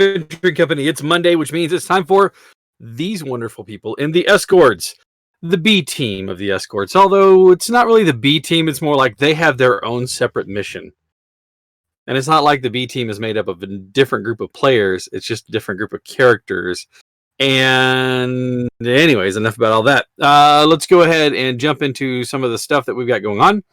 Adventuring Company. It's Monday, which means it's time for these wonderful people in the Escorts, the B team of the Escorts. Although it's not really the B team, it's more like they have their own separate mission. And it's not like the B team is made up of a different group of players. It's just a different group of characters. And anyways, enough about all that. Let's go ahead and jump into some of the stuff that we've got going on.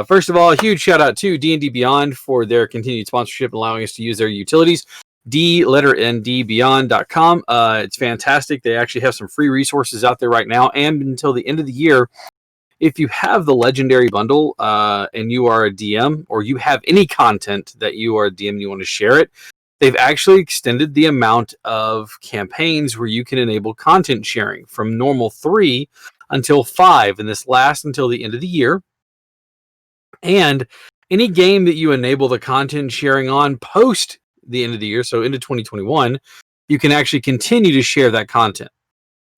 First of all, a huge shout out to D&D Beyond for their continued sponsorship, allowing us to use their utilities. DNDBeyond.com. It's fantastic. They actually have some free resources out there right now, and until the end of the year, if you have the Legendary Bundle and you are a DM, or you have any content that you are a DM and you want to share it, they've actually extended the amount of campaigns where you can enable content sharing from normal 3 until 5, and this lasts until the end of the year. And any game that you enable the content sharing on post the end of the year, so into 2021, you can actually continue to share that content.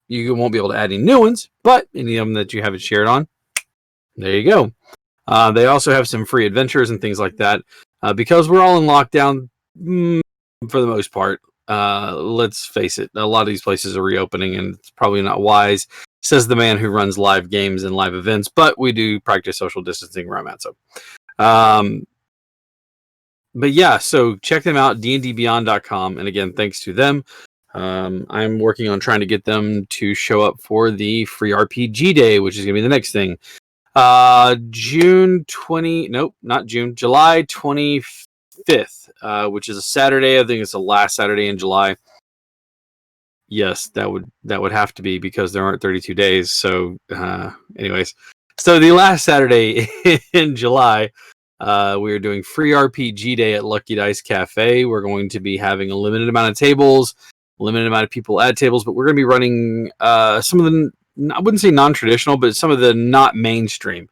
You won't be able to add any new ones, but any of them that you haven't shared on, there you go. They also have some free adventures and things like that. Because we're all in lockdown for the most part, let's face it, a lot of these places are reopening, and it's probably not wise, says the man who runs live games and live events, but we do practice social distancing where I'm at. So, but yeah, so check them out, dndbeyond.com. And again, thanks to them. I'm working on trying to get them to show up for the free RPG day, which is going to be the next thing. July 25th, which is a Saturday. I think it's the last Saturday in July. Yes, that would have to be, because there aren't 32 days. So, anyways, so the last Saturday in July, we are doing free RPG day at Lucky Dice Cafe. We're going to be having a limited amount of tables, limited amount of people at tables, but we're going to be running some of the, I wouldn't say non-traditional, but some of the not mainstream.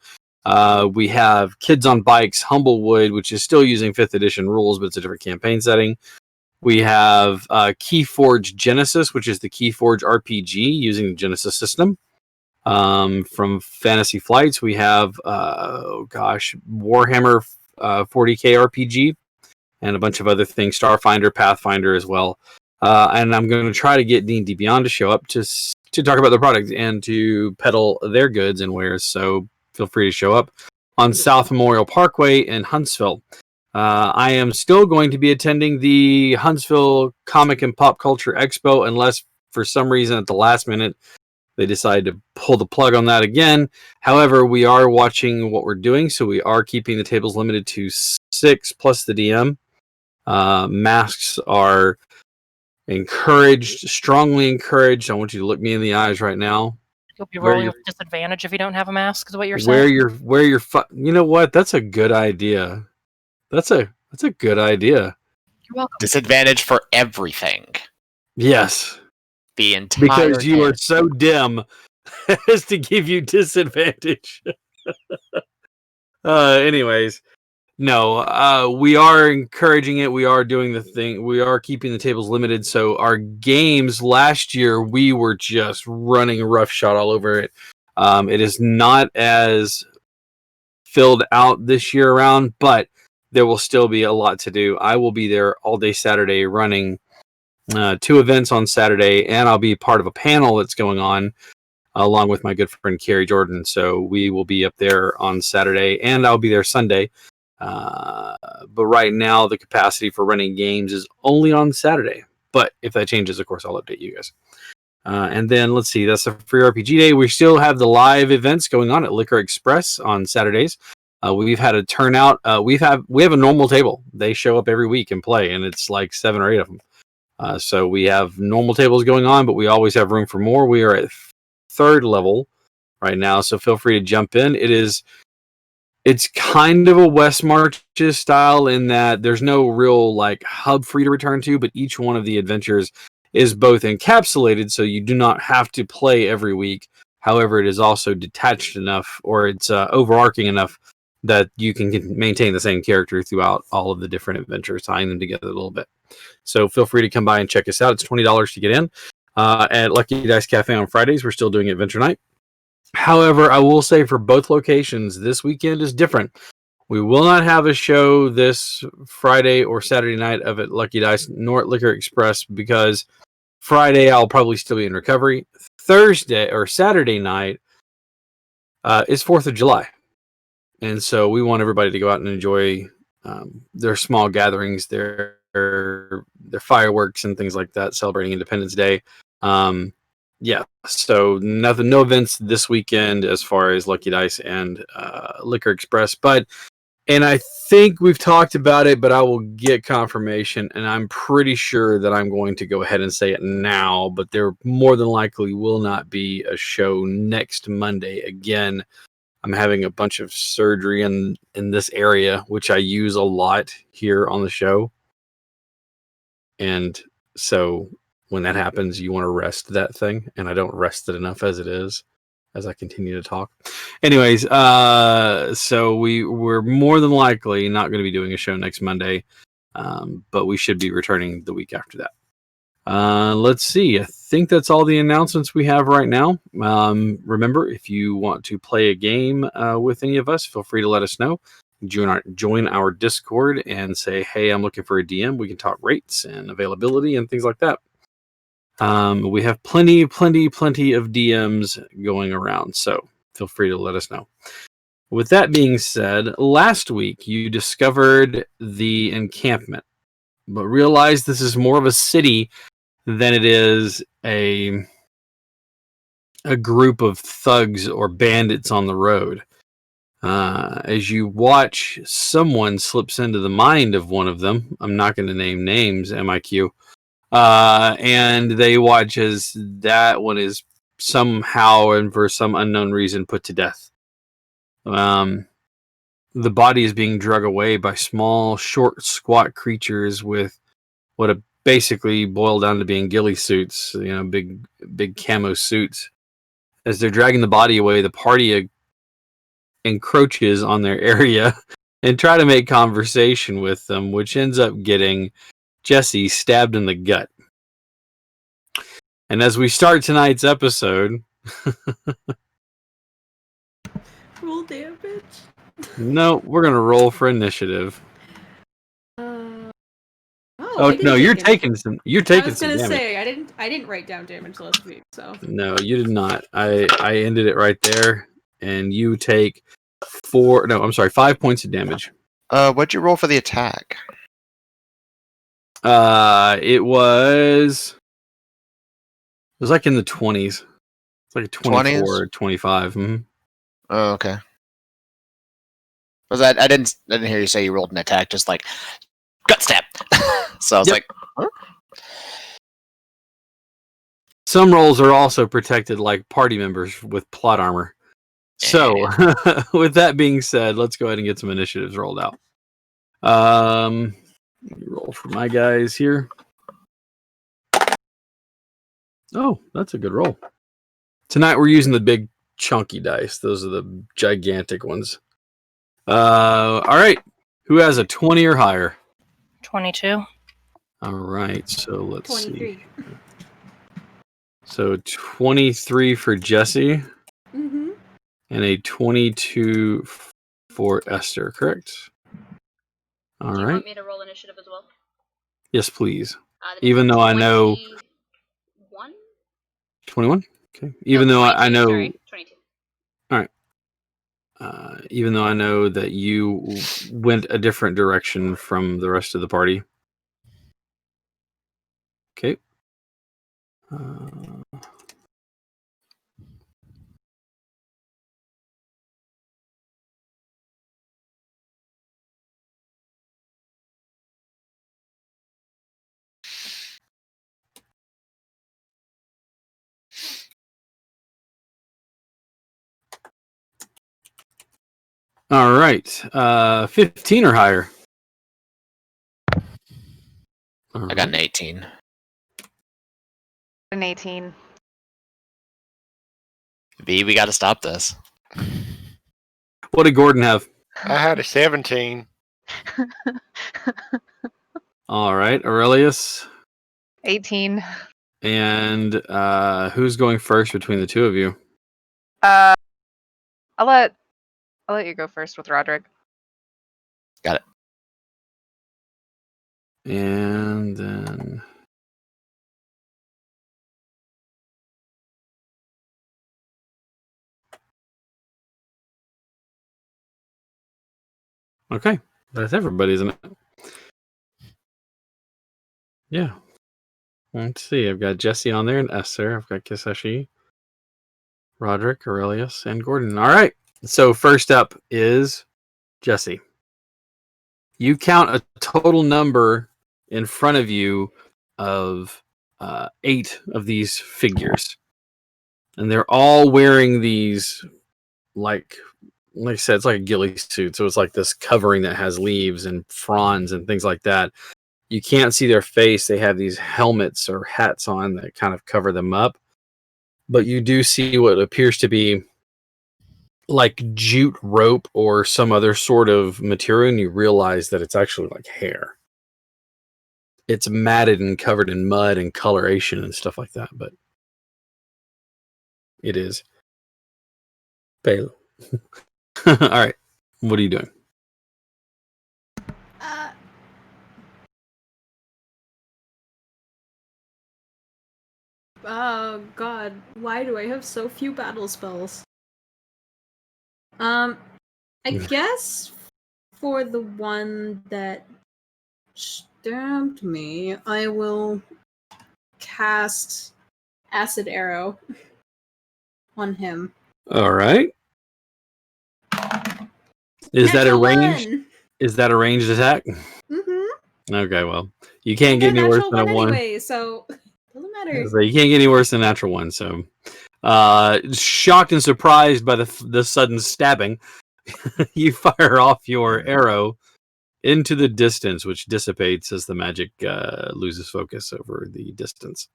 We have Kids on Bikes, Humblewood, which is still using 5th edition rules, but it's a different campaign setting. We have Keyforge Genesis, which is the Keyforge RPG using the Genesis system. From Fantasy Flights, we have Warhammer 40k RPG and a bunch of other things, Starfinder, Pathfinder as well. And I'm going to try to get D&D Beyond to show up to talk about their product and to peddle their goods and wares. So feel free to show up on South Memorial Parkway in Huntsville. I am still going to be attending the Huntsville Comic and Pop Culture Expo, unless for some reason at the last minute they decide to pull the plug on that again. However, we are watching what we're doing, so we are keeping the tables limited to 6 plus the DM. Masks are encouraged, strongly encouraged. I want you to look me in the eyes right now. You'll be rolling with disadvantage if you don't have a mask, is what you're saying? You know what? That's a good idea. That's a good idea. You're welcome. Disadvantage for everything. Yes. The entire because you are so dim as to give you disadvantage. Anyways, no, we are encouraging it. We are doing the thing. We are keeping the tables limited. So our games last year, we were just running roughshod all over it. It is not as filled out this year around, but there will still be a lot to do. I will be there all day Saturday running 2 events on Saturday, and I'll be part of a panel that's going on along with my good friend Carrie Jordan. So we will be up there on Saturday, and I'll be there Sunday. But right now, the capacity for running games is only on Saturday. But if that changes, of course, I'll update you guys. And then let's see, that's a free RPG day. We still have the live events going on at Liquor Express on Saturdays. We've had a turnout. We have a normal table. They show up every week and play, and it's like 7 or 8 of them. So we have normal tables going on, but we always have room for more. We are at 3rd level right now, so feel free to jump in. It's kind of a West Marches style in that there's no real like hub for you to return to, but each one of the adventures is both encapsulated, so you do not have to play every week. However, it is also detached enough, or it's overarching enough that you can maintain the same character throughout all of the different adventures, tying them together a little bit. So feel free to come by and check us out. It's $20 to get in. At Lucky Dice Cafe on Fridays, we're still doing Adventure Night. However, I will say for both locations, this weekend is different. We will not have a show this Friday or Saturday night of at Lucky Dice nor at Liquor Express because Friday I'll probably still be in recovery. Thursday or Saturday night is 4th of July. And so we want everybody to go out and enjoy their small gatherings, their fireworks and things like that, celebrating Independence Day. So no events this weekend as far as Lucky Dice and Liquor Express, and I think we've talked about it, but I will get confirmation, and I'm pretty sure that I'm going to go ahead and say it now, but there more than likely will not be a show next Monday. Again, I'm having a bunch of surgery in this area, which I use a lot here on the show. And so when that happens, you want to rest that thing, and I don't rest it enough as it is, as I continue to talk. Anyways, so we're more than likely not going to be doing a show next Monday, but we should be returning the week after that. Let's see. I think that's all the announcements we have right now. Remember, if you want to play a game with any of us, feel free to let us know. Join our Discord and say, hey, I'm looking for a DM. We can talk rates and availability and things like that. We have plenty of DMs going around, so feel free to let us know. With that being said, last week you discovered the encampment, but realized this is more of a city than it is a group of thugs or bandits on the road. As you watch, someone slips into the mind of one of them. I'm not going to name names, MIQ. And they watch as that one is somehow and for some unknown reason put to death. The body is being drug away by small, short, squat creatures with what a basically boil down to being ghillie suits, big camo suits. As they're dragging the body away, the party encroaches on their area and try to make conversation with them, which ends up getting Jesse stabbed in the gut. And as we start tonight's episode, roll damage. No, we're gonna roll for initiative. No, you're taking some. You're taking some damage. I was gonna say I didn't write down damage last week, so. No, you did not. I ended it right there, and you take 5 points of damage. What'd you roll for the attack? It was like in the 20s. It's like a 24 or 25. Mm-hmm. Oh, okay. Was I didn't hear you say you rolled an attack, just like gut stab. So I was like, huh? Some rolls are also protected like party members with plot armor. So, with that being said, let's go ahead and get some initiatives rolled out. Let me roll for my guys here. Oh, that's a good roll. Tonight we're using the big chunky dice. Those are the gigantic ones. All right. Who has a 20 or higher? 22. All right. So let's 23. see. So 23 for Jesse. Mm-hmm. And a 22 for Esther, correct? All right. Do you want me to roll initiative as well? Yes, please. Even though I know 21? 21? Okay. Even though I know 22. All right. Even though I know that you went a different direction from the rest of the party. Okay. All right. 15 or higher. I got an 18. An 18. V, we got to stop this. What did Gordon have? I had a 17. All right, Aurelius. 18. And who's going first between the two of you? I'll let you go first with Roderick. Got it. And then okay, that's everybody, isn't it? Yeah. Let's see. I've got Jesse on there and Esther. I've got Kiseshi, Roderick, Aurelius, and Gordon. All right. So first up is Jesse. You count a total number in front of you of 8 of these figures, and they're all wearing these like I said, it's like a ghillie suit. So it's like this covering that has leaves and fronds and things like that. You can't see their face. They have these helmets or hats on that kind of cover them up. But you do see what appears to be like jute rope or some other sort of material, and you realize that it's actually like hair. It's matted and covered in mud and coloration and stuff like that, but it is pale. All right. What are you doing? Oh god, why do I have so few battle spells? I guess for the one that stabbed me, I will cast Acid Arrow on him. All right. Is that a Natural ranged? one! Is that a ranged attack? Mm-hmm. Okay, well, you can't get any worse than a one. Anyway, so doesn't matter. So you can't get any worse than a natural one. So, shocked and surprised by the sudden stabbing, you fire off your arrow into the distance, which dissipates as the magic loses focus over the distance.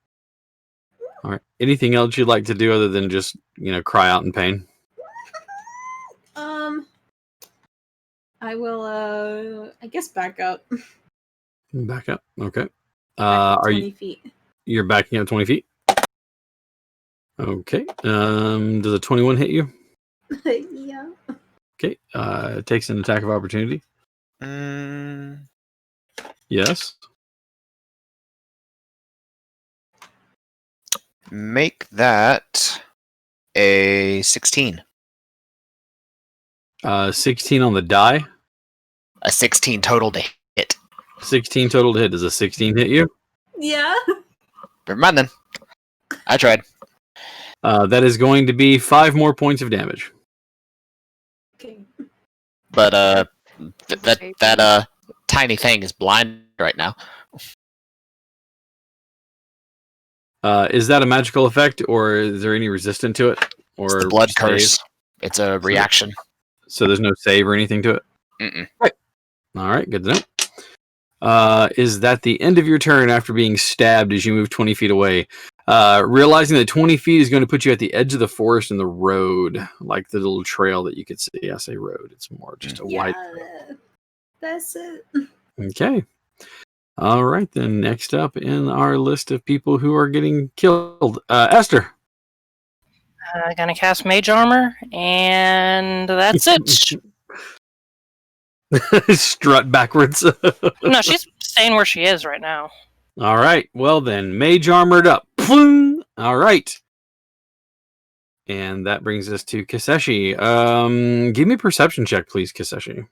All right. Anything else you'd like to do other than just cry out in pain? I will. I guess back up. Back up. Okay. Back Are 20 you? feet. You're backing up 20 feet. Okay. Does a 21 hit you? Yeah. Okay. It takes an attack of opportunity. Yes. Make that a 16. 16 on the die. A 16 total to hit. 16 total to hit. Does a 16 hit you? Yeah. Never mind then. I tried. That is going to be 5 more points of damage. Okay. But that tiny thing is blind right now. Is that a magical effect, or is there any resistance to it? Or It's the blood save? curse. It's a reaction. So there's no save or anything to it? Mm-mm. Right. All right, good to know. Is that the end of your turn after being stabbed as you move 20 feet away? Realizing that 20 feet is going to put you at the edge of the forest and the road, like the little trail that you could see. I say road. It's more just a white trail. That's it. Okay. All right, then. Next up in our list of people who are getting killed, Esther. Gonna cast Mage Armor, and that's it. Strut backwards. No, she's staying where she is right now. All right. Well, then, mage armored up. All right. And that brings us to Kiseshi. Give me a perception check, please, Kiseshi.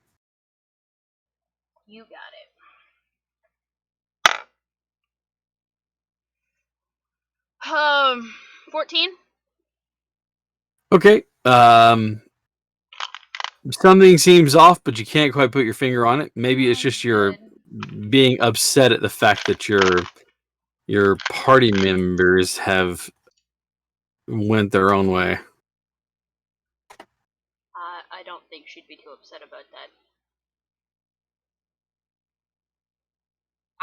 You got it. 14. Okay. Something seems off, but you can't quite put your finger on it. Maybe it's just you're being upset at the fact that your party members have went their own way. I don't think she'd be too upset about that.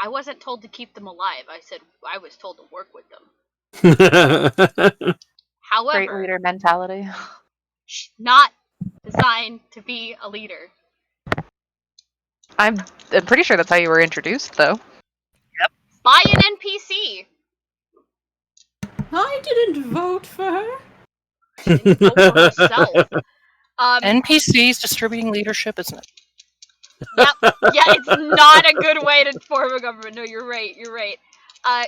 I wasn't told to keep them alive. I was told to work with them. However, Great leader mentality. she's not designed to be a leader. I'm pretty sure that's how you were introduced, though. By an NPC. I didn't vote for her. She didn't vote for herself. NPCs distributing leadership, isn't it? Yep. Yeah, it's not a good way to form a government. No, you're right. You're right.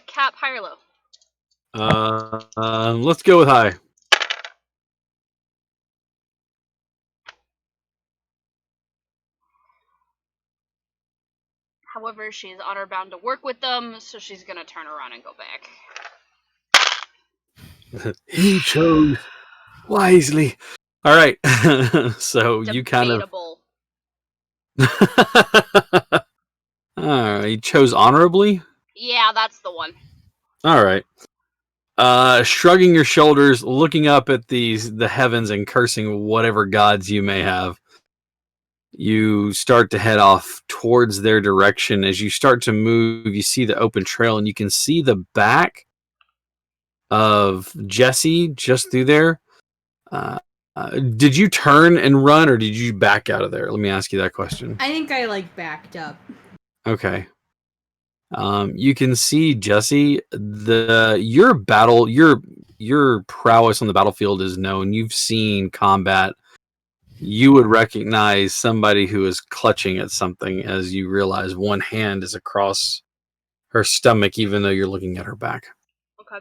Cap, high or low? Let's go with high. However, she's honor bound to work with them, so she's gonna turn around and go back. He chose wisely. All right. So you kind of. Debatable. He chose honorably. Yeah, that's the one. All right. Shrugging your shoulders, looking up at the heavens and cursing whatever gods you may have. You start to head off towards their direction. As you start to move, you see the open trail, and you can see the back of Jesse just through there. Did you turn and run, or did you back out of there? Let me ask you that question. I think I backed up. Okay. You can see, Jesse, your prowess on the battlefield is known. You've seen combat. You would recognize somebody who is clutching at something as you realize one hand is across her stomach, even though you're looking at her back. Okay.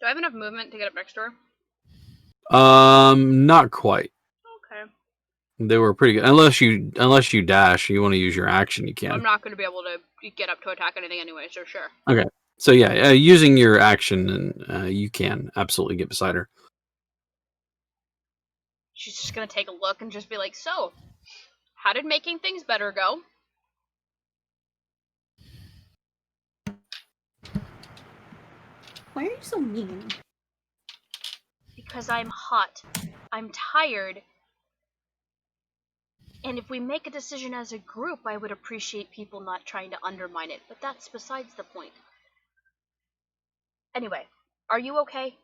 Do I have enough movement to get up next to her? Not quite. Okay. They were pretty good. Unless you dash, you want to use your action, you can. I'm not going to be able to get up to attack anything anyway, so sure. Okay. So yeah, using your action, and you can absolutely get beside her. She's just going to take a look and just be like, so, how did making things better go? Why are you so mean? Because I'm hot. I'm tired. And if we make a decision as a group, I would appreciate people not trying to undermine it, but that's besides the point. Anyway, are you okay?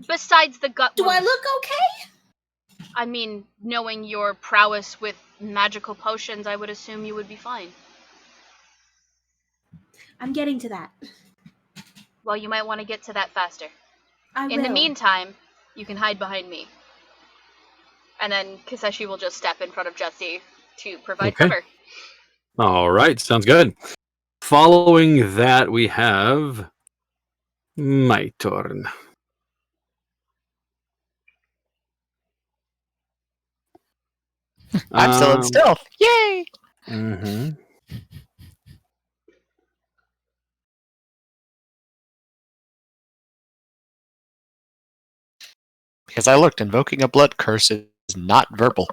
Besides the gut Do I wounds. look okay? I mean, knowing your prowess with magical potions, I would assume you would be fine. I'm getting to that. Well, you might want to get to that faster. I In the will. meantime, you can hide behind me. And then Kiseshi will just step in front of Jesse to provide cover. All right, sounds good. Following that, we have my turn. I'm still in stealth. Yay! Mm-hmm. Because I looked, invoking a blood curse is not verbal.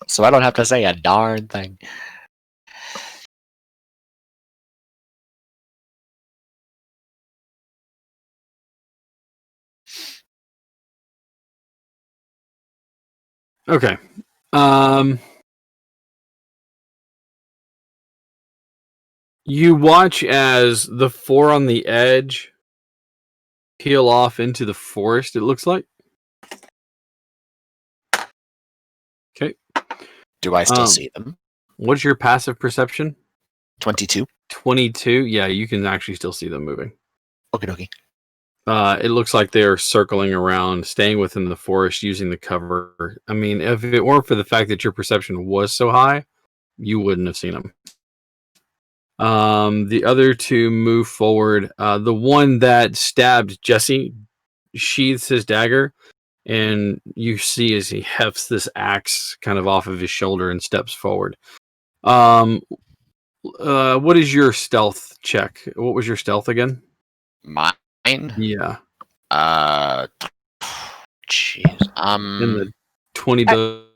So I don't have to say a darn thing. Okay. You watch as the four on the edge peel off into the forest, it looks like. Okay. Do I still see them? What's your passive perception? 22. 22. Yeah, you can actually still see them moving. Okie dokie. It looks like they're circling around, staying within the forest, using the cover. I mean, if it weren't for the fact that your perception was so high, you wouldn't have seen them. The other two move forward. The one that stabbed Jesse sheathes his dagger, and you see as he hefts this axe kind of off of his shoulder and steps forward. What is your stealth check? What was your stealth again? Mine? Yeah. Jeez. In the 20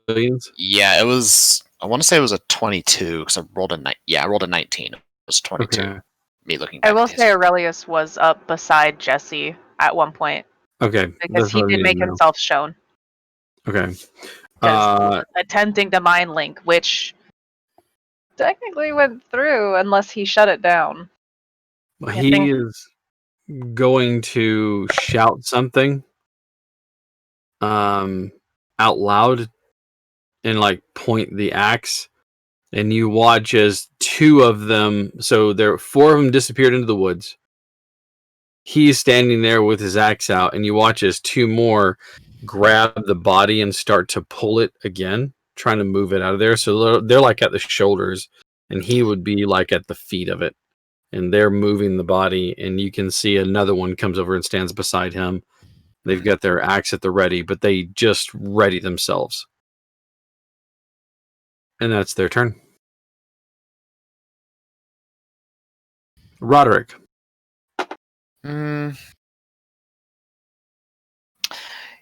billions? Yeah, it was. I want to say it was a 22 because I rolled a 19. It was 22. Okay. Me looking. I back will at say Aurelius was up beside Jesse at one point Okay. because he did make himself shown. Okay. Attempting to mind link, which technically went through unless he shut it down. He is going to shout something out loud and point the axe, and you watch as two of them, so four of them disappeared into the woods. He's standing there with his axe out, and you watch as two more grab the body and start to pull it again, trying to move it out of there. So they're like at the shoulders, and he would be like at the feet of it. And they're moving the body, and you can see another one comes over and stands beside him. They've got their axe at the ready, but they just ready themselves. And that's their turn. Roderick.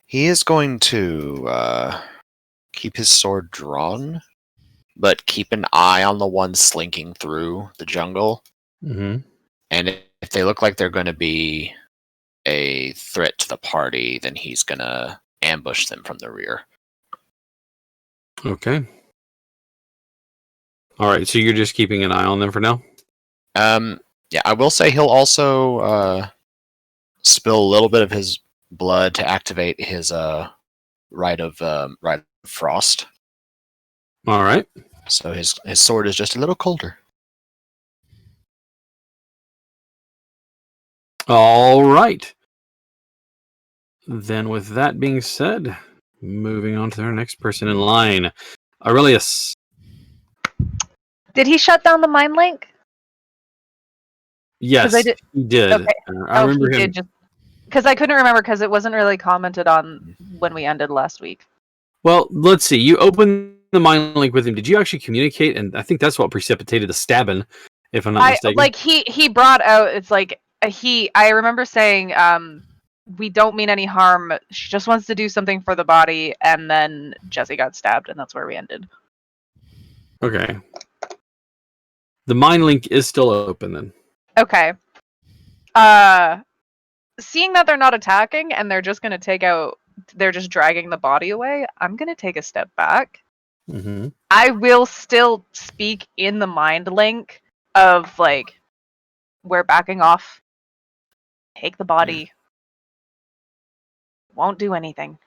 He is going to keep his sword drawn, but keep an eye on the one slinking through the jungle. Mm-hmm. And if they look like they're going to be a threat to the party, then he's going to ambush them from the rear. Okay. All right, so you're just keeping an eye on them for now? Yeah, I will say he'll also spill a little bit of his blood to activate his rite of frost. All right. So his sword is just a little colder. All right. Then with that being said, moving on to our next person in line. Aurelius. Did he shut down the mind link? Yes, I did- he did. Okay. I remember he him. did just because I couldn't remember because it wasn't really commented on when we ended last week. Well, let's see. You opened the mind link with him. Did you actually communicate? And I think that's what precipitated the stabbing, if I'm not mistaken. He brought out. It's like I remember saying, we don't mean any harm. She just wants to do something for the body, and then Jesse got stabbed, and that's where we ended. Okay. The mind link is still open then. Okay. Seeing that they're not attacking and they're just they're just dragging the body away, I'm gonna take a step back. Mm-hmm. I will still speak in the mind link of like, we're backing off. Take the body. Won't do anything.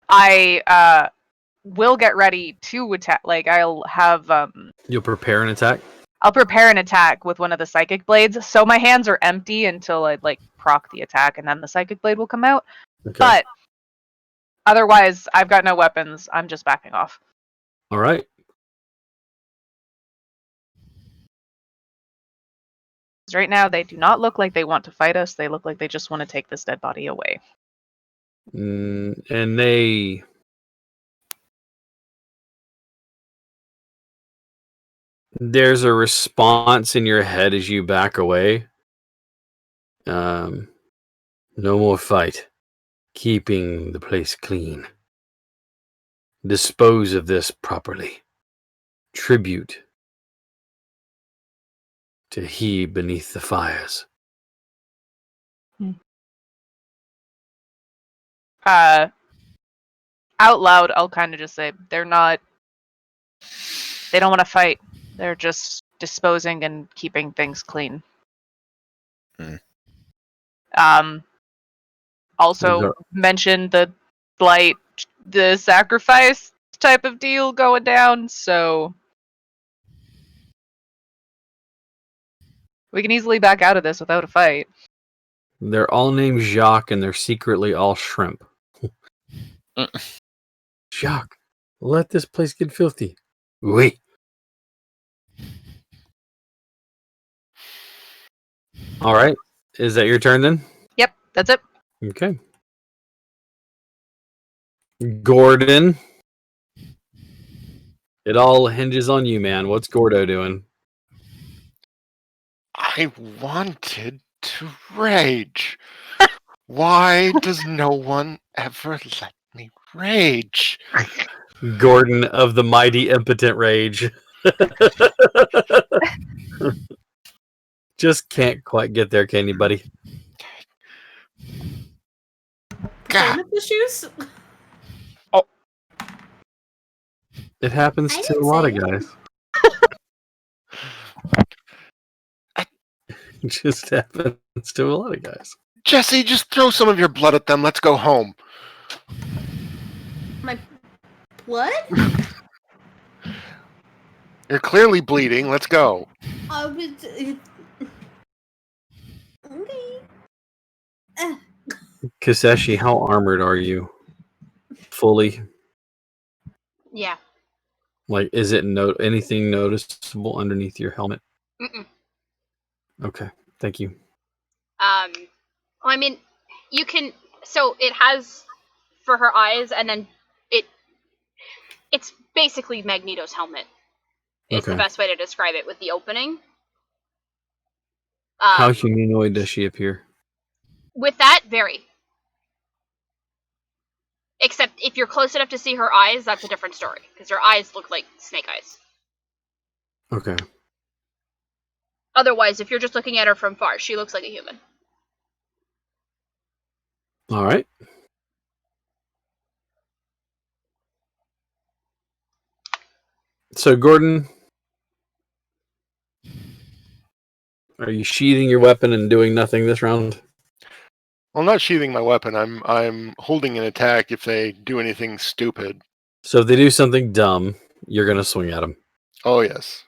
I will get ready to attack. Like I'll have You'll prepare an attack? I'll prepare an attack with one of the psychic blades, so my hands are empty until I like proc the attack, and then the psychic blade will come out. Okay. But otherwise, I've got no weapons. I'm just backing off. All right. Right now, they do not look like they want to fight us. They look like they just want to take this dead body away. And they... There's a response in your head as you back away. No more fight. Keeping the place clean. Dispose of this properly. Tribute to he beneath the fires. Out loud, I'll kind of just say they don't want to fight. They're just disposing and keeping things clean. Also mentioned the sacrifice type of deal going down, so we can easily back out of this without a fight. They're all named Jacques, and they're secretly all shrimp. Jacques, let this place get filthy. Oui. All right. Is that your turn then? Yep, that's it. Okay. Gordon. It all hinges on you, man. What's Gordo doing? I wanted to rage. Why does no one ever let me rage? Gordon of the mighty impotent rage. Just can't quite get there, can you, buddy? Performance issues? It happens to a lot of guys. It just happens to a lot of guys. Jesse, just throw some of your blood at them. Let's go home. My blood? You're clearly bleeding. Let's go. Okay. Kaseshi, how armored are you? Fully? Yeah. Like, is it anything noticeable underneath your helmet? Mm-mm. Okay, thank you. Well, I mean, you can. So it has for her eyes, and then it's basically Magneto's helmet. Is the Okay. best way to describe it with the opening. How humanoid does she appear? With that, very. Except if you're close enough to see her eyes, that's a different story. Because her eyes look like snake eyes. Okay. Otherwise, if you're just looking at her from far, she looks like a human. All right. So, Gordon, are you sheathing your weapon and doing nothing this round? I'm not sheathing my weapon. I'm holding an attack if they do anything stupid. So, if they do something dumb, you're going to swing at them. Oh yes.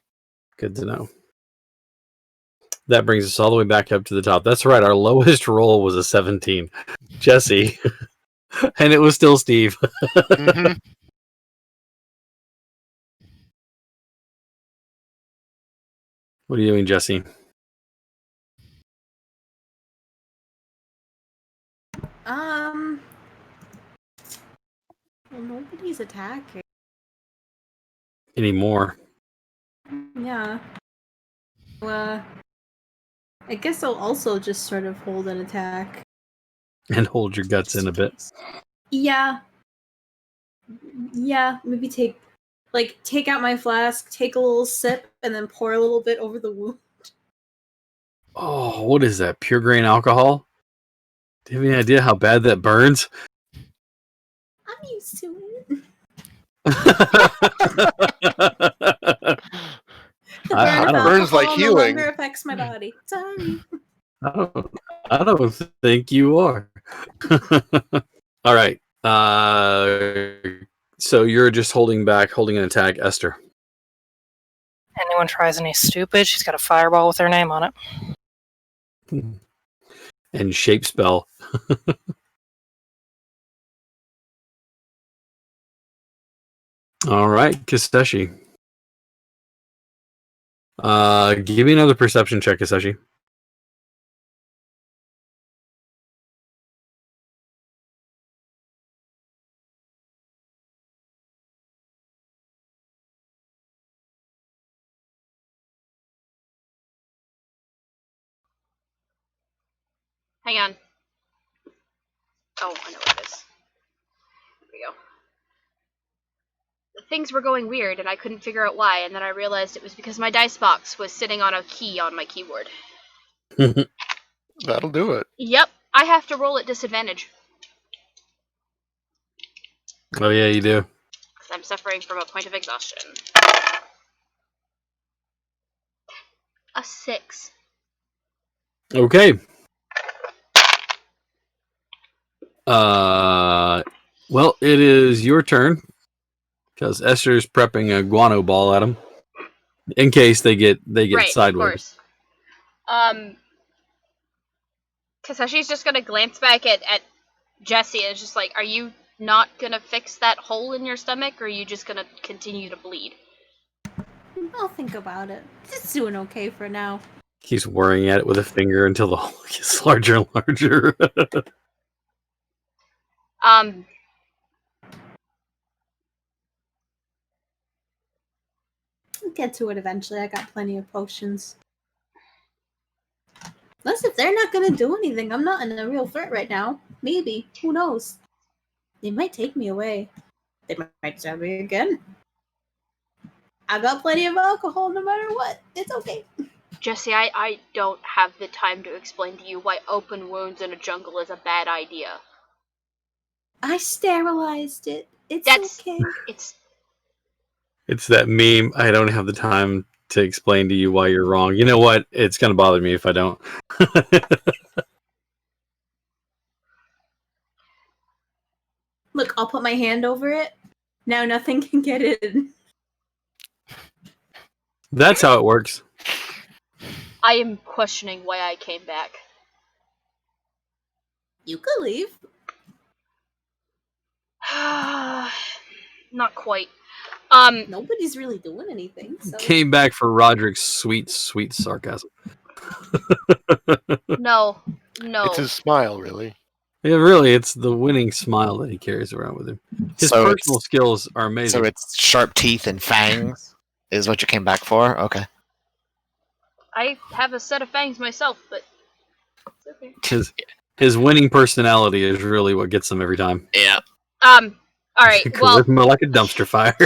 Good to know. That brings us all the way back up to the top. That's right. Our lowest roll was a 17. Jesse. And it was still Steve. hmm What are you doing, Jesse? Well, nobody's attacking. Anymore. Yeah. I guess I'll also just sort of hold an attack. And hold your guts in a bit. Yeah. Yeah, maybe take out my flask, take a little sip, and then pour a little bit over the wound. Oh, what is that? Pure grain alcohol? Do you have any idea how bad that burns? I'm used to it. The burn I of don't- Burns like alcohol healing. no longer affects my body. Sorry. I don't think you are. All right. So you're just holding an attack, Esther. Anyone tries any stupid, she's got a fireball with her name on it. And shape spell. All right, Kiseshi. Give me another perception check, Kiseshi. Hang on. Oh, I know what it is. Here we go. Things were going weird, and I couldn't figure out why, and then I realized it was because my dice box was sitting on a key on my keyboard. That'll do it. Yep, I have to roll at disadvantage. Oh yeah, you do. Because I'm suffering from a point of exhaustion. A 6. Okay. Well, it is your turn because Esther's prepping a guano ball at him in case they get Right, sideways. of course. Kaseshi's just gonna glance back at Jesse and it's just like, are you not gonna fix that hole in your stomach, or are you just gonna continue to bleed? I'll think about it. It's doing okay for now. He's worrying at it with a finger until the hole gets larger and larger. I'll get to it eventually. I got plenty of potions. Unless if they're not gonna do anything, I'm not in a real threat right now. Maybe. Who knows? They might take me away. They might stab me again. I got plenty of alcohol no matter what. It's okay. Jesse, I don't have the time to explain to you why open wounds in a jungle is a bad idea. I sterilized it. That's okay. It's that meme. I don't have the time to explain to you why you're wrong. You know what? It's going to bother me if I don't. Look, I'll put my hand over it. Now nothing can get in. That's how it works. I am questioning why I came back. You could leave. Not quite. Nobody's really doing anything. So Came back for Roderick's sweet, sweet sarcasm. No. It's his smile, really. Yeah, really, it's the winning smile that he carries around with him. His So personal skills are amazing. So it's sharp teeth and fangs is what you came back for? Okay. I have a set of fangs myself, but it's okay. His winning personality is really what gets him every time. Yeah. All right. Well, Charisma like a dumpster fire.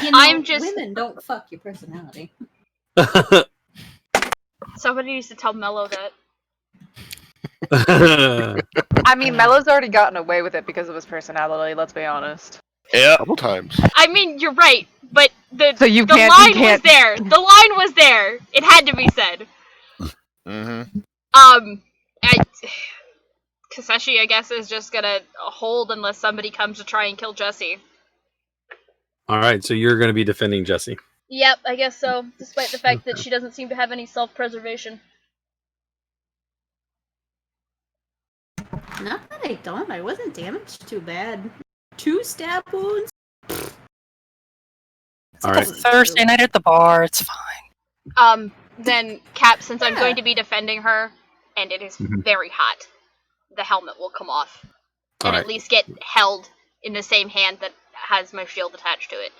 you know, I'm just- women don't fuck your personality. somebody needs to tell Mello that. I mean, Mello's already gotten away with it because of his personality. Let's be honest. Yeah. A couple times. I mean, you're right, but the So you the can't. line You can't. was there. The line was there. It had to be said. Mm-hmm. Kaseshi, I guess, is just gonna hold unless somebody comes to try and kill Jesse. All right, so you're going to be defending Jesse. Yep, I guess so, despite the fact that she doesn't seem to have any self-preservation. Not that I don't. I wasn't damaged too bad. 2 stab wounds. It's All like right. a Thursday night at the bar. It's fine. Then, Cap, since I'm Yeah. going to be defending her, and it is Mhm. very hot, the helmet will come off. All And right. at least get held in the same hand that has my shield attached to it.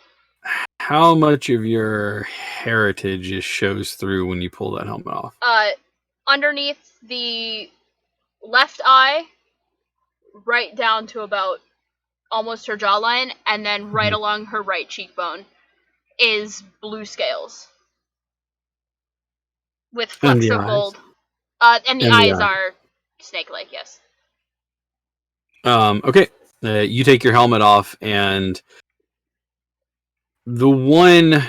How much of your heritage shows through when you pull that helmet off? Underneath the left eye, right down to about almost her jawline, and then right Mhm. along her right cheekbone is blue scales. With And flecks the of eyes? gold. And the And the eyes eyes. are snake-like, yes. Okay, you take your helmet off, and the one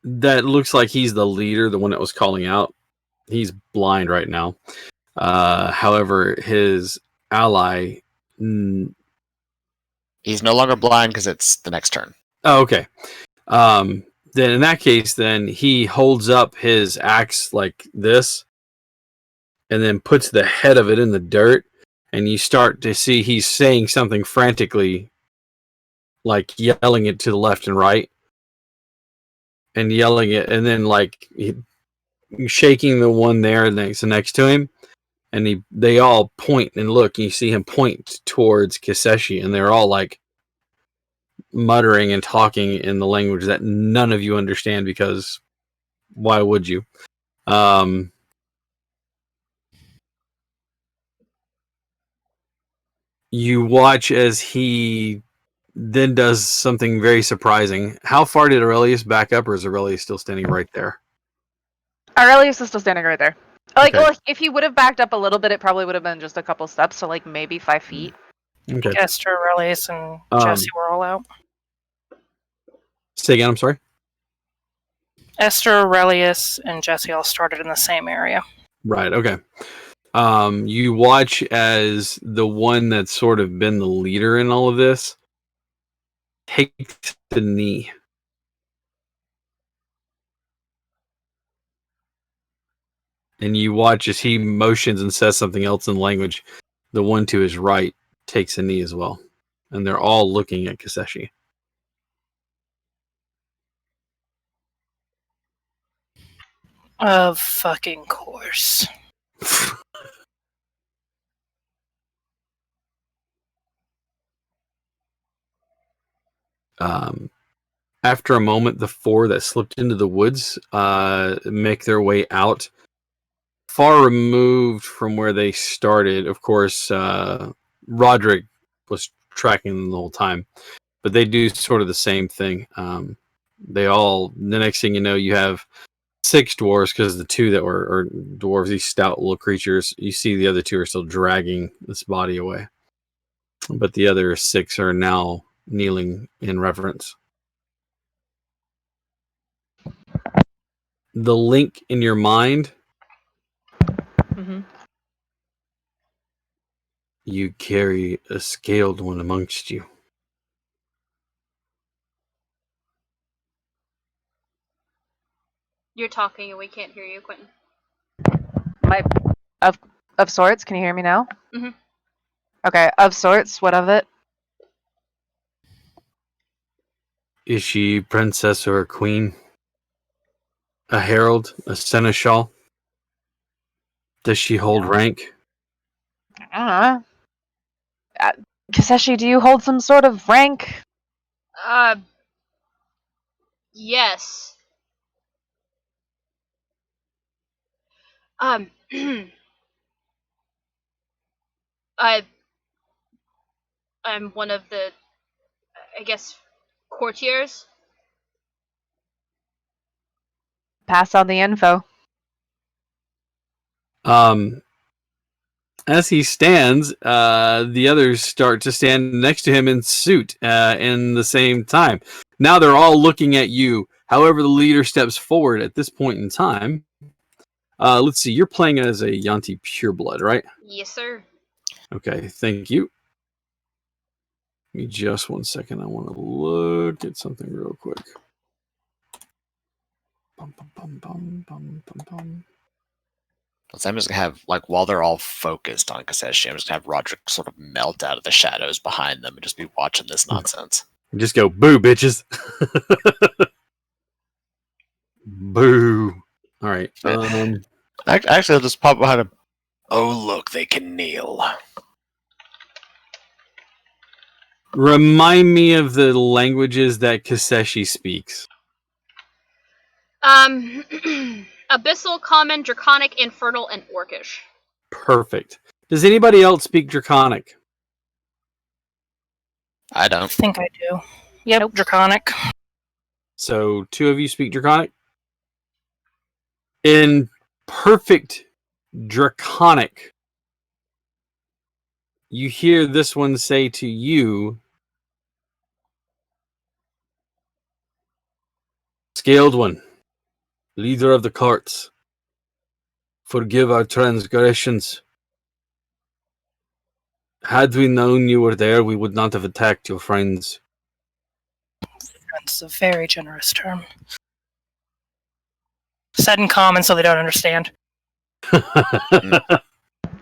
that looks like he's the leader, the one that was calling out, he's blind right now. However, his ally. He's no longer blind because it's the next turn. Oh, okay. Then in that case, then he holds up his axe like this, and then puts the head of it in the dirt, and you start to see he's saying something frantically, like yelling it to the left and right, and yelling it, and then like shaking the one there next to him, and they all point and look, and you see him point towards Kiseshi, and they're all like muttering and talking in the language that none of you understand, because why would you? You watch as he then does something very surprising. How far did Aurelius back up, or is Aurelius still standing right there? Aurelius is still standing right there. Like, Okay. well, if he would have backed up a little bit, it probably would have been just a couple steps, so like maybe 5 feet. Okay. Esther, Aurelius, and Jesse were all out. Say again, I'm sorry? Esther, Aurelius, and Jesse all started in the same area. Right, okay. You watch as the one that's sort of been the leader in all of this takes the knee. And you watch as he motions and says something else in language. The one to his right takes a knee as well. And they're all looking at Kiseshi. Of fucking course. After a moment, the 4 that slipped into the woods make their way out, far removed from where they started. Of course, Roderick was tracking them the whole time, but they do sort of the same thing. The next thing you know, you have 6 dwarves, because the 2 that were dwarves, these stout little creatures, you see the other 2 are still dragging this body away. But the other 6 are now kneeling in reverence. The link in your mind, Mm-hmm. you carry a scaled one amongst you. You're talking and we can't hear you, Quentin. Of sorts. Can you hear me now? Mhm. Okay, of sorts. What of it? Is she princess or a queen? A herald? A seneschal? Does she hold rank? I don't know. Kiseshi, do you hold some sort of rank? Yes. Um, I I'm one of the, I guess, courtiers. Pass on the info. As he stands, the others start to stand next to him in suit in the same time. Now they're all looking at you. However, the leader steps forward at this point in time. Let's see, you're playing as a Yanti Pureblood, right? Yes, sir. Okay, thank you. Give me just 1 second. I want to look at something real quick. Bum, bum, bum, bum, bum, bum, bum. So I'm just gonna have, like, while they're all focused on Kiseshi, I'm just gonna have Roderick sort of melt out of the shadows behind them and just be watching this nonsense. Just go, boo, bitches. Boo. All right. Actually, I'll just pop behind him. Oh, look, they can kneel. Remind me of the languages that Kiseshi speaks. Abyssal, Common, Draconic, Infernal, and Orcish. Perfect. Does anybody else speak Draconic? I I don't. think I do. Yep, Draconic. So 2 of you speak Draconic? In perfect Draconic, you hear this one say to you, Scaled One, leader of the carts, forgive our transgressions. Had we known you were there, we would not have attacked your friends. That's a very generous term. Said in common so they don't understand.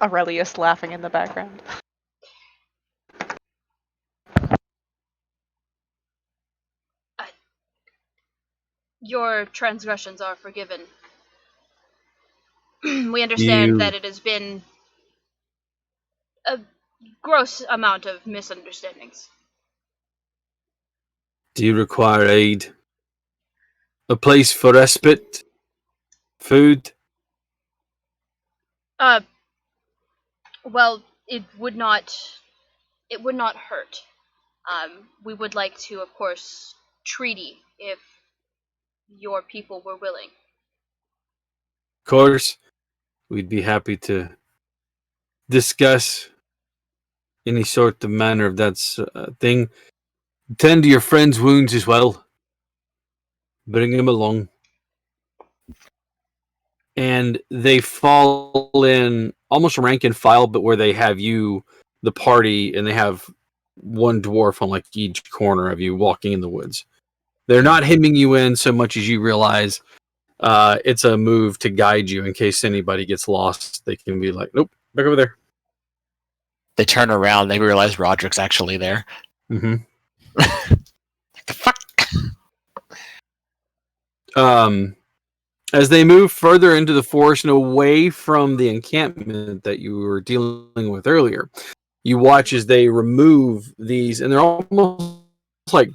Aurelius laughing in the background. Your transgressions are forgiven. We understand that it has been a gross amount of misunderstandings. Do you require aid? A place for respite? Food? Well, it would not hurt. We would like to, of course, treaty if your people were willing. Of course, we'd be happy to discuss any sort of manner of that thing. Tend to your friend's wounds as well. Bring him along. And they fall in almost rank and file, but where they have you, the party, and they have one dwarf on like each corner of you walking in the woods. They're not hemming you in so much as you realize it's a move to guide you in case anybody gets lost. They can be like, nope, back over there. They turn around, they realize Roderick's actually there. Mm-hmm. The fuck? As they move further into the forest and away from the encampment that you were dealing with earlier, you watch as they remove these, and they're almost like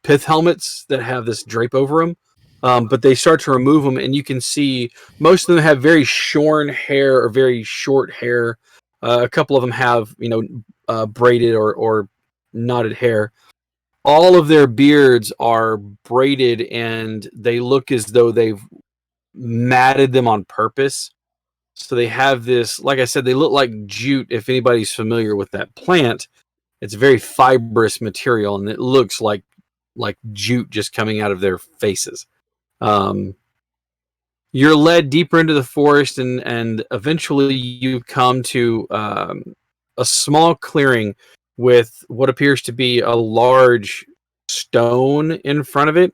pith helmets that have this drape over them. But they start to remove them, and you can see most of them have very shorn hair or very short hair. A couple of them have, braided or knotted hair. All of their beards are braided, and they look as though they've matted them on purpose. So they have this, like I said, they look like jute. If anybody's familiar with that plant, it's a very fibrous material, and it looks like jute just coming out of their faces. You're led deeper into the forest, and eventually you come to a small clearing with what appears to be a large stone in front of it,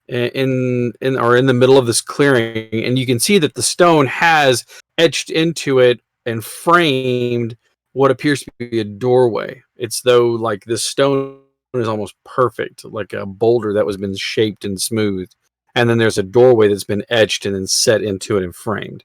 in the middle of this clearing, and you can see that the stone has etched into it and framed what appears to be a doorway. It's though like this stone is almost perfect, like a boulder that was been shaped and smoothed. And then there's a doorway that's been etched and then set into it and framed.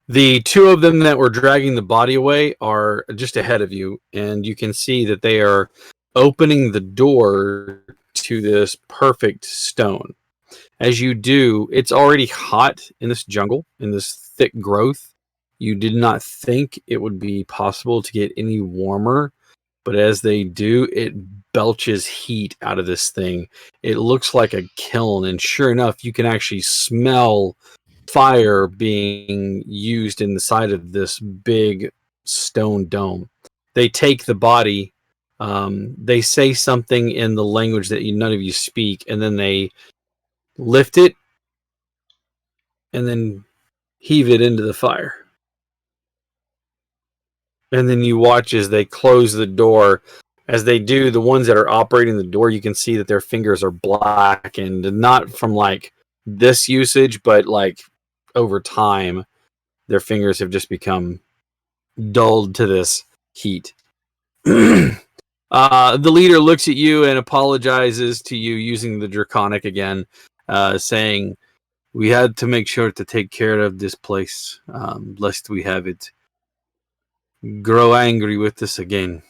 The two of them that were dragging the body away are just ahead of you, and you can see that they are opening the door to this perfect stone. As you do, it's already hot in this jungle, in this thick growth. You did not think it would be possible to get any warmer, but as they do, it belches heat out of this thing. It looks like a kiln, and sure enough, you can actually smell fire being used in the side of this big stone dome. They take the body, they say something in the language that none of you speak, and then they lift it and then heave it into the fire. And then you watch as they close the door. As they do, the ones that are operating the door, you can see that their fingers are blackened, not from like this usage, but like over time, their fingers have just become dulled to this heat. The leader looks at you and apologizes to you using the Draconic again, saying, "We had to make sure to take care of this place, lest we have it grow angry with us again.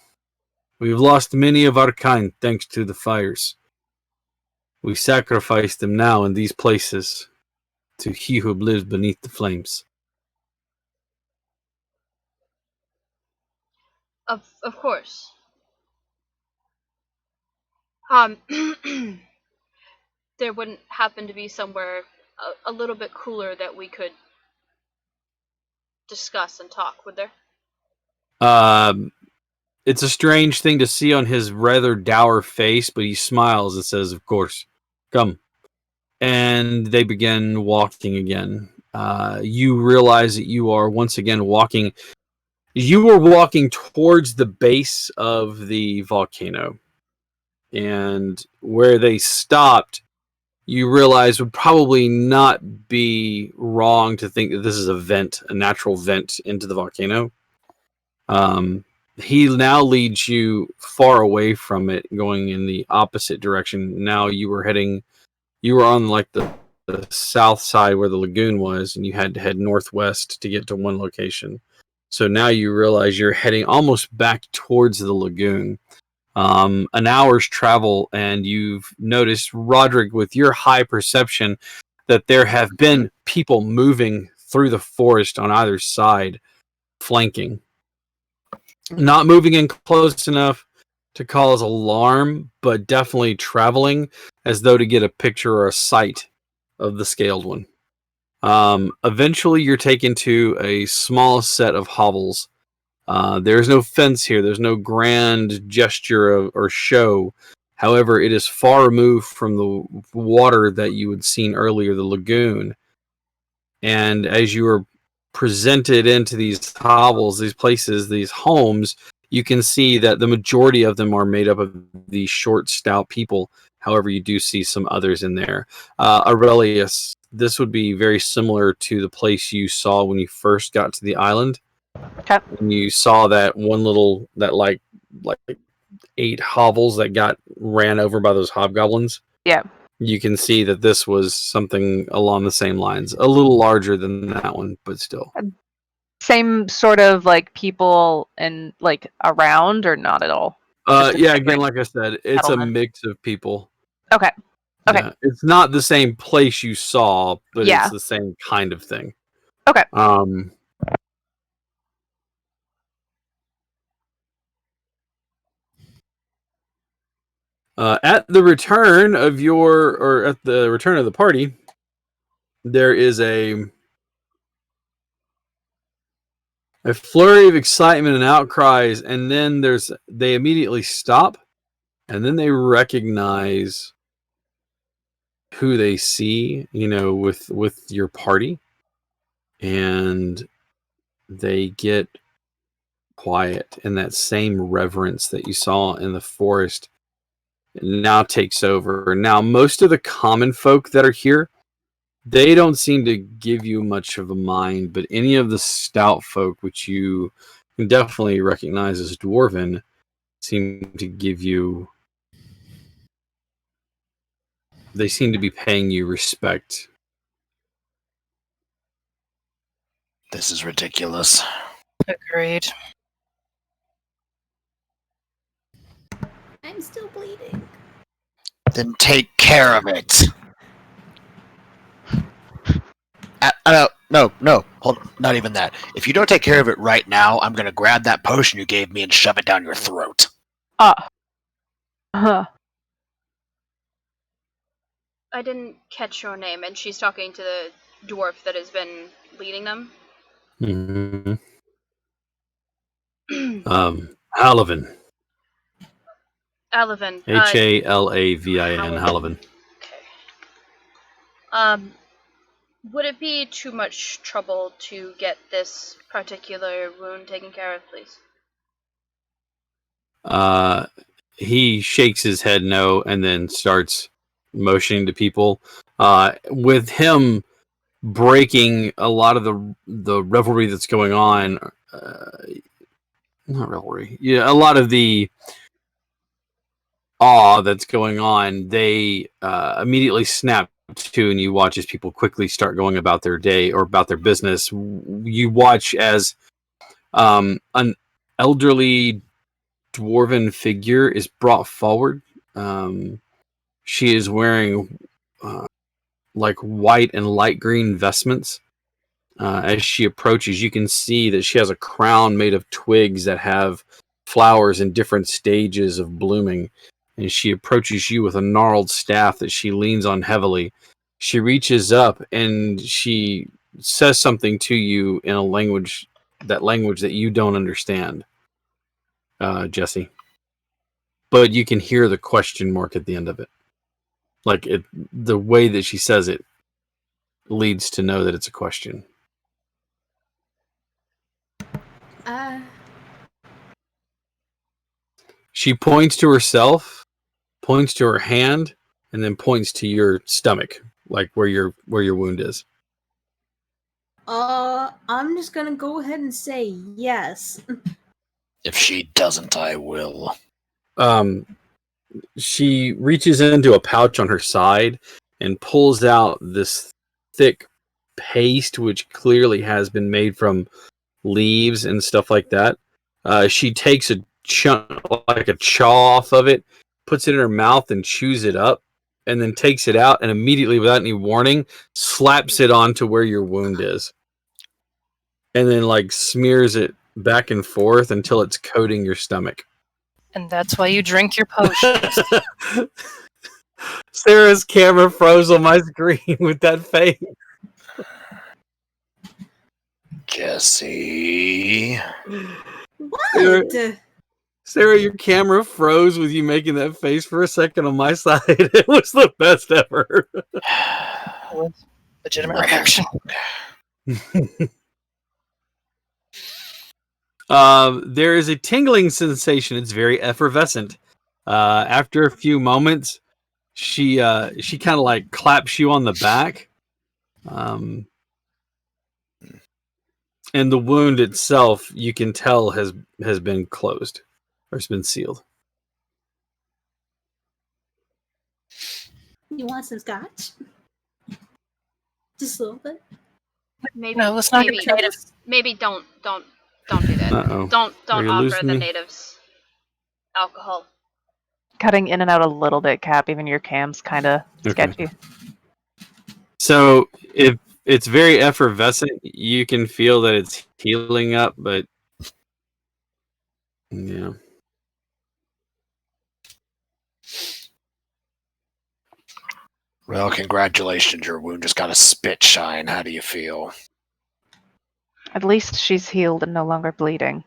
We've lost many of our kind thanks to the fires. We sacrifice them now in these places to he who lives beneath the flames." Of course. There wouldn't happen to be somewhere a little bit cooler that we could discuss and talk, would there? It's a strange thing to see on his rather dour face, but he smiles and says, "Of course, come." And they begin walking again. You realize that you are once again walking. You were walking towards the base of the volcano. And where they stopped, you realize would probably not be wrong to think that this is a vent, a natural vent into the volcano. He now leads you far away from it, going in the opposite direction. Now you were on like the south side where the lagoon was, and you had to head northwest to get to one location. So now you realize you're heading almost back towards the lagoon. An hour's travel, and you've noticed, Roderick, with your high perception, that there have been people moving through the forest on either side, flanking. Not moving in close enough to cause alarm, but definitely traveling as though to get a picture or a sight of the scaled one. Eventually, you're taken to a small set of hovels. There's no fence here. There's no grand gesture or show. However, it is far removed from the water that you had seen earlier, the lagoon. And as you were presented into these hovels, these places, these homes, you can see that the majority of them are made up of these short, stout people. However, you do see some others in there. Aurelius, this would be very similar to the place you saw when you first got to the island. Okay. When you saw that one little, that like 8 hovels that got ran over by those hobgoblins. Yeah. You can see that this was something along the same lines. A little larger than that one, but still. Same sort of like people and like around, or not at all? Yeah, again, like I said, it's a mix of people. Okay. Okay. Yeah, it's not the same place you saw, but Yeah. it's the same kind of thing. Okay. At the return of the party, there is a flurry of excitement and outcries, and then they immediately stop, and then they recognize who they see, with your party, and they get quiet, and that same reverence that you saw in the forest now takes over. Now, most of the common folk that are here They don't seem to give you much of a mind, but any of the stout folk, which you can definitely recognize as dwarven, seem to give you. They seem to be paying you respect. This is ridiculous. Agreed. I'm still bleeding. Then take care of it. No, hold on. Not even that. If you don't take care of it right now, I'm gonna grab that potion you gave me and shove it down your throat. Huh. I didn't catch your name, and she's talking to the dwarf that has been leading them. Mm-hmm. Halavin. Alavin. Halavin. Halavin. Okay. Would it be too much trouble to get this particular wound taken care of, please? He shakes his head no, and then starts motioning to people. With him breaking a lot of the revelry that's going on. Not revelry. Yeah, a lot of the awe that's going on. They immediately snap to, and you watch as people quickly start going about their day or about their business. You watch as an elderly dwarven figure is brought forward. She is wearing like white and light green vestments. As she approaches, you can see that she has a crown made of twigs that have flowers in different stages of blooming. And she approaches you with a gnarled staff that she leans on heavily. She reaches up and she says something to you in a language that you don't understand, Jesse. But you can hear the question mark at the end of it. Like the way that she says it leads to know that it's a question. She points to herself, points to her hand, and then points to your stomach, like where your wound is. I'm just gonna go ahead and say yes. If she doesn't, I will. She reaches into a pouch on her side and pulls out this thick paste, which clearly has been made from leaves and stuff like that. She takes a chunk, like a chaw off of it, puts it in her mouth and chews it up, and then takes it out and immediately, without any warning, slaps it onto where your wound is. And then like smears it back and forth until it's coating your stomach. And that's why you drink your potions. Sarah's camera froze on my screen with that face. Jesse. What? Sarah, your camera froze with you making that face for a second on my side. It was the best ever. Legitimate reaction. There is a tingling sensation. It's very effervescent. After a few moments, she kind of like claps you on the back. And the wound itself, you can tell has been closed or has been sealed. You want some scotch? Just a little bit. Maybe No, let's not maybe, get natives. maybe don't do that. Uh-oh. Don't Are you offer losing the me? natives alcohol. Cutting in and out a little bit, Cap. Even your cam's kind of sketchy. So if it's very effervescent, you can feel that it's healing up, but yeah. Well, congratulations. Your wound just got a spit shine. How do you feel? At least she's healed and no longer bleeding.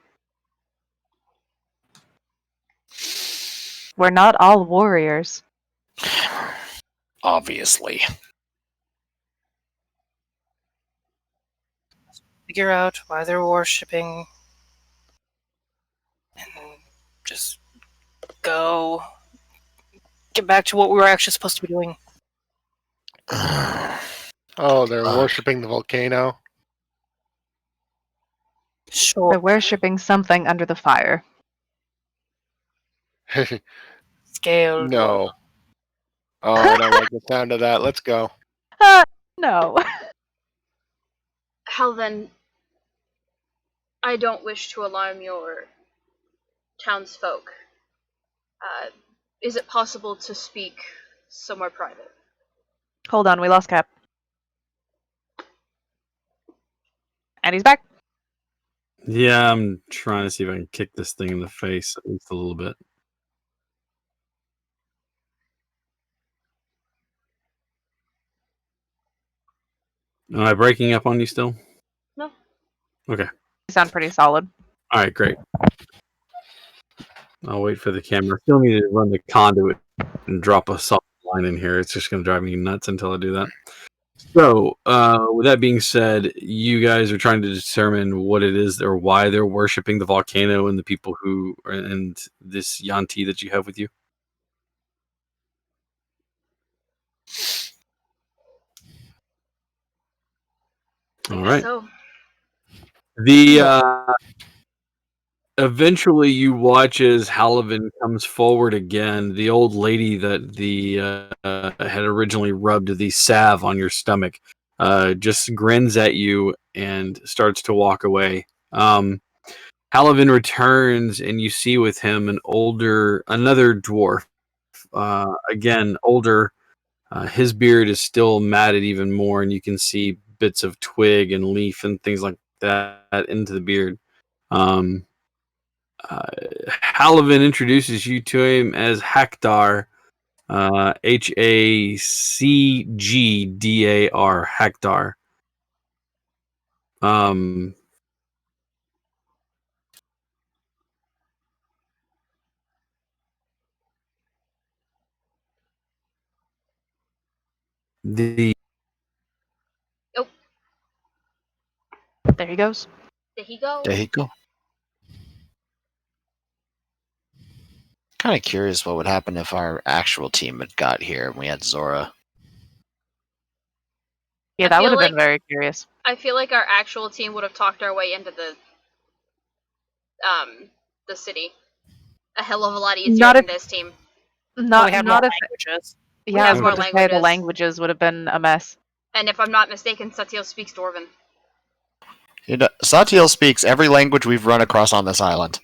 We're not all warriors. Obviously. Figure out why they're worshipping. And just go. Get back to what we were actually supposed to be doing. Oh, they're Fuck. worshipping the volcano. Sure. They're worshipping something under the fire. Scale. No. Oh, I don't like the sound of that. Let's go. No. Halvin, I don't wish to alarm your townsfolk. Is it possible to speak somewhere private? Hold on, we lost Cap. And he's back. Yeah, I'm trying to see if I can kick this thing in the face at least a little bit. Am I breaking up on you still? No. Okay. You sound pretty solid. All right, great. I'll wait for the camera. Still need to run the conduit and drop a solid line in here. It's just going to drive me nuts until I do that. So, with that being said, you guys are trying to determine what it is or why they're worshiping the volcano and the people who and this Yanti that you have with you. All right. So, The eventually you watch as Halavin comes forward again. The old lady that the had originally rubbed the salve on your stomach just grins at you and starts to walk away. Halavin returns, and you see with him another dwarf. Again, older. His beard is still matted even more, and you can see bits of twig and leaf and things like that into the beard. Halavin introduces you to him as Hakdar, Hacgdar, Hakdar. The There he goes. there he go. There you go. Kind of curious what would happen if our actual team had got here and we had Zora. Yeah, I that would feel have been like- very curious. I feel like our actual team would have talked our way into the city a hell of a lot easier Not than if- this team. Not, we have not more if. languages. Yeah, I have was more about to say the languages. languages would have been a mess. And if I'm not mistaken, Satiel speaks Dwarven. Satiel speaks every language we've run across on this island.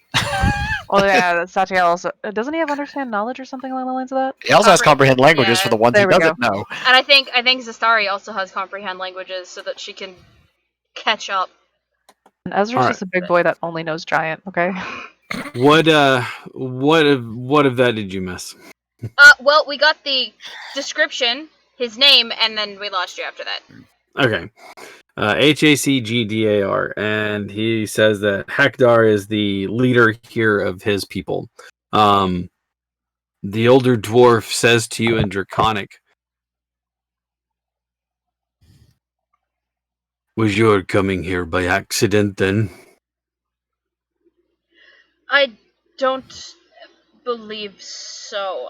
Well, yeah, Satiel also doesn't he have understand knowledge or something along the lines of that? He also has comprehend languages Yeah, for the ones he there we doesn't know. And I think Zastari also has comprehend languages so that she can catch up. And Ezra's All just a big boy that only knows giant. Okay. what of that did you miss? Well, we got the description, his name, and then we lost you after that. Okay. Hacgdar, and he says that Hakdar is the leader here of his people. The older dwarf says to you in Draconic, "Was your coming here by accident then?" I don't believe so.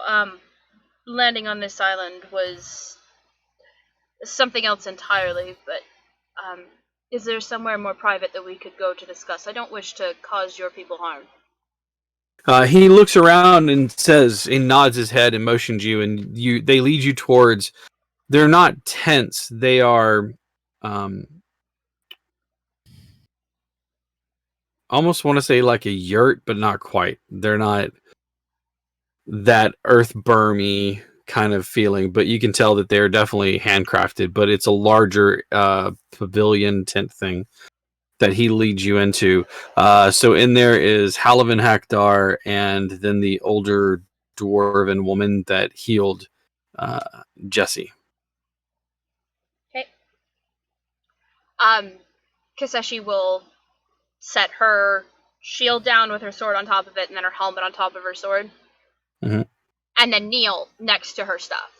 Landing on this island was something else entirely, but is there somewhere more private that we could go to discuss? I don't wish to cause your people harm. He looks around and says, and nods his head and motions you, and they lead you towards. They're not tents; they are, almost want to say like a yurt, but not quite. They're not that earth burmy kind of feeling, but you can tell that they're definitely handcrafted. But it's a larger pavilion tent thing that he leads you into. So in there is Halavin Hakdar and then the older dwarven woman that healed Jesse. Okay. Kiseshi will set her shield down with her sword on top of it, and then her helmet on top of her sword. Mhm. And then kneel next to her stuff.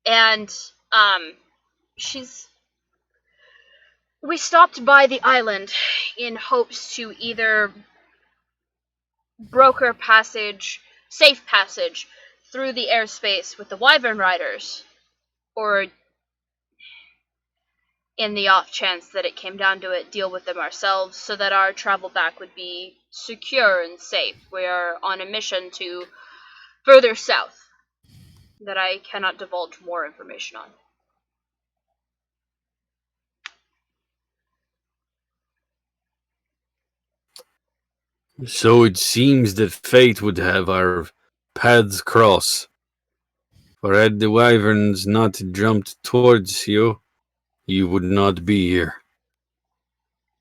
And, we stopped by the island in hopes to either broker safe passage through the airspace with the Wyvern Riders, Or, in the off chance that it came down to it, deal with them ourselves so that our travel back would be secure and safe. We are on a mission to further south that I cannot divulge more information on. So it seems that fate would have our paths cross. For had the wyverns not jumped towards you, you would not be here.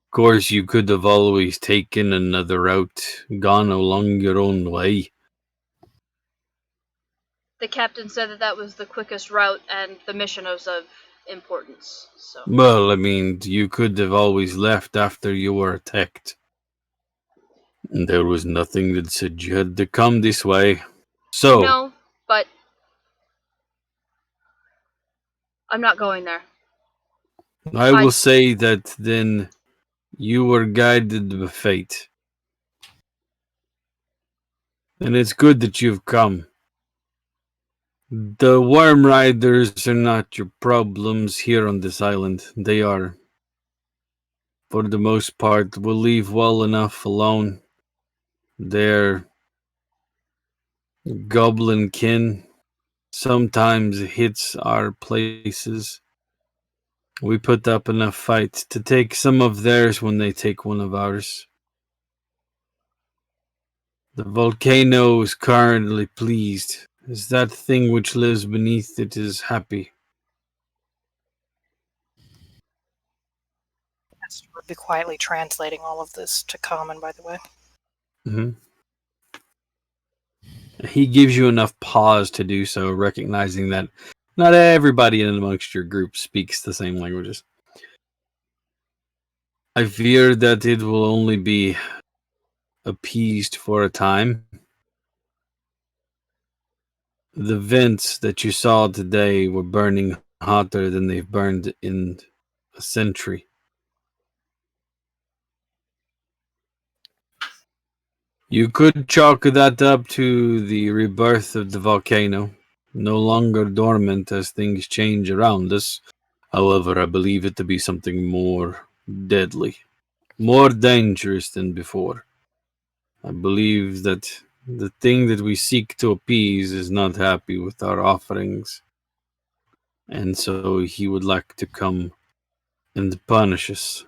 Of course, you could have always taken another route, gone along your own way. The captain said that that was the quickest route and the mission was of importance. So Well, I mean, you could have always left after you were attacked. And there was nothing that said you had to come this way. So, no, but I'm not going there. I will say that then you were guided by fate. And it's good that you've come. The worm riders are not your problems here on this island. They are, for the most part, will leave well enough alone. Their goblin kin sometimes hits our places. We put up enough fight to take some of theirs when they take one of ours. The volcano is currently pleased, as that thing which lives beneath it is happy. Esther would be quietly translating all of this to Common, by the way. Mm-hmm. He gives you enough pause to do so, recognizing that not everybody in amongst your group speaks the same languages. I fear that it will only be appeased for a time. The vents that you saw today were burning hotter than they've burned in a century. You could chalk that up to the rebirth of the volcano, no longer dormant as things change around us. However, I believe it to be something more deadly, more dangerous than before. I believe that the thing that we seek to appease is not happy with our offerings, and so he would like to come and punish us.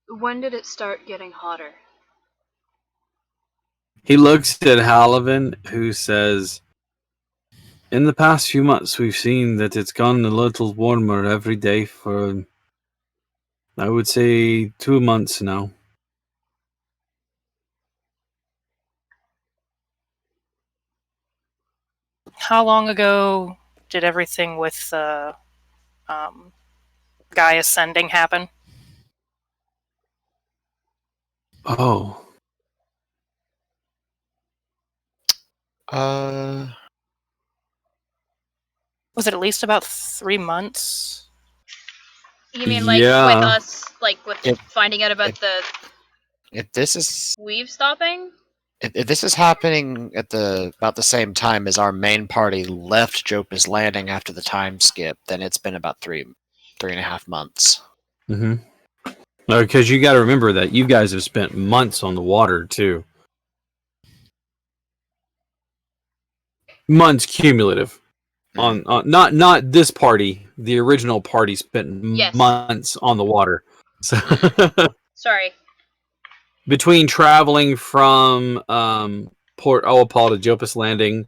When did it start getting hotter? He looks at Halavin, who says, in the past few months, we've seen that it's gone a little warmer every day for, I would say, 2 months now. How long ago did everything with Guy ascending happen? Oh, Was it at least about 3 months? You mean like Yeah. with us, like with If- finding out about the If this is weave stopping? if this is happening at about the same time as our main party left Jopus Landing after the time skip, then it's been about 3.5 months. mm-hmm. Because you got to remember that you guys have spent months on the water too. Months cumulative. On not this party. The original party spent Yes. months on the water. So Sorry. between traveling from Port Oapal to Jopus Landing,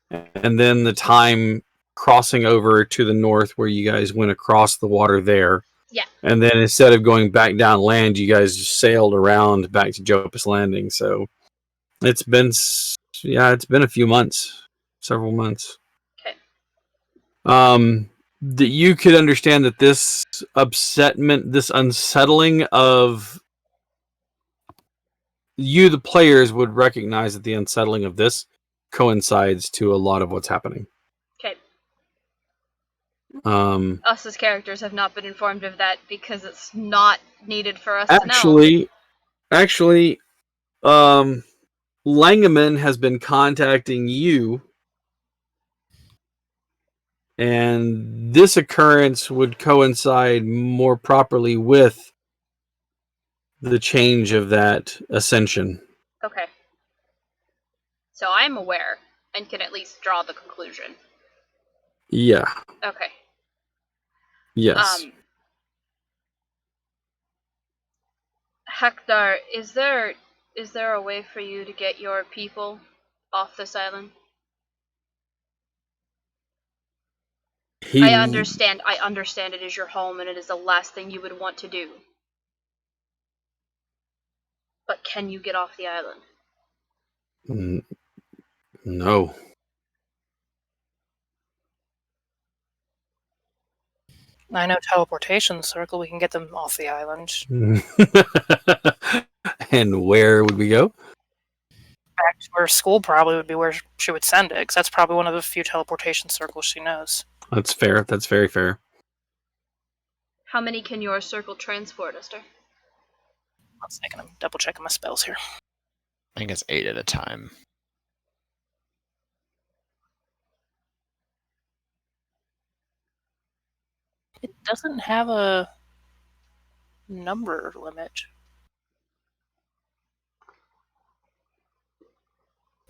and then the time crossing over to the north where you guys went across the water there. Yeah. And then instead of going back down land, you guys just sailed around back to Jopus Landing. So it's been a few months, several months. Okay. That you could understand that this this unsettling of you, the players, would recognize that the unsettling of this coincides to a lot of what's happening. Okay. Us as characters have not been informed of that because it's not needed for us to know. Actually, Langeman has been contacting you And this occurrence would coincide more properly with the change of that ascension. Okay. So I'm aware and can at least draw the conclusion. Yeah. Okay. Yes. Hector, is there a way for you to get your people off this island? I understand it is your home and it is the last thing you would want to do. But can you get off the island? No. I know teleportation circle. We can get them off the island. And where would we go? Back to her school probably would be where she would send it, because that's probably one of the few teleportation circles she knows. That's fair. That's very fair. How many can your circle transport, Esther? 1 second, I'm double checking my spells here. I think it's 8 at a time. It doesn't have a number limit.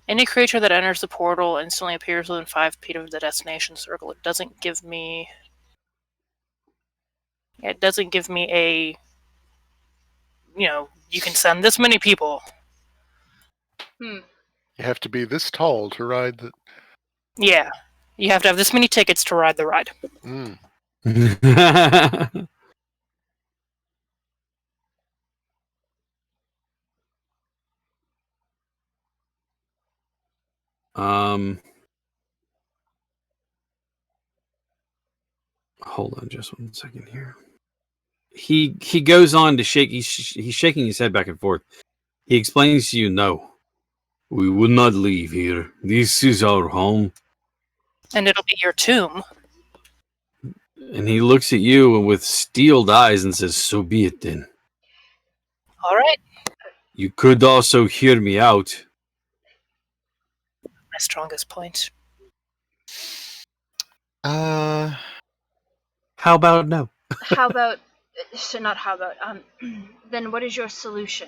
Any creature that enters the portal instantly appears within 5 feet of the destination circle. It doesn't give me... It doesn't give me a... you can send this many people. You have to be this tall to ride the. Yeah. You have to have this many tickets to ride the ride. Mm. Hold on just 1 second here. He goes on to shake. He's shaking his head back and forth. He explains to you, no, we would not leave here. This is our home. And it'll be your tomb. And he looks at you with steeled eyes and says, so be it then. All right. You could also hear me out. My strongest point. How about no? How about... So not how about... Then what is your solution,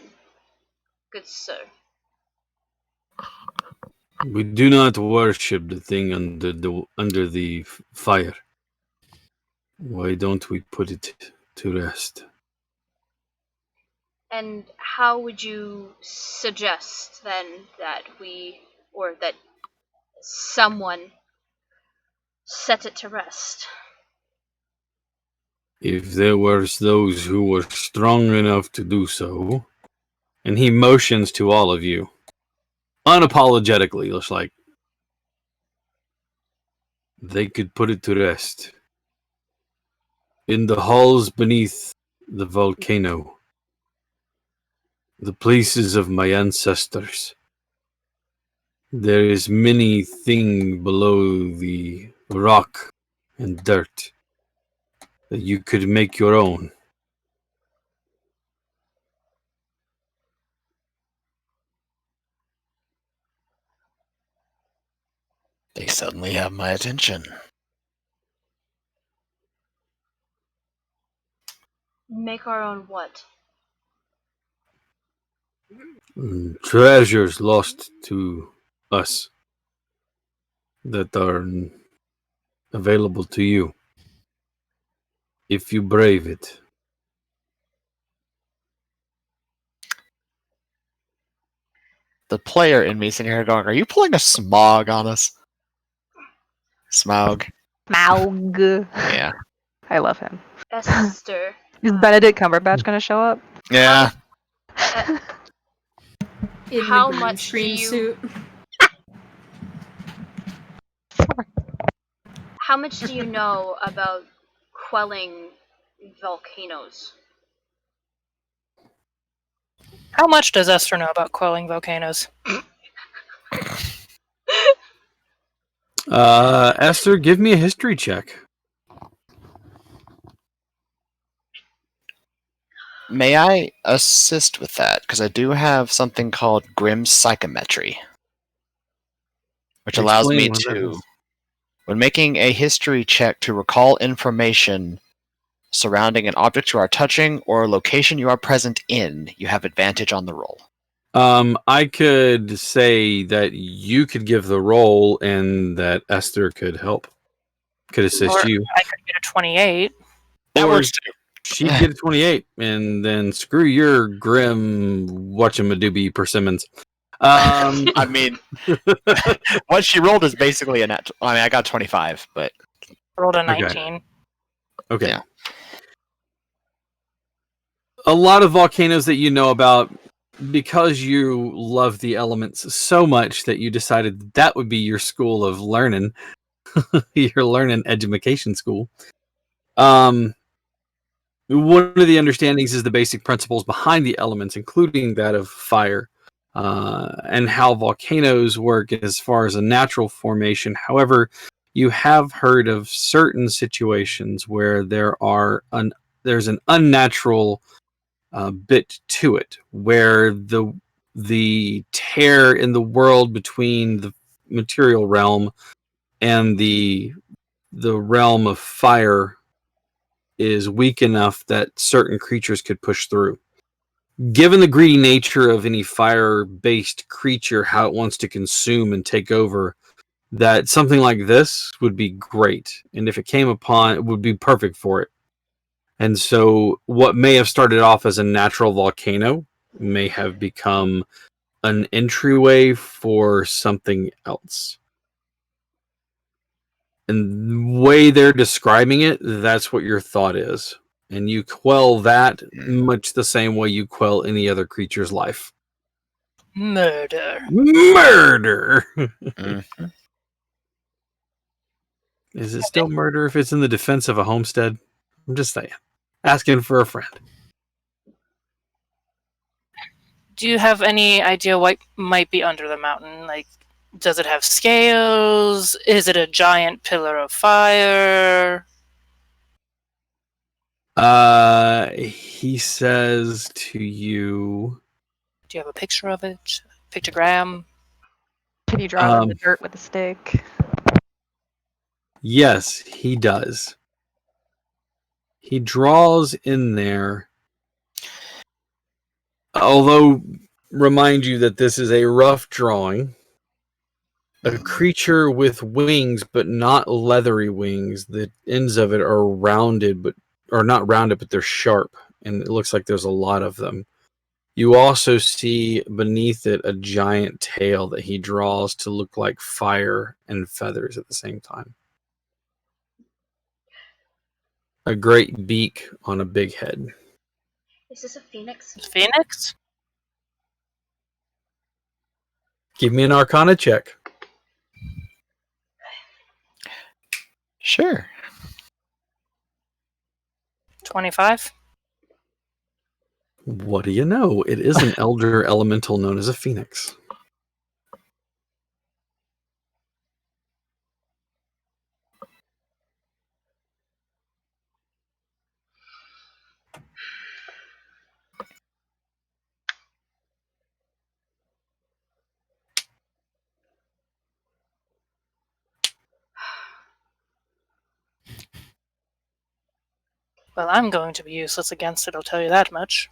good sir? We do not worship the thing under the fire. Why don't we put it to rest? And how would you suggest then that we, or that someone, set it to rest? If there were those who were strong enough to do so, and he motions to all of you, unapologetically, just like they could put it to rest. In the halls beneath the volcano, the places of my ancestors, there is many thing below the rock and dirt that you could make your own. They suddenly have my attention. Make our own what? Treasures lost to us that are available to you if you brave it. The player in me sitting here going, are you pulling a smog on us? Smaug. Smaug. Yeah. I love him. Esther. Is Benedict Cumberbatch going to show up? Yeah. In How the green much screen do you- suit. How much do you know about quelling volcanoes? How much does Esther know about quelling volcanoes? Esther, give me a history check. May I assist with that? Because I do have something called Grim Psychometry, which allows me Explain what that to, is. When making a history check to recall information surrounding an object you are touching or a location you are present in, you have advantage on the roll. I could say that you could give the roll and that Esther could help, could assist Or you. I could get a 28. That Or works too. she'd get a 28, and then screw your grim whatchamadoobie persimmons. I mean, what she rolled is basically a net. I mean, I got 25, but Rolled a Okay. 19. Okay. Yeah. A lot of volcanoes that you know about, because you love the elements so much that you decided that would be your school of learning, your learning education school. One of the understandings is the basic principles behind the elements, including that of fire, and how volcanoes work as far as a natural formation. However, you have heard of certain situations where there's an unnatural bit to it, where the tear in the world between the material realm and the realm of fire is weak enough that certain creatures could push through. Given the greedy nature of any fire-based creature, how it wants to consume and take over, that something like this would be great. And if it came upon, it would be perfect for it. And so what may have started off as a natural volcano may have become an entryway for something else. And the way they're describing it, that's what your thought is. And you quell that much the same way you quell any other creature's life. Murder. Murder! mm, Is it still murder if it's in the defense of a homestead? I'm just saying. Asking for a friend. Do you have any idea what might be under the mountain? Like, does it have scales? Is it a giant pillar of fire? He says to you, Do you have a picture of it? Pictogram? Can you draw it in the dirt with a stick? yes, he does. He draws in there, although remind you that this is a rough drawing. A creature with wings, but not leathery wings. The ends of it are rounded, but not rounded, but they're sharp, and it looks like there's a lot of them. You also see beneath it a giant tail that he draws to look like fire and feathers at the same time. A great beak on a big head. Is this a phoenix? Phoenix? Give me an Arcana check. sure. 25? What do you know? It is an elder elemental known as a phoenix. Well, I'm going to be useless against it, I'll tell you that much.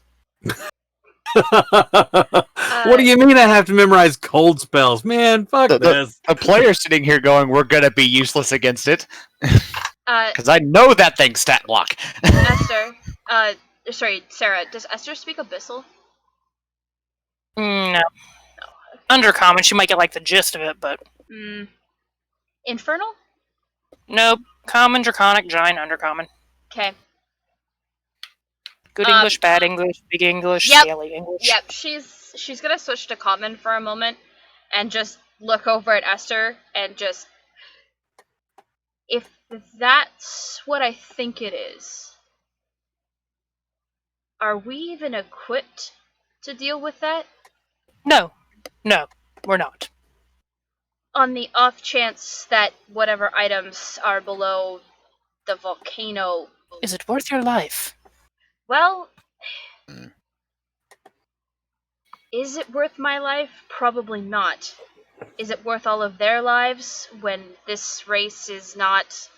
What do you mean I have to memorize cold spells? Man, fuck this. A player sitting here going, we're going to be useless against it. Uh, Because I know that thing's stat block. Esther, sorry, Sarah, does Esther speak Abyssal? No. Undercommon, she might get like the gist of it, but Infernal? nope. Common, Draconic, Giant, Undercommon. Okay. Good English, bad English, big English, Yep. scaly English. Yep, she's gonna switch to common for a moment and just look over at Esther and just, if that's what I think it is, are we even equipped to deal with that? No, we're not. On the off chance that whatever items are below the volcano, Is it worth your life? well, is it worth my life? Probably not. Is it worth all of their lives when this race is not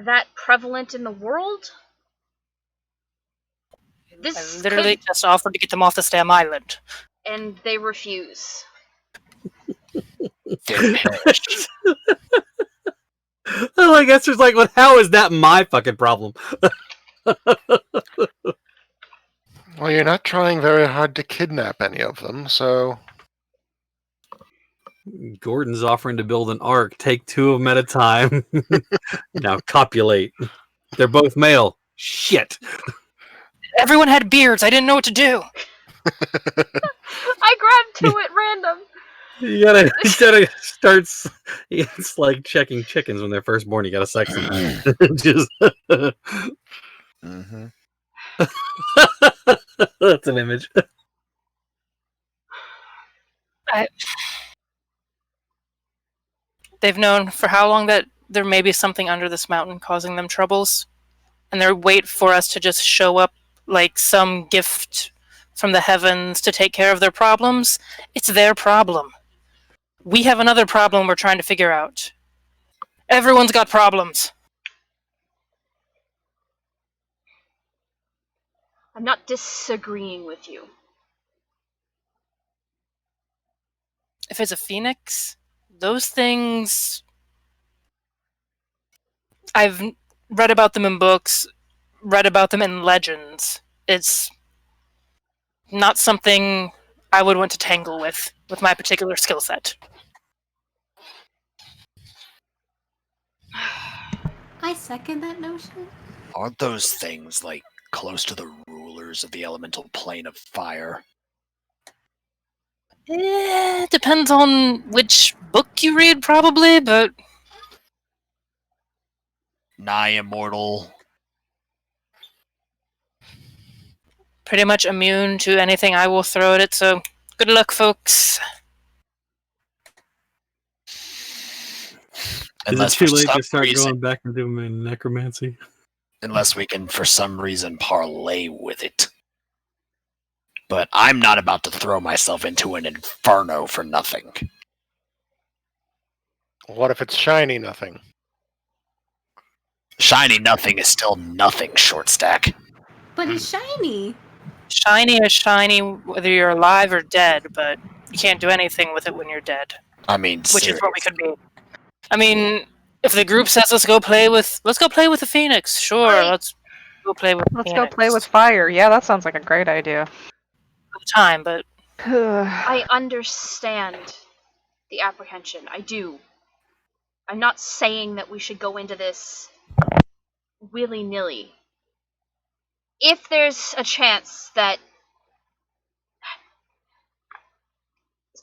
that prevalent in the world? I literally just offered to get them off this damn island. And they refuse. Then perish. Well, I guess there's like, well, how is that my fucking problem? Well, you're not trying very hard to kidnap any of them, so Gordon's offering to build an ark. Take 2 of them at a time. Now copulate. They're both male. Shit. Everyone had beards. I didn't know what to do. I grabbed 2 at random. You gotta start. It's like checking chickens when they're first born. You gotta sex them. Just. Mm-hmm. That's an image. They've known for how long that there may be something under this mountain causing them troubles, and they wait for us to just show up like some gift from the heavens to take care of their problems. It's their problem. We have another problem we're trying to figure out. Everyone's got problems. I'm not disagreeing with you. If it's a phoenix, those things... I've read about them in books, read about them in legends. It's not something I would want to tangle with my particular skill set. I second that notion. Aren't those things, like, close to the rulers of the elemental plane of fire? Depends on which book you read, probably, but... Nigh immortal. pretty much immune to anything I will throw at it, so good luck, folks. Is it too late to start going back and doing necromancy? Unless we can, for some reason, parlay with it. But I'm not about to throw myself into an inferno for nothing. what if it's shiny nothing? Shiny nothing is still nothing, short stack. But it's shiny. Shiny is shiny whether you're alive or dead, but you can't do anything with it when you're dead. I mean, which is what we could be. I mean, if the group says let's go play with the Phoenix, sure, let's go play with. Let's Phoenix. go play with fire. Yeah, that sounds like a great idea. Time, but I understand the apprehension. I do. I'm not saying that we should go into this willy-nilly. If there's a chance that...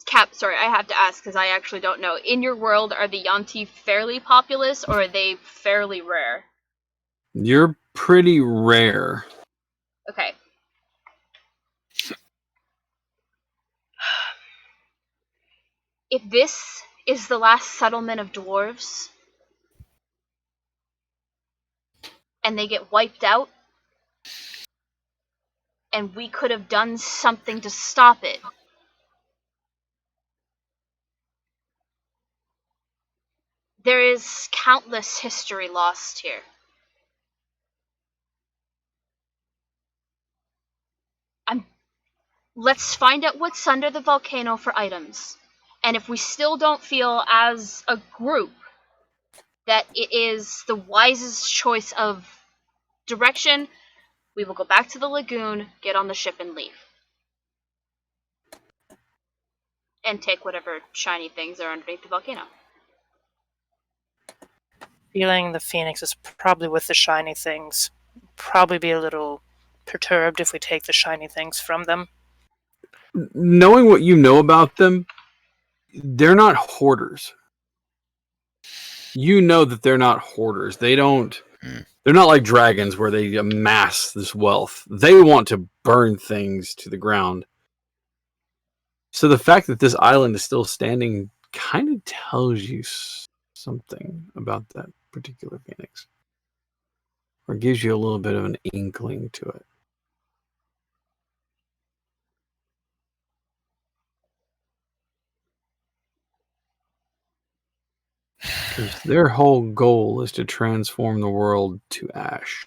Cap, sorry, I have to ask because I actually don't know. In your world, are the Yanti fairly populous or are they fairly rare? You're pretty rare. Okay. If this is the last settlement of dwarves, and they get wiped out, and we could have done something to stop it, there is countless history lost here. Let's find out what's under the volcano for items. And if we still don't feel as a group that it is the wisest choice of direction, we will go back to the lagoon, get on the ship, and leave. And take whatever shiny things are underneath the volcano. feeling the Phoenix is probably with the shiny things. Probably be a little perturbed if we take the shiny things from them. Knowing what you know about them, they're not hoarders. You know that they're not hoarders. They're not like dragons where they amass this wealth. They want to burn things to the ground. So the fact that this island is still standing kind of tells you something about that particular Phoenix. Or gives you a little bit of an inkling to it. If their whole goal is to transform the world to ash.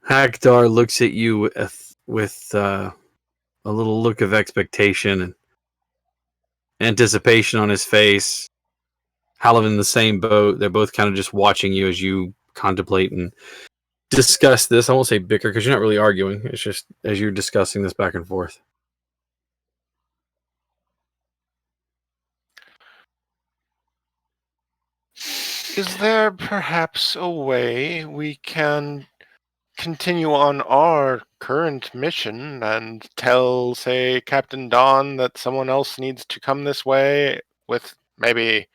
Hakdar looks at you with a little look of expectation and anticipation on his face. Halvin in the same boat. They're both kind of just watching you as you contemplate and discuss this. I won't say bicker because you're not really arguing. It's just as you're discussing this back and forth. Is there perhaps a way we can continue on our current mission and tell, say, Captain Dawn that someone else needs to come this way with maybe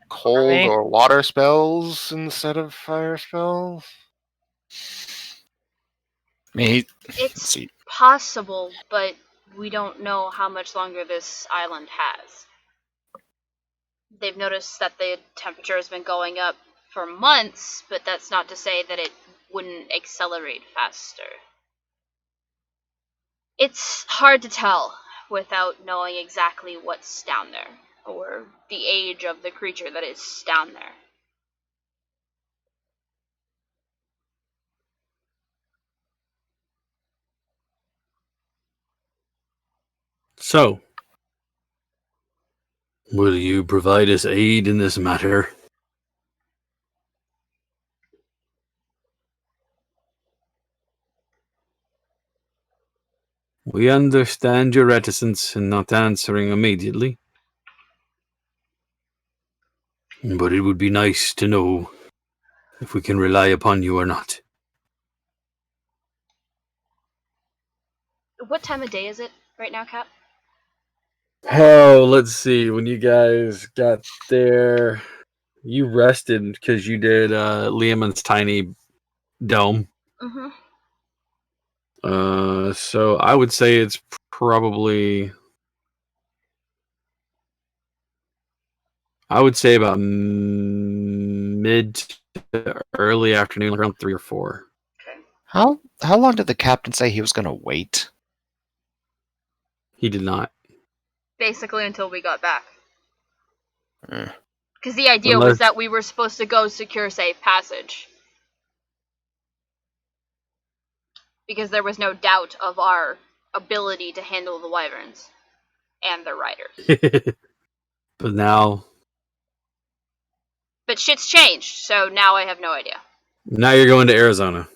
cold me. or water spells instead of fire spells? I mean, It's see. possible, but we don't know how much longer this island has. They've noticed that the temperature has been going up for months, but that's not to say that it wouldn't accelerate faster. It's hard to tell without knowing exactly what's down there, or the age of the creature that is down there. So, will you provide us aid in this matter? We understand your reticence in not answering immediately. But it would be nice to know if we can rely upon you or not. What time of day is it right now, Cap? Oh, let's see. When you guys got there, you rested because you did Liamon's tiny dome. Mm-hmm. So I would say it's probably, I would say about mid to early afternoon, like around 3 or 4. How long did the captain say he was going to wait? He did not. Basically until we got back. Eh. Because the idea was that we were supposed to go secure safe passage. Because there was no doubt of our ability to handle the wyverns and their riders. But now But shit's changed, so now I have no idea. you're going to Arizona.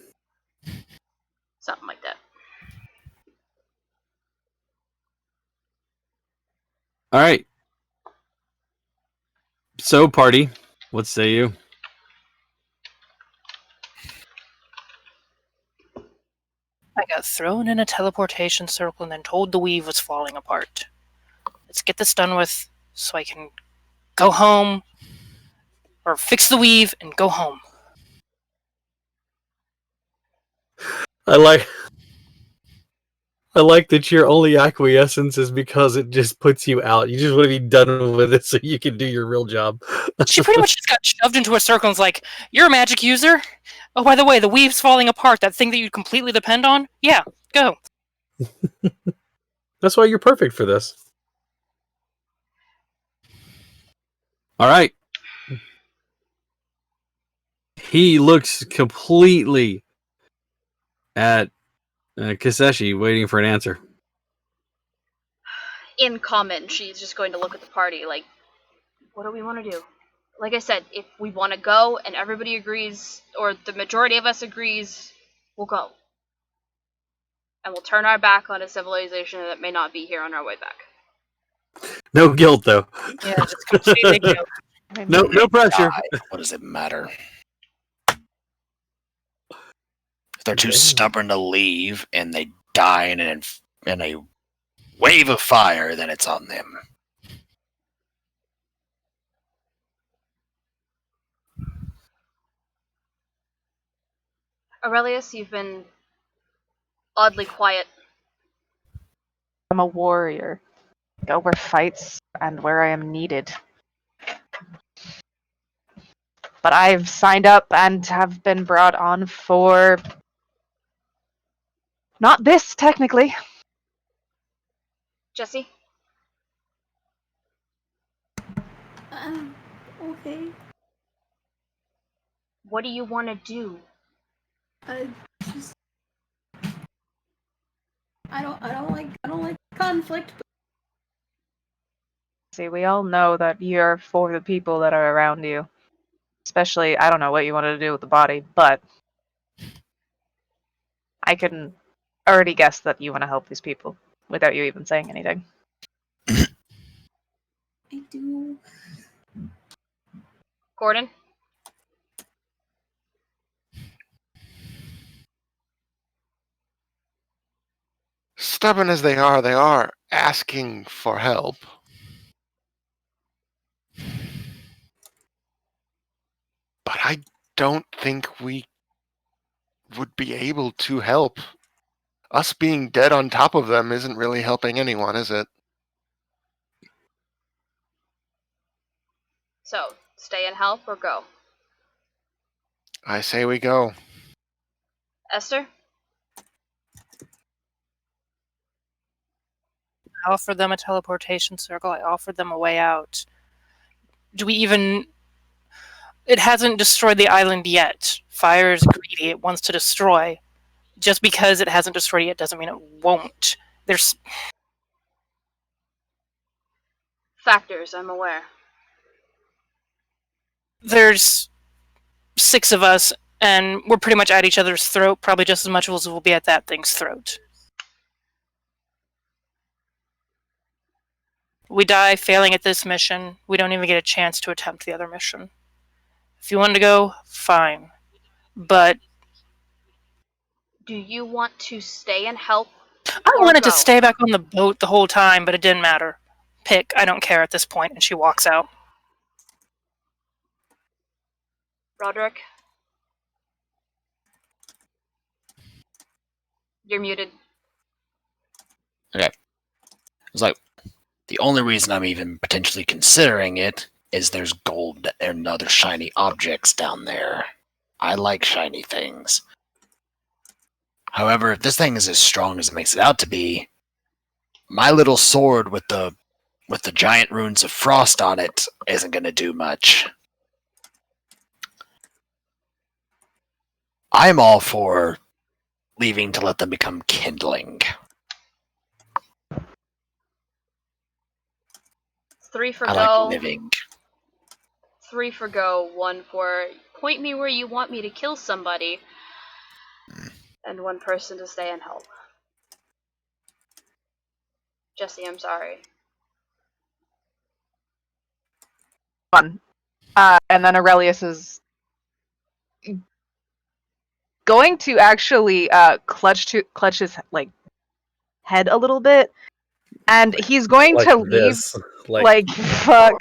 Something like that. All right. So, party, what say you? I got thrown in a teleportation circle and then told the weave was falling apart. Let's get this done with so I can go home or fix the weave and go home. I like that your only acquiescence is because it just puts you out. You just want to be done with it so you can do your real job. She pretty much just got shoved into a circle and was like, "You're a magic user? Oh, by the way, the weave's falling apart. That thing that you completely depend on? Yeah, go." That's why you're perfect for this. All right. He looks completely at Kaseshi, waiting for an answer. In common, she's just going to look at the party like, what do we want to do? Like I said, if we want to go and everybody agrees, or the majority of us agrees, we'll go. And we'll turn our back on a civilization that may not be here on our way back. No guilt, though. Yeah, just completely guilt. No pressure. What does it matter? If they're too stubborn to leave and they die in a wave of fire, then it's on them. Aurelius, you've been oddly quiet. I'm a warrior. Go where fights and where I am needed. But I've signed up and have been brought on for Not this, technically. Jesse? Okay. What do you want to do? Just I don't like conflict. See, we all know that you're for the people that are around you. Especially, I don't know what you wanted to do with the body, but I can already guess that you want to help these people without you even saying anything. I do. Gordon? Stubborn as they are asking for help. But I don't think we would be able to help. Us being dead on top of them isn't really helping anyone, is it? So, stay and help or go? I say we go. Esther? I offered them a teleportation circle. I offered them a way out. Do we even... It hasn't destroyed the island yet. Fire is greedy. It wants to destroy. Just because it hasn't destroyed it yet doesn't mean it won't. There's... Factors, I'm aware. There's 6 of us, and we're pretty much at each other's throat, probably just as much as we'll be at that thing's throat. We die failing at this mission. We don't even get a chance to attempt the other mission. If you want to go, fine. But Do you want to stay and help? I Or wanted to go. stay back on the boat the whole time, but it didn't matter. Pick, I don't care at this point, and she walks out. Roderick? You're muted. It's like, the only reason I'm even potentially considering it is there's gold and other shiny objects down there. I like shiny things. However, if this thing is as strong as it makes it out to be, my little sword with the giant runes of frost on it isn't going to do much. I'm all for leaving to let them become kindling. 3 for I go. like living. 3 for go. 1 for point me where you want me to kill somebody. And 1 person to stay and help. Jesse, I'm sorry. Fun. And then Aurelius is going to actually clutch his like head a little bit, and he's going to leave this. like fuck.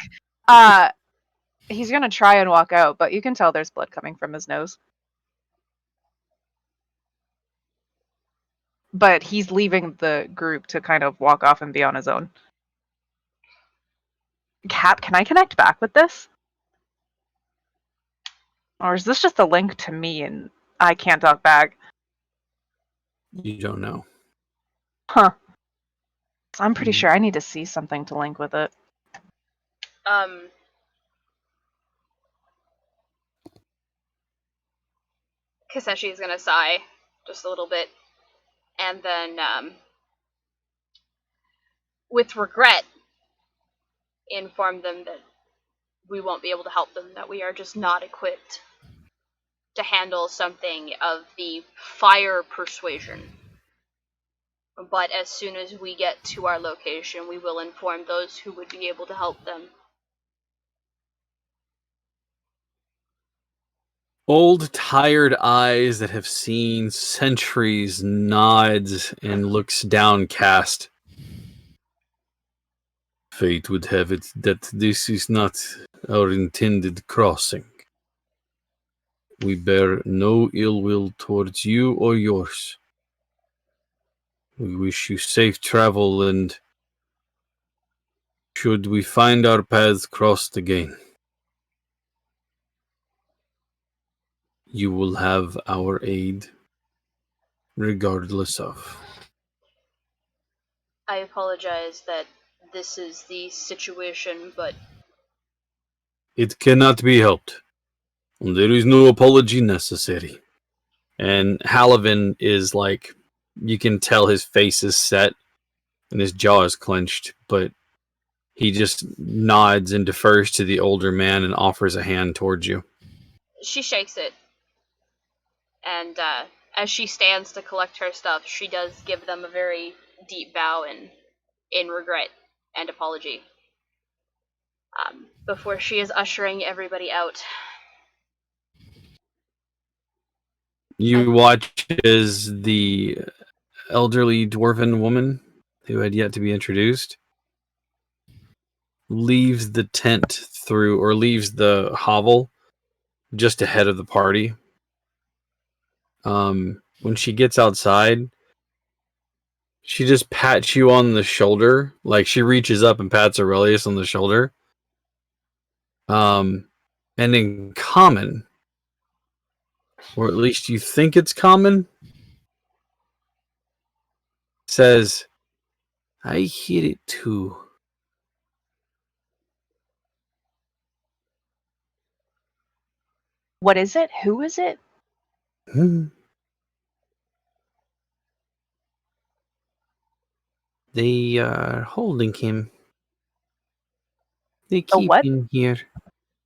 He's gonna try and walk out, but you can tell there's blood coming from his nose. But he's leaving the group to kind of walk off and be on his own. Cap, can I connect back with this? Or is this just a link to me and I can't talk back? You don't know. Huh. I'm pretty sure I need to see something to link with it. Kaseshi is gonna sigh just a little bit, and then, with regret, inform them that we won't be able to help them, that we are just not equipped to handle something of the fire persuasion. But as soon as we get to our location, we will inform those who would be able to help them. Old, tired eyes that have seen centuries nods and looks downcast. Fate would have it that this is not our intended crossing. We bear no ill will towards you or yours. We wish you safe travel, and should we find our paths crossed again, you will have our aid regardless of. I apologize that this is the situation, but It cannot be helped. There is no apology necessary. And Halavin is like, you can tell his face is set and his jaw is clenched, but he just nods and defers to the older man and offers a hand towards you. she shakes it. And as she stands to collect her stuff, she does give them a very deep bow in regret and apology. Before she is ushering everybody out. You watch as the elderly dwarven woman, who had yet to be introduced, leaves the tent or leaves the hovel just ahead of the party. When she gets outside, she just pats you on the shoulder, like she reaches up and pats Aurelius on the shoulder. And in common, or at least you think it's common, says, I hear it too. What is it? Who is it? They are holding him. They The keep what? him here.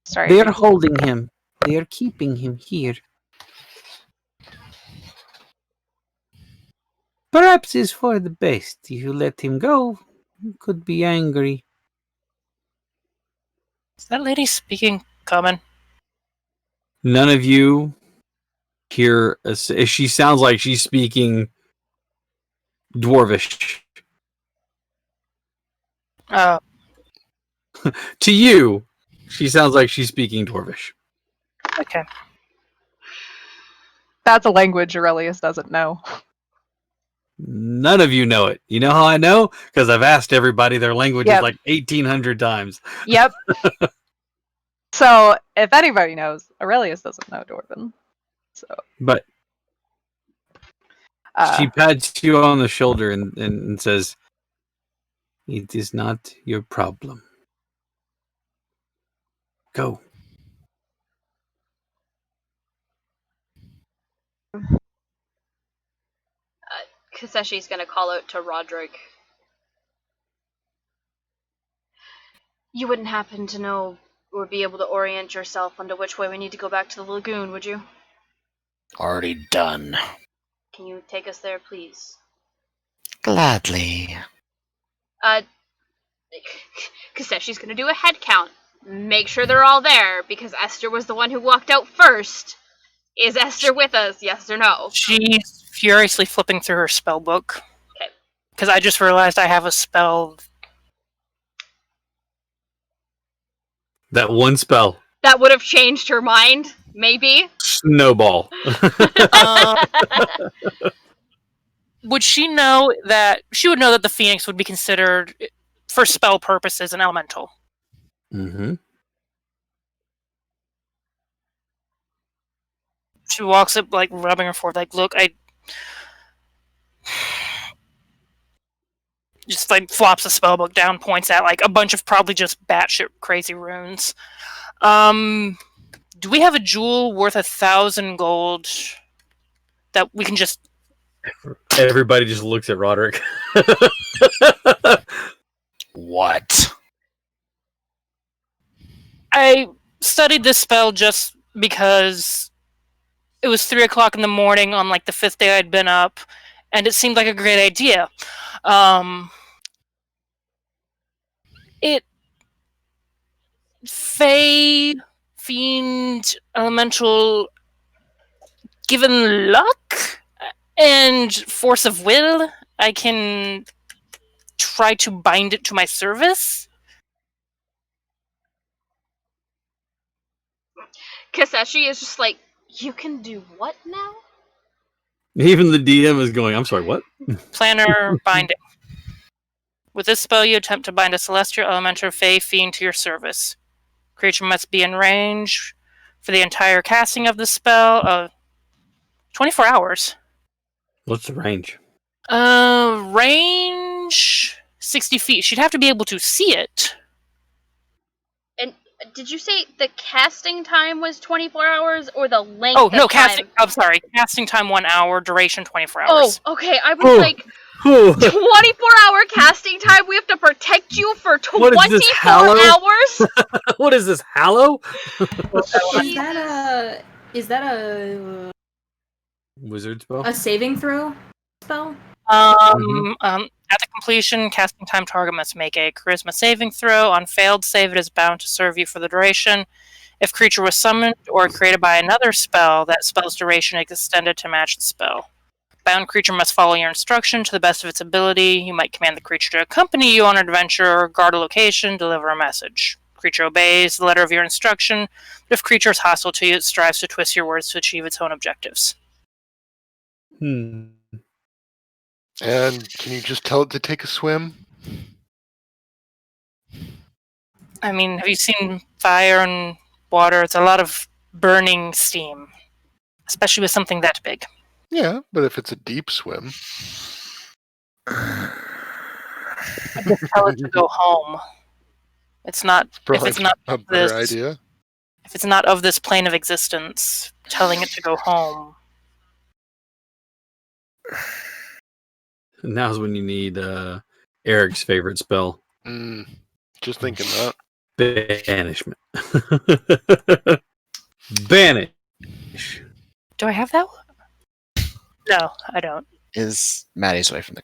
Sorry. They are holding him. They are keeping him here. Perhaps it's for the best. If you let him go, he could be angry. Is that lady speaking common? None of you hear. She sounds like she's speaking Dwarvish. Oh, To you, she sounds like she's speaking Dwarvish. okay. That's a language Aurelius doesn't know. None of you know it. You know how I know? Because I've asked everybody their languages Yep. like 1,800 times. Yep. So, if anybody knows, Aurelius doesn't know Dwarven. So, But she pats you on the shoulder and says, it is not your problem. Go. Kaseshi's gonna call out to Roderick. You wouldn't happen to know or be able to orient yourself onto which way we need to go back to the lagoon, would you? Already done. Can you take us there, please? Gladly. Kaseshi's gonna do a head count. Make sure they're all there, because Esther was the one who walked out first. Is Esther with us, yes or no? She's furiously flipping through her spell book. Okay. Because I just realized I have a spell. That one spell. That would have changed her mind, maybe? Snowball. Would she know that... She would know that the Phoenix would be considered, for spell purposes, an elemental. Mm-hmm. She walks up, like, rubbing her forehead, like, look, I... Just, like, flops the spellbook down, points at, like, a bunch of probably just batshit crazy runes. Do we have a jewel worth 1,000 gold that we can just... Everybody just looks at Roderick. What? I studied this spell just because it was 3 o'clock in the morning on, like, the 5th day I'd been up, and it seemed like a great idea. Fey, fiend, elemental, given luck and force of will, I can try to bind it to my service. Kaseshi is just like, you can do what now? Even the DM is going, I'm sorry, what? Planner binding. With this spell, you attempt to bind a celestial, elemental, fey, fiend to your service. Creature must be in range for the entire casting of the spell. 24 hours. What's the range? Range 60 feet. She'd have to be able to see it. And did you say the casting time was 24 hours or the length Oh, of no, time? casting. I'm sorry. Casting time 1 hour, duration 24 Oh, hours. okay. I was Oh. like, 24-hour casting time? We have to protect you for 24 What is this, Hallow? hours? What is this, Hallow? Is that a Wizard spell? a saving throw spell? At the completion, casting time target must make a charisma saving throw. On failed save, it is bound to serve you for the duration. If creature was summoned or created by another spell, that spell's duration is extended to match the spell. Bound creature must follow your instruction to the best of its ability. You might command the creature to accompany you on an adventure, guard a location, deliver a message. Creature obeys the letter of your instruction, but if creature is hostile to you, it strives to twist your words to achieve its own objectives. And can you just tell it to take a swim? I mean, have you seen fire and water? It's a lot of burning steam, especially with something that big. Yeah, but if it's a deep swim. I just tell it to go home. It's not. If it's not a better this, idea. if it's not of this plane of existence, telling it to go home. Now's when you need Eric's favorite spell. Just thinking that. Banishment. Banish. Do I have that one? No, I don't. Is Maddie's away from the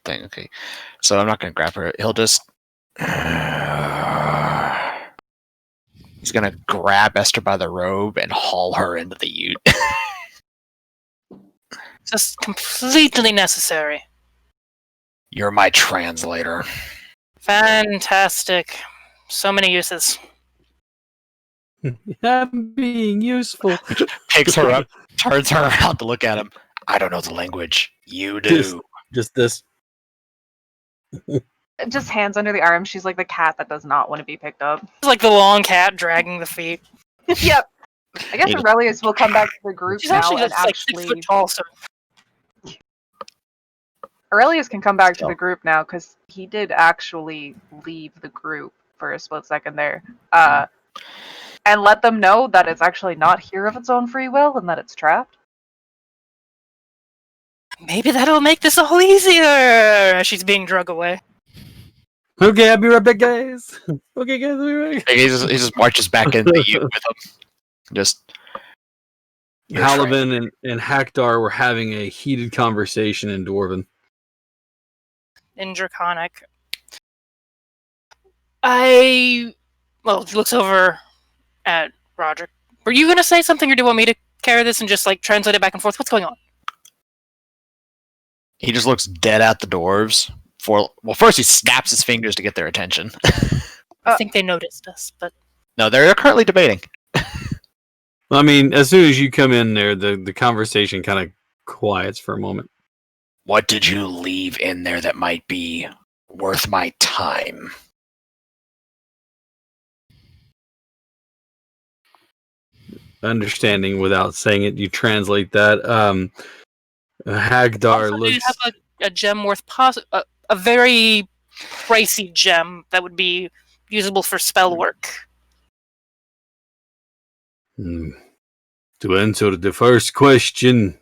thing? Okay, so I'm not going to grab her. He'll just. He's going to grab Esther by the robe and haul her into the ute. Just completely necessary. You're my translator. Fantastic. So many uses. I'm being useful. Picks her up, turns her around to look at him. I don't know the language. You do. Just this. Just hands under the arm. She's like the cat that does not want to be picked up. It's like the long cat dragging the feet. Yep. I guess Aurelius will come back to the group She's now actually and just like 6 foot tall, so Aurelius can come back to the group now because he did actually leave the group for a split second there. And let them know that it's actually not here of its own free will and that it's trapped. maybe that'll make this all easier. She's being drug away. Okay, I'll be right back, guys. Okay, guys, I'll be right back. He just marches back into the ute with him. Just. Halavin and Hakdar were having a heated conversation in Dwarven. In Draconic. He looks over at Roger. Were you going to say something, or do you want me to carry this and just like translate it back and forth? What's going on? He just looks dead at the dwarves. First he snaps his fingers to get their attention. I think they noticed us, but No, they're currently debating. I mean, as soon as you come in there, the conversation kind of quiets for a moment. What did you leave in there that might be worth my time? Understanding without saying it, you translate that. Hagdar also, do you looks. have a gem worth a very pricey gem that would be usable for spell work? To answer the first question,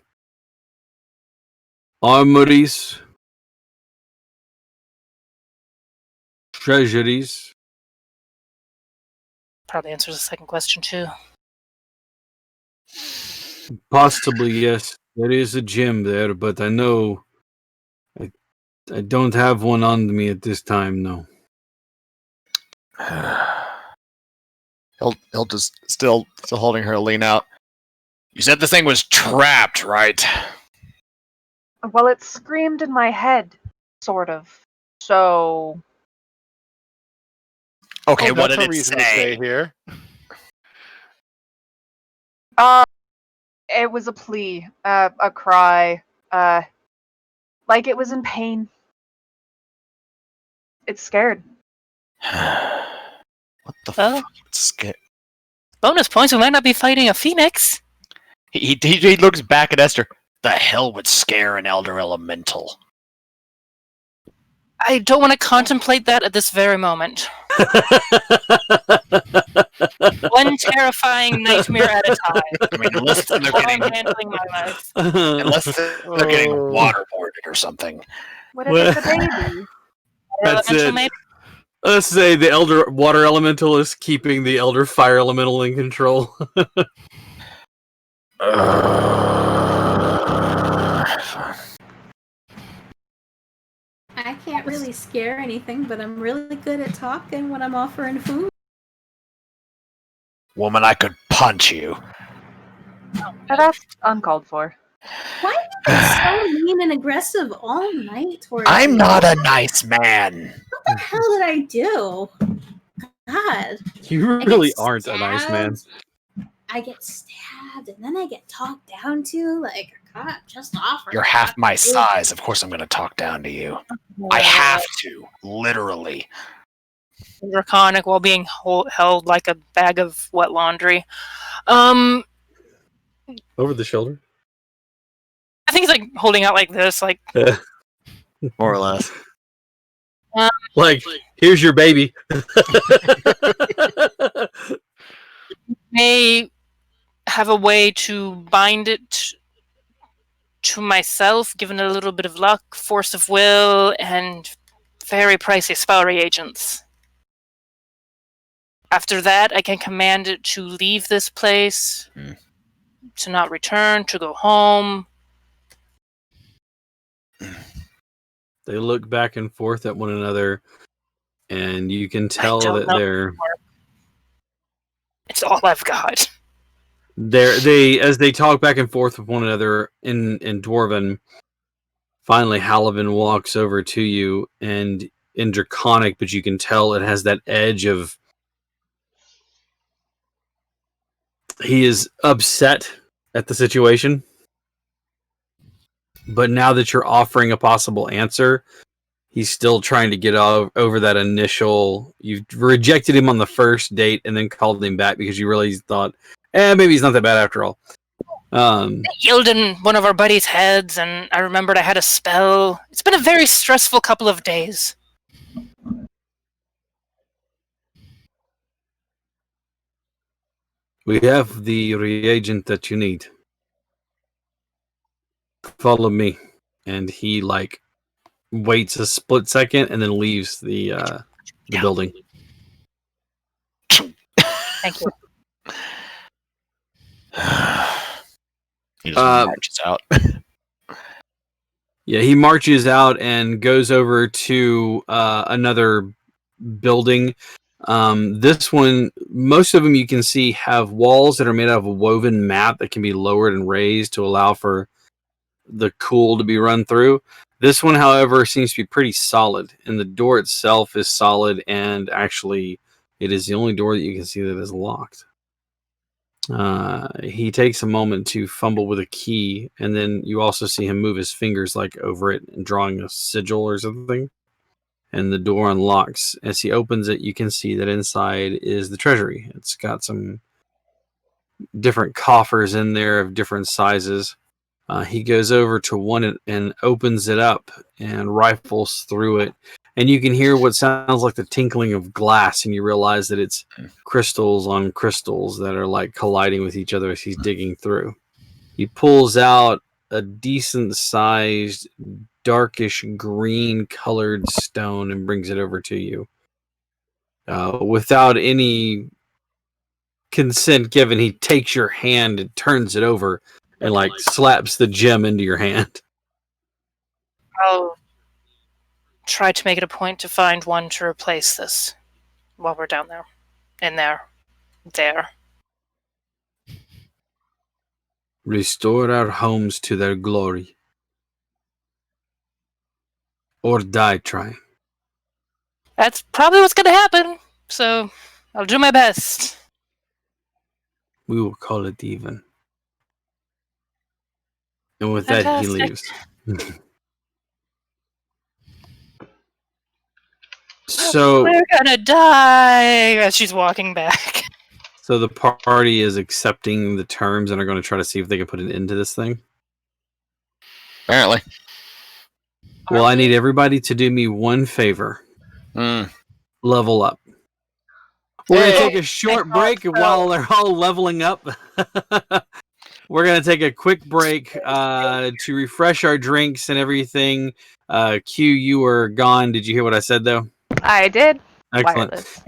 armories, treasuries. Probably answers the second question too. Possibly, yes. There is a gem there, but I know I don't have one on me at this time, no. He'll just still holding her lean out. You said the thing was trapped, right? Well, it screamed in my head, sort of. So. Okay, what that's did a it reason to say? stay here. It was a plea, a cry, like it was in pain. It's scared. What the Oh. fuck? It's scared. Bonus points. We might not be fighting a phoenix. He looks back at Esther. The hell would scare an elder elemental? I don't want to contemplate that at this very moment. One terrifying nightmare at a time. I mean, unless they're How I'm getting, handling my life. they're getting waterboarded or something. What if it's a baby? That's Elemental it. maybe? Let's say the elder water elemental is keeping the elder fire elemental in control. I can't really scare anything, but I'm really good at talking when I'm offering food. Woman, I could punch you. That's uncalled for. Why are you so mean and aggressive all night towards I'm me? not a nice man. What the hell did I do? God. You I really get aren't a nice man. I get stabbed and then I get talked down to. Like, God, just offer. You're half my size. Of course I'm going to talk down to you. I have to. Literally. Draconic while being held like a bag of wet laundry. I Over the shoulder. think he's like holding out like this, like More or less. Like, here's your baby. may have a way to bind it to myself, given a little bit of luck, force of will, and very pricey spell reagents. After that, I can command it to leave this place, to not return, to go home. They look back and forth at one another, and you can tell don't that know. It's all I've got. as they talk back and forth with one another in Dwarven, finally Halavin walks over to you, and in Draconic, but you can tell it has that edge of he is upset at the situation. But now that you're offering a possible answer, he's still trying to get over that initial... You rejected him on the first date and then called him back because you really thought, maybe he's not that bad after all. They yelled in one of our buddies' heads, and I remembered I had a spell. It's been a very stressful couple of days. We have the reagent that you need. Follow me. And he waits a split second and then leaves the building. Thank you. He just marches out. Yeah, he marches out and goes over to another building. This one, most of them you can see have walls that are made out of a woven mat that can be lowered and raised to allow for the cool to be run through. This one, however, seems to be pretty solid, and the door itself is solid, and actually it is the only door that you can see that is locked. He takes a moment to fumble with a key, and then you also see him move his fingers over it and drawing a sigil or something. And the door unlocks. As he opens it, you can see that inside is the treasury. It's got some different coffers in there of different sizes. He goes over to one and opens it up and rifles through it. And you can hear what sounds like the tinkling of glass, and you realize that it's crystals on crystals that are colliding with each other as he's digging through. He pulls out a decent sized darkish green colored stone and brings it over to you. Without any consent given, he takes your hand and turns it over and slaps the gem into your hand. I'll try to make it a point to find one to replace this while we're down there. In there. There. Restore our homes to their glory. Or die trying. That's probably what's going to happen. So I'll do my best. We will call it even. And with Fantastic. that, he leaves. So we're gonna die as she's walking back. So the party is accepting the terms and are going to try to see if they can put an end to this thing. Apparently. Well, Are I need we? everybody to do me one favor. Mm. Level up. We're going to Hey. take a short I break thought so. while they're all leveling up. We're going to take a quick break to refresh our drinks and everything. Q, you were gone. Did you hear what I said, though? I did. Excellent. Wireless.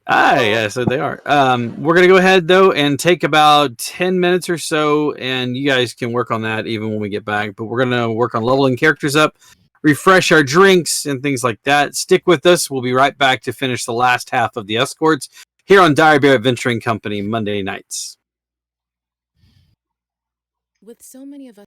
Yeah, so they are. We're going to go ahead, though, and take about 10 minutes or so, and you guys can work on that even when we get back. But we're going to work on leveling characters up, refresh our drinks, and things like that. Stick with us. We'll be right back to finish the last half of the Escorts here on Dire Bear Adventuring Company Monday nights. With so many of us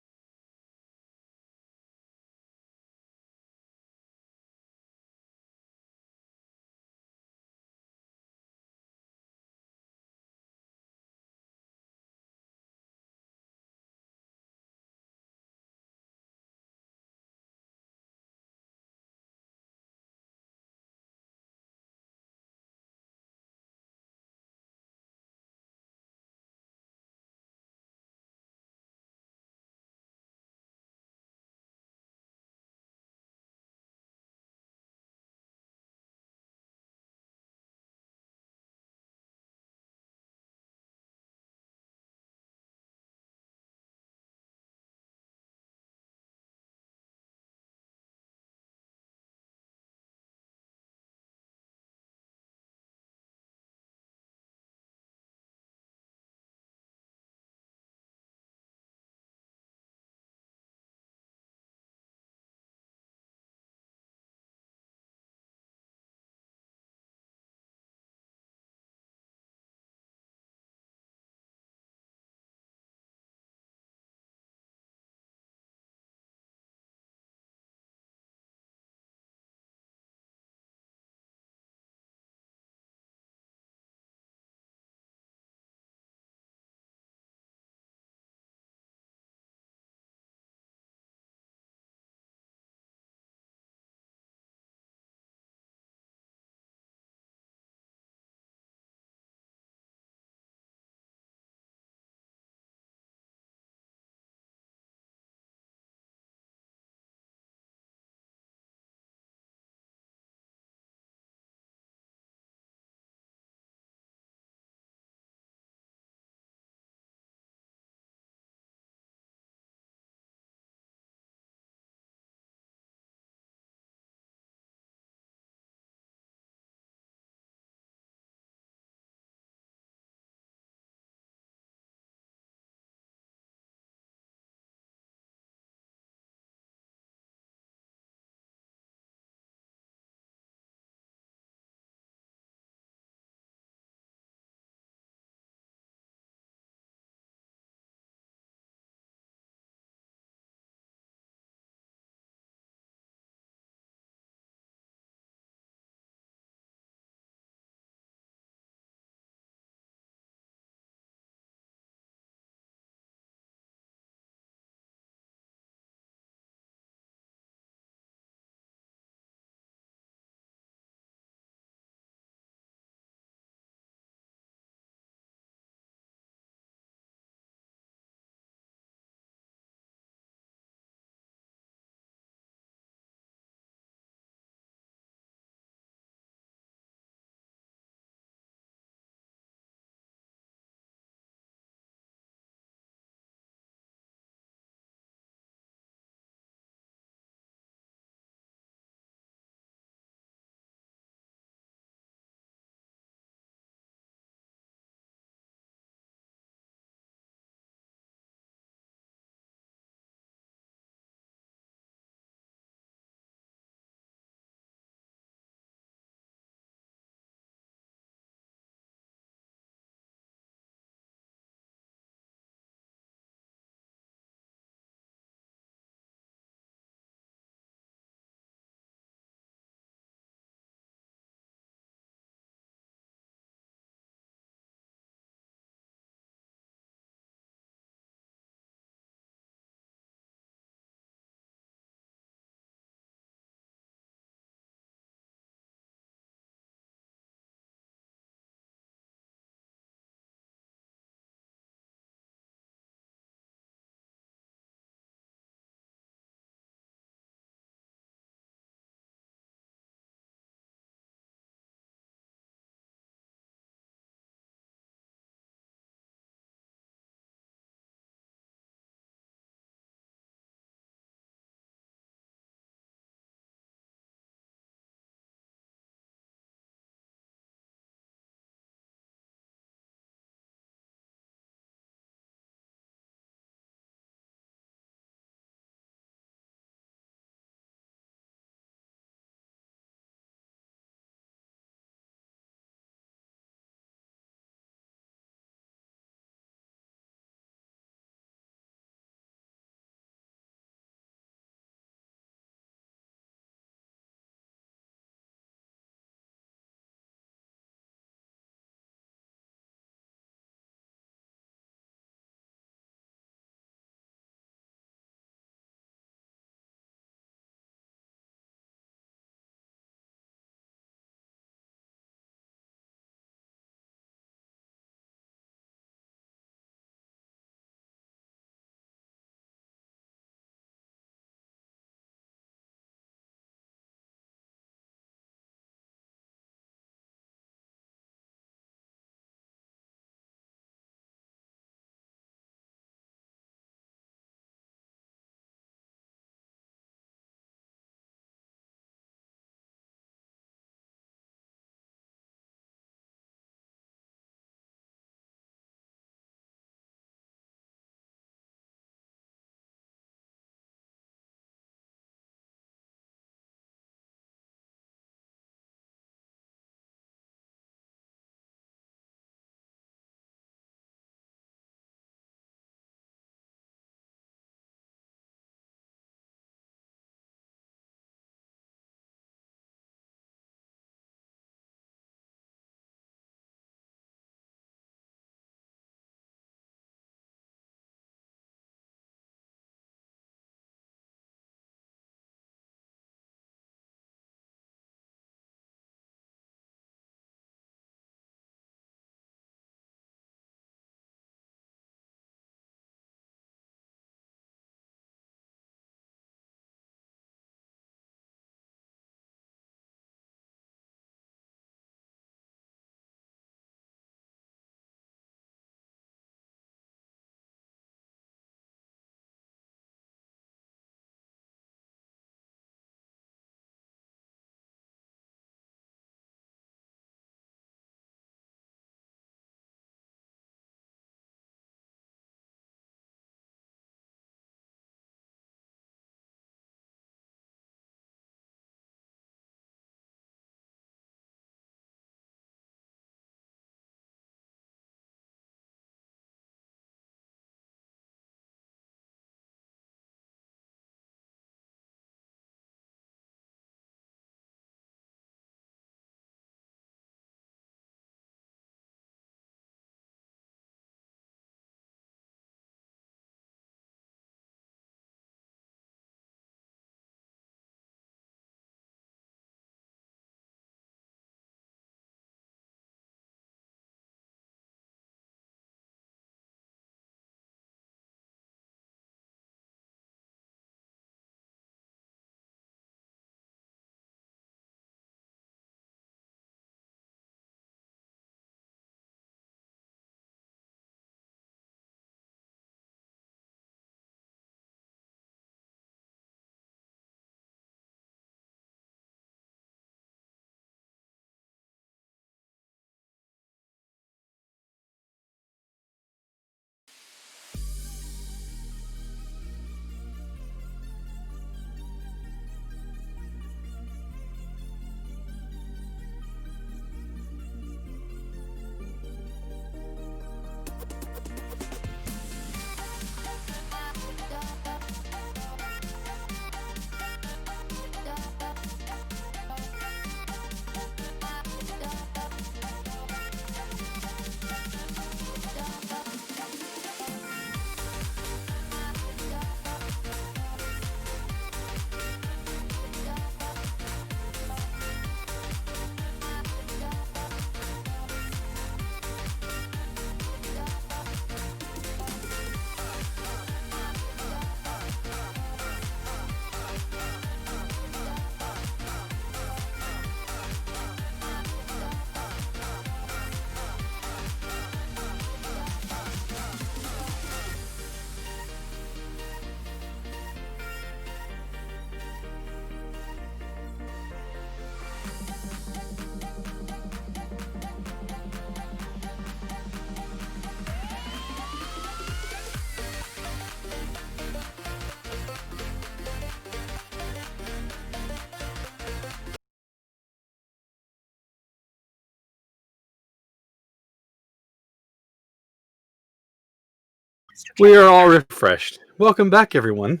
We are all refreshed. Welcome back, everyone.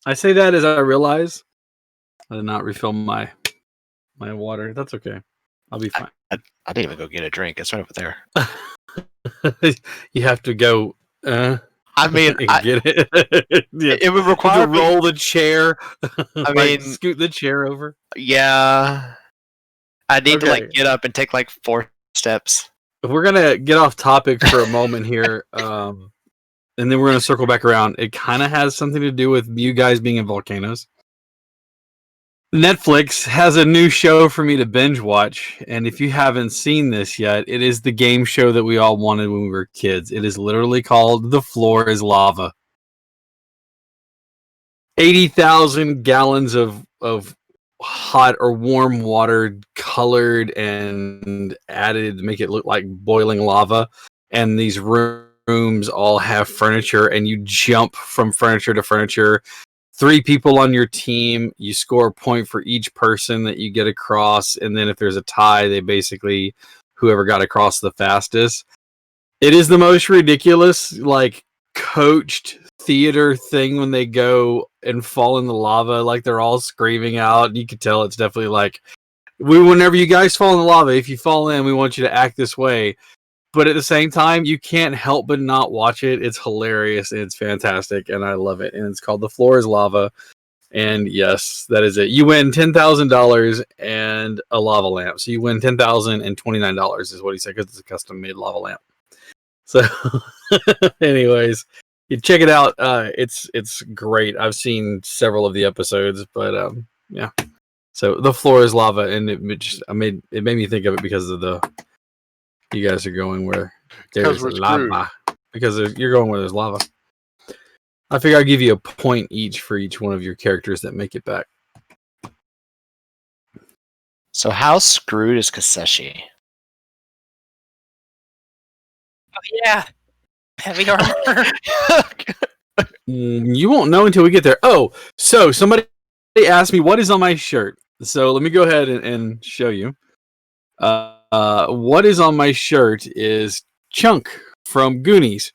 I say that as I realize I did not refill my water. That's okay. I'll be fine. I didn't even go get a drink. It's right over there. You have to go. I mean, get it. Yeah. it would You have require to roll the chair. I like, mean, scoot the chair over. Yeah, I need to Okay. get up and take 4 steps. If we're gonna get off topic for a moment here, and then we're gonna circle back around. It kind of has something to do with you guys being in volcanoes. Netflix has a new show for me to binge watch, and if you haven't seen this yet, it is the game show that we all wanted when we were kids. It is literally called The Floor is Lava. 80,000 gallons of hot or warm water colored and added to make it look like boiling lava, and these rooms all have furniture, and you jump from furniture to furniture. 3 people on your team, you score a point for each person that you get across, and then if there's a tie, they basically whoever got across the fastest. It is the most ridiculous, coached theater thing when they go and fall in the lava, like they're all screaming out, and you can tell it's definitely whenever you guys fall in the lava, if you fall in, we want you to act this way. But at the same time, you can't help but not watch it. It's hilarious and it's fantastic, and I love it. And it's called The Floor is Lava. And yes, that is it. You win $10,000 and a lava lamp. So you win $10,029 is what he said, because it's a custom-made lava lamp. So, anyways, you check it out. It's great. I've seen several of the episodes, but yeah. So The Floor is Lava, and it made me think of it because of you guys are going where there's lava. Because you're going where there's lava. I figure I'll give you a point each for each one of your characters that make it back. So how screwed is Kaseshi? Oh, yeah. Heavy armor. You won't know until we get there. Oh, so somebody asked me what is on my shirt. So let me go ahead and show you. What is on my shirt is Chunk from Goonies,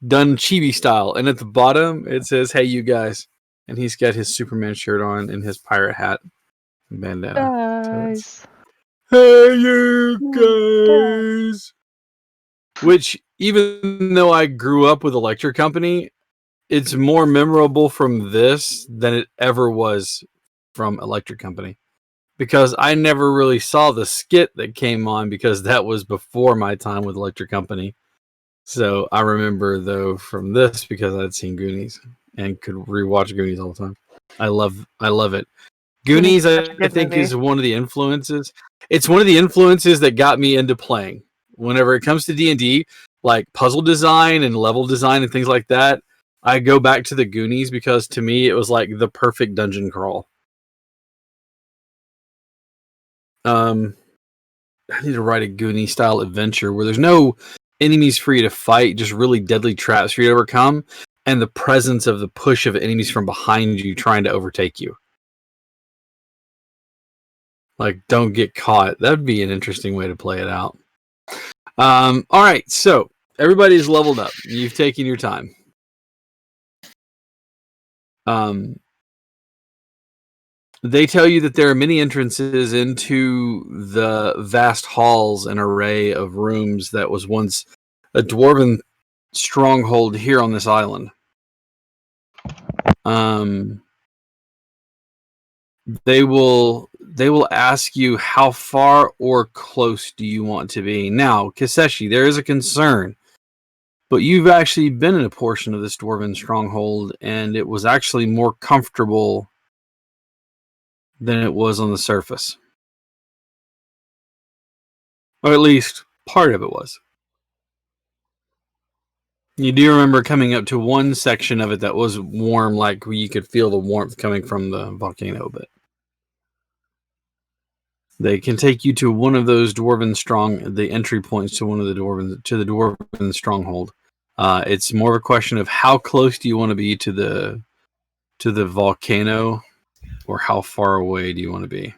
done chibi style, and at the bottom it says "Hey, you guys," and he's got his Superman shirt on and his pirate hat and bandana. Guys. Hey, you guys. Which, even though I grew up with Electric Company, it's more memorable from this than it ever was from Electric Company. Because I never really saw the skit that came on, because that was before my time with Electric Company. So I remember, though, from this because I'd seen Goonies and could rewatch Goonies all the time. I love it. Goonies, I think, is one of the influences. It's one of the influences that got me into playing. Whenever it comes to D&D, like puzzle design and level design and things like that, I go back to the Goonies because to me it was like the perfect dungeon crawl. I need to write a Goonie style adventure where there's no enemies for you to fight, just really deadly traps for you to overcome, and the presence of the push of enemies from behind you trying to overtake you. Like, don't get caught. That'd be an interesting way to play it out. All right, so everybody's leveled up. You've taken your time. They tell you that there are many entrances into the vast halls and array of rooms that was once a dwarven stronghold here on this island. They will ask you how far or close do you want to be. Now, Kaseshi, there is a concern, but you've actually been in a portion of this dwarven stronghold, and it was actually more comfortable than it was on the surface. Or at least part of it was. You do remember coming up to one section of it that was warm, like you could feel the warmth coming from the volcano a bit. They can take you to one of those the entry points to the dwarven stronghold. It's more of a question of how close do you want to be to the volcano, or how far away do you want to be?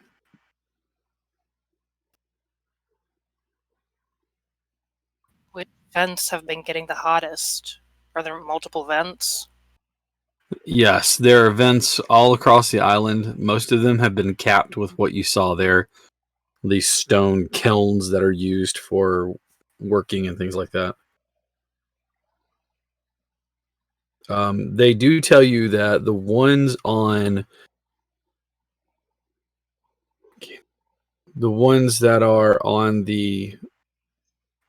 Which vents have been getting the hottest? Are there multiple vents? Yes, there are vents all across the island. Most of them have been capped with what you saw there. These stone kilns that are used for working and things like that. They do tell you that the ones that are on the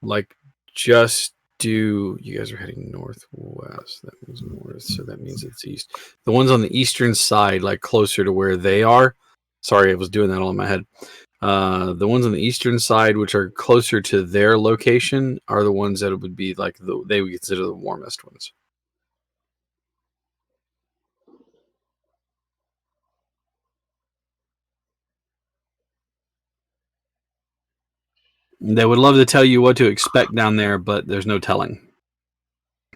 like just due. You guys are heading northwest. That means north, so that means it's east. The ones on the eastern side, like closer to where they are. Sorry, I was doing that all in my head. The ones on the eastern side, which are closer to their location, are the ones that would be like they would consider the warmest ones. They would love to tell you what to expect down there, but there's no telling.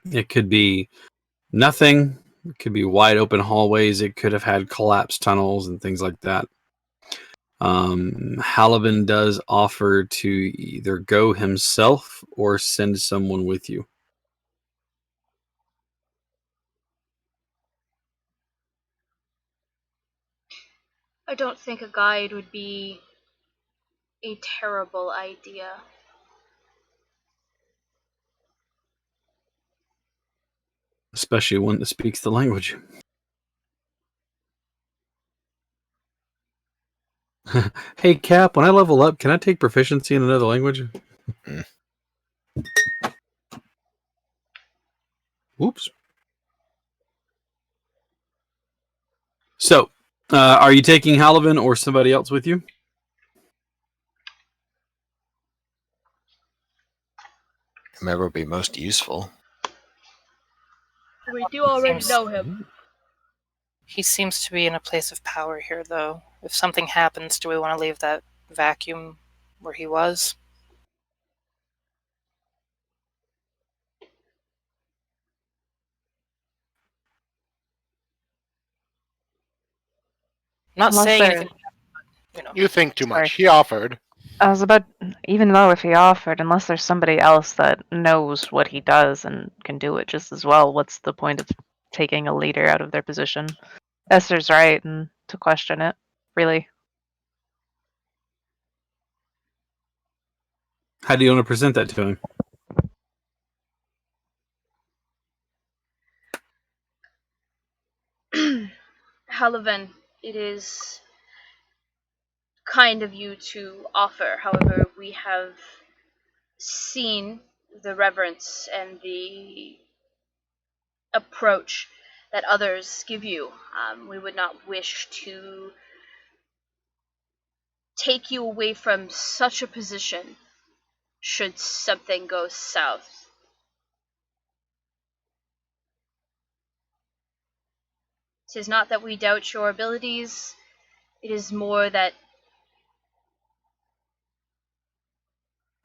It could be nothing. It could be wide open hallways. It could have had collapsed tunnels and things like that. Halibin does offer to either go himself or send someone with you. I don't think a guide would be a terrible idea. Especially one that speaks the language. Hey, Cap, when I level up, can I take proficiency in another language? Oops. So, are you taking Halivin or somebody else with you? Whomever would be most useful. We do already Seems- know him. He seems to be in a place of power here, though. If something happens, do we want to leave that vacuum where he was? I'm not Unless saying they're- anything, you know. You think too Sorry. much. He offered. I was about, even though if he offered, unless there's somebody else that knows what he does and can do it just as well, what's the point of taking a leader out of their position? Esther's right, and to question it, really. How do you want to present that to him? Halaven, it is kind of you to offer. However, we have seen the reverence and the approach that others give you. We would not wish to take you away from such a position should something go south. It is not that we doubt your abilities, it is more that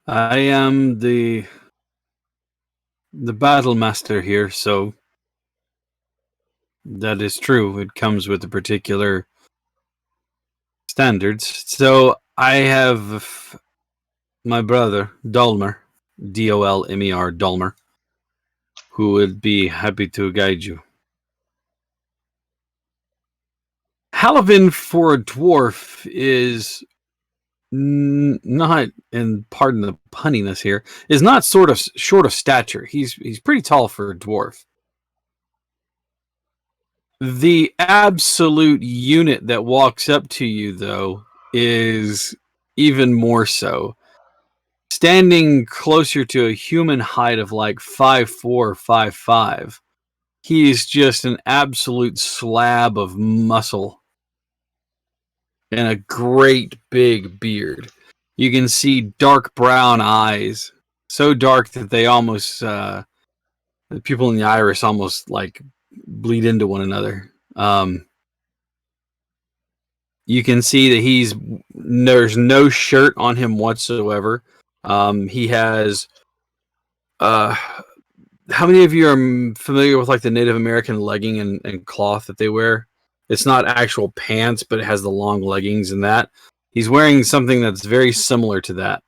I am the battle master here, so that is true. It comes with the particular standards. So I have my brother, Dolmer, Dolmer, Dolmer, who would be happy to guide you. Halivin for a dwarf is not, and pardon the punniness here, is not sort of short of stature. He's pretty tall for a dwarf. The absolute unit that walks up to you, though, is even more so. Standing closer to a human height of like 5'4", 5'5", he is just an absolute slab of muscle and a great big beard. You can see dark brown eyes, so dark that they almost, the pupil in the iris almost like bleed into one another. You can see that there's no shirt on him whatsoever. He has, how many of you are familiar with like the Native American legging and cloth that they wear? It's not actual pants, but it has the long leggings and that. He's wearing something that's very similar to that.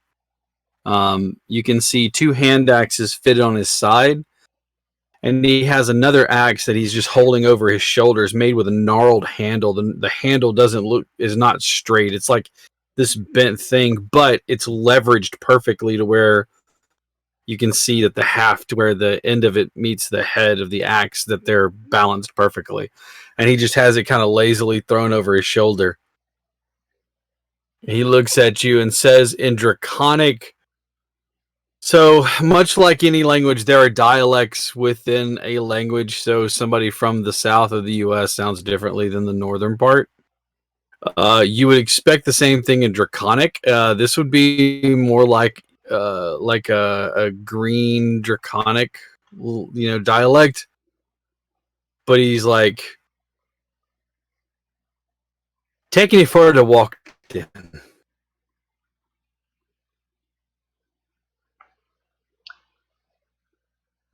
You can see two hand axes fitted on his side, And he has another axe that he's just holding over his shoulders, made with a gnarled handle. The handle is not straight. It's like this bent thing, but it's leveraged perfectly to where you can see that the haft, where the end of it meets the head of the axe, that they're balanced perfectly. And he just has it kind of lazily thrown over his shoulder. He looks at you and says in Draconic, so much like any language, there are dialects within a language. So somebody from the south of the U.S. sounds differently than the northern part. You would expect the same thing in Draconic. This would be more like a green Draconic, dialect. But he's like, taking it further to walk in.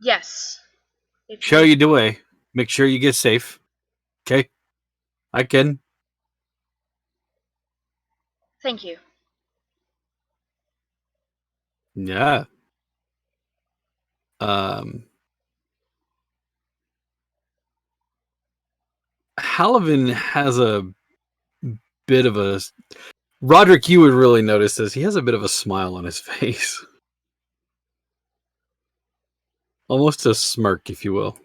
Yes. Show you the way. Make sure you get safe. Okay? I can. Thank you. Yeah. Halavin has a bit of a... Roderick, you would really notice this. He has a bit of a smile on his face. Almost a smirk, if you will.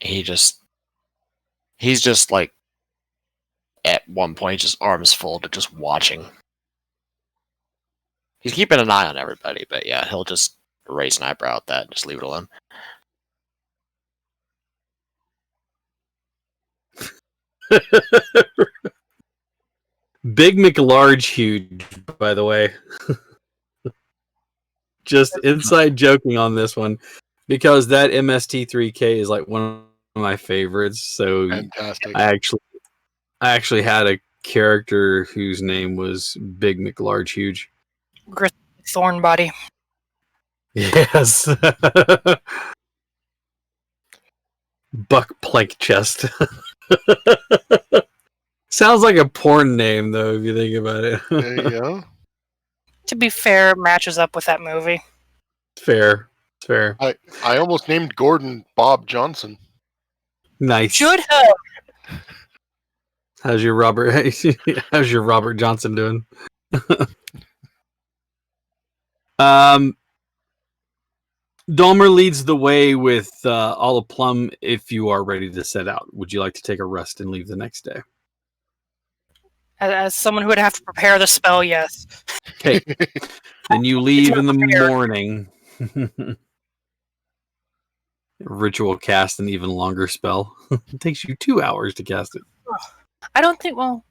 He's just like, at one point, just arms folded, just watching. He's keeping an eye on everybody, but yeah, he'll just raise an eyebrow at that and just leave it alone. Big McLarge huge, by the way. Just inside joking on this one, because that MST3K is like one of my favorites. So Fantastic. I actually had a character whose name was Big McLarge Huge. Thorn body. Yes. Buck Plank Chest. Sounds like a porn name, though, if you think about it. There you go. To be fair, it matches up with that movie. Fair. Fair. I almost named Gordon Bob Johnson. Nice. Should have. How's your Robert Johnson doing? Dahmer leads the way with Olive Plum. If you are ready to set out, would you like to take a rest and leave the next day? As someone who would have to prepare the spell, yes. Okay. Then you leave in the morning. Ritual cast an even longer spell. It takes you 2 hours to cast it. I don't think. Well,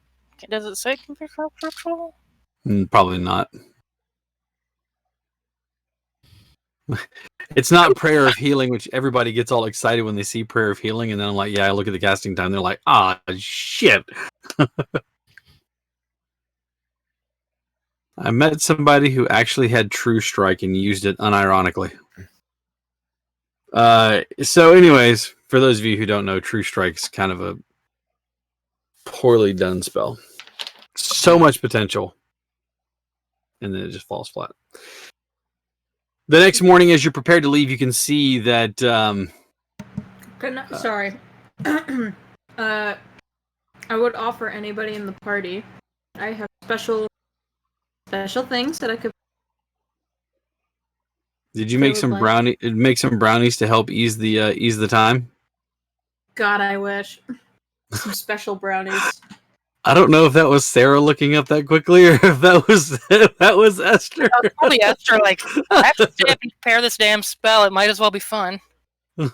does it say it can be ritual? Probably not. It's not Prayer of Healing, which everybody gets all excited when they see Prayer of Healing, and then I'm like, yeah, I look at the casting time, they're like, shit. I met somebody who actually had True Strike and used it unironically. So anyways, for those of you who don't know, True Strike's kind of a poorly done spell. So much potential, and then it just falls flat. The next morning, as you're prepared to leave, you can see that... Sorry. I would offer anybody in the party. I have special things that I could... Did you make some brownies to help ease the time? God, I wish. Some special brownies. I don't know if that was Sarah looking up that quickly, or if that was Esther. Probably Esther. Like, I have to stay up and prepare this damn spell. It might as well be fun. They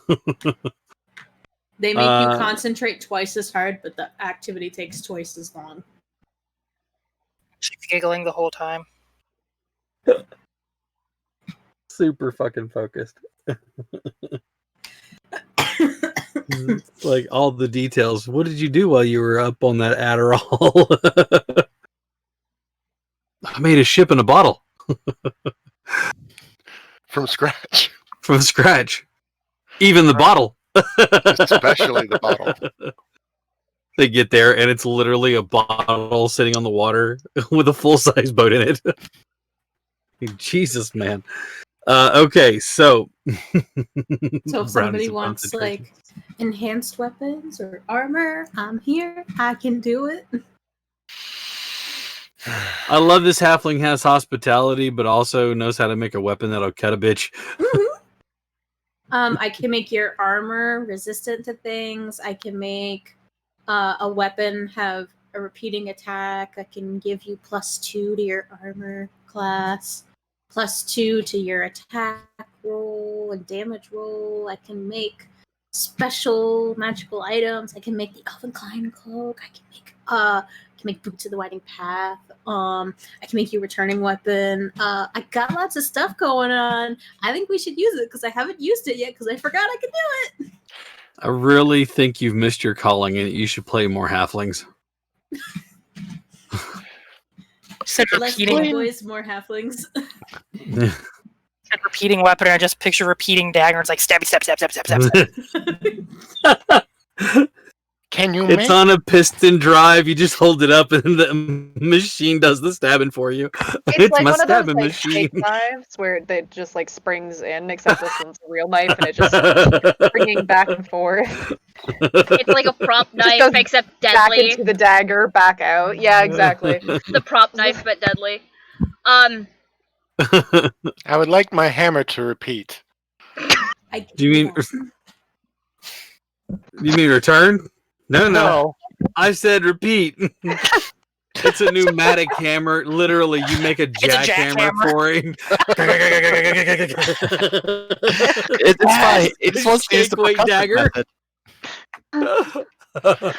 make you concentrate twice as hard, but the activity takes twice as long. She's giggling the whole time. Super fucking focused. It's like all the details. What did you do while you were up on that Adderall? I made a ship in a bottle. From scratch. From scratch. Even the bottle. Especially the bottle. They get there and it's literally a bottle sitting on the water with a full-size boat in it. Jesus, man. Okay, so So if somebody wants like enhanced weapons or armor, I'm here. I can do it. I love this halfling has hospitality, but also knows how to make a weapon that'll cut a bitch. I can make your armor resistant to things. I can make a weapon have a repeating attack. I can give you +2 to your armor class, +2 to your attack roll and damage roll. I can make special magical items. I can make the Elven Klein cloak. I can make Boots of the Winding Path. I can make you a returning weapon. I got lots of stuff going on. I think we should use it because I haven't used it yet because I forgot I could do it. I really think you've missed your calling and you should play more halflings. Said Less repeating, big boys, more halflings. said repeating weapon, and I just picture repeating dagger. It's like stabby, stab, stab, stab, stab, stab. Can you It's make on a piston drive. You just hold it up and the machine does the stabbing for you. It's like my one of those stabbing like machine. fake knives where it just like springs in, except this one's a real knife and it just springing back and forth. It's like a prop Just knife, goes except Back deadly. into the dagger, back out. Yeah, exactly. The prop knife, but deadly. I would like my hammer to repeat. Do you mean? You mean return? No. I said repeat. It's a pneumatic hammer. Literally, you make a jackhammer for him. It's fine. It just wants to use the Shake weight percussive dagger. method.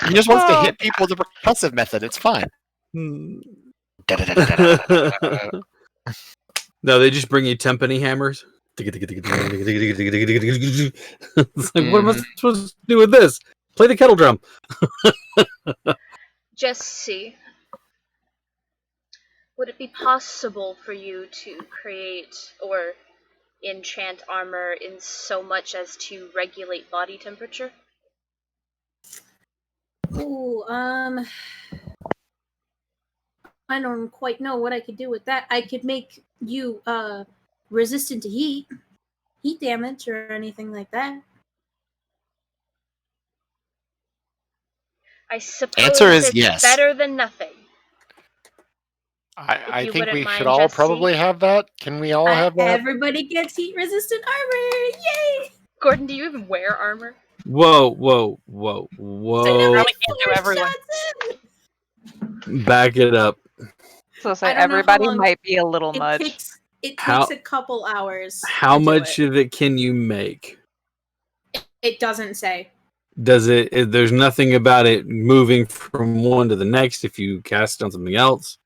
He just wants to hit people with the percussive method. It's fine. No, they just bring you timpani hammers. It's like, what am I supposed to do with this? Play the kettle drum. Jesse, would it be possible for you to create or enchant armor in so much as to regulate body temperature? Ooh, I don't quite know what I could do with that. I could make you resistant to heat damage or anything like that. I suppose Answer is it's yes. better than nothing. I you think wouldn't we mind, should all Jesse. probably have that. Can we all have that? Everybody gets heat resistant armor. Yay! Gordon, do you even wear armor? Whoa. I Probably can't do four everyone. shots in. Back it up. So I say don't know how everybody long might be a little It much. takes How- a couple hours. How to do much it. of it can you make? It doesn't say. Does it? There's nothing about it moving from one to the next if you cast it on something else.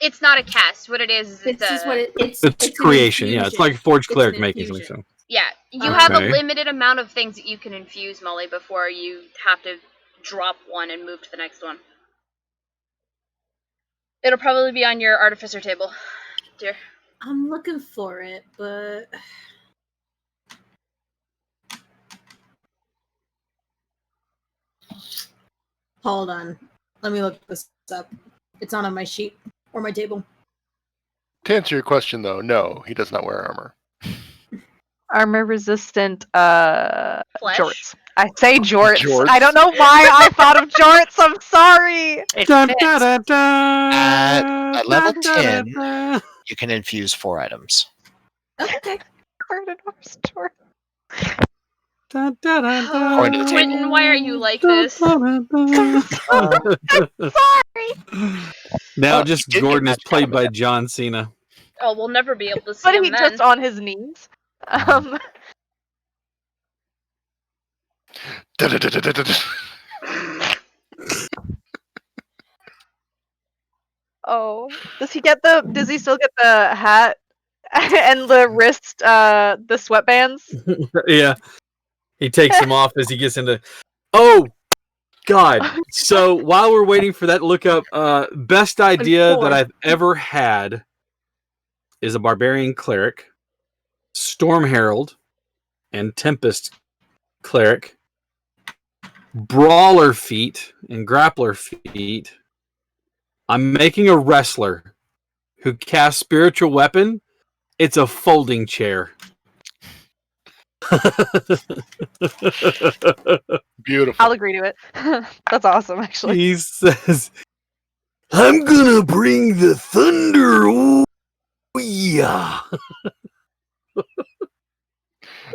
It's not a cast. What it is This it's is what it's It's an creation. Yeah, it's like infusion. Forge It's an Cleric making something. infusion. So. Yeah, you have a Okay. limited amount of things that you can infuse, Molly, before you have to drop one and move to the next one. It'll probably be on your artificer table, dear. I'm looking for it, but hold on. Let me look this up. It's not on my sheet or my table. To answer your question, though, no, he does not wear armor. Armor resistant Flesh? jorts. I say jorts. Jorts? I don't know why I thought of jorts. I'm sorry. It Dun, fits. da, da, da, At level da, da, 10. da. You can infuse 4 items. Okay. Burden horse jort. Da, da, da, da. According to the table. Quentin, why are you like Da, this? da, da, da. Now You just did get Gordon is magic out played of by it. John Cena. Oh, we'll never be able to see But him he then. just on his knees. Oh, does he still get the hat and the wrist, the sweatbands? Yeah. He takes them off as he gets into. Oh, God. So while we're waiting for that, look up best idea that I've ever had is a barbarian cleric, storm herald, and tempest cleric, brawler feat and grappler feat. I'm making a wrestler who casts spiritual weapon, it's a folding chair. Beautiful. I'll agree to it. That's awesome, actually. He says, "I'm gonna bring the thunder. Oh, yeah."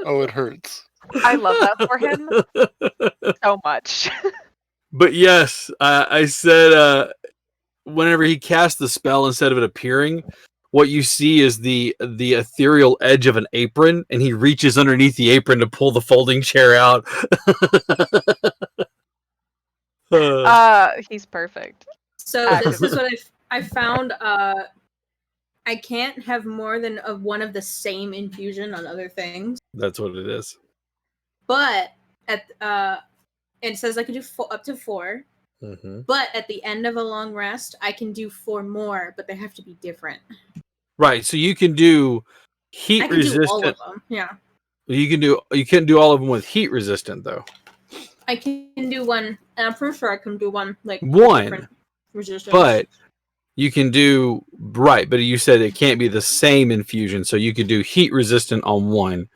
Oh, it hurts. I love that for him so much. But yes, I said whenever he casts the spell, instead of it appearing, what you see is the ethereal edge of an apron, and he reaches underneath the apron to pull the folding chair out. He's perfect. So this is what I found. I can't have more than one of the same infusion on other things. That's what it is. But it says I can do up to 4. Mm-hmm. But at the end of a long rest, I can do 4 more, but they have to be different. Right. So you can do heat I can resistant. do all of them. Yeah. You can't do all of them with heat resistant though. I can do one, and I'm pretty sure I can do one like One, different resistance. but you can do right. But you said it can't be the same infusion, so you could do heat resistant on one,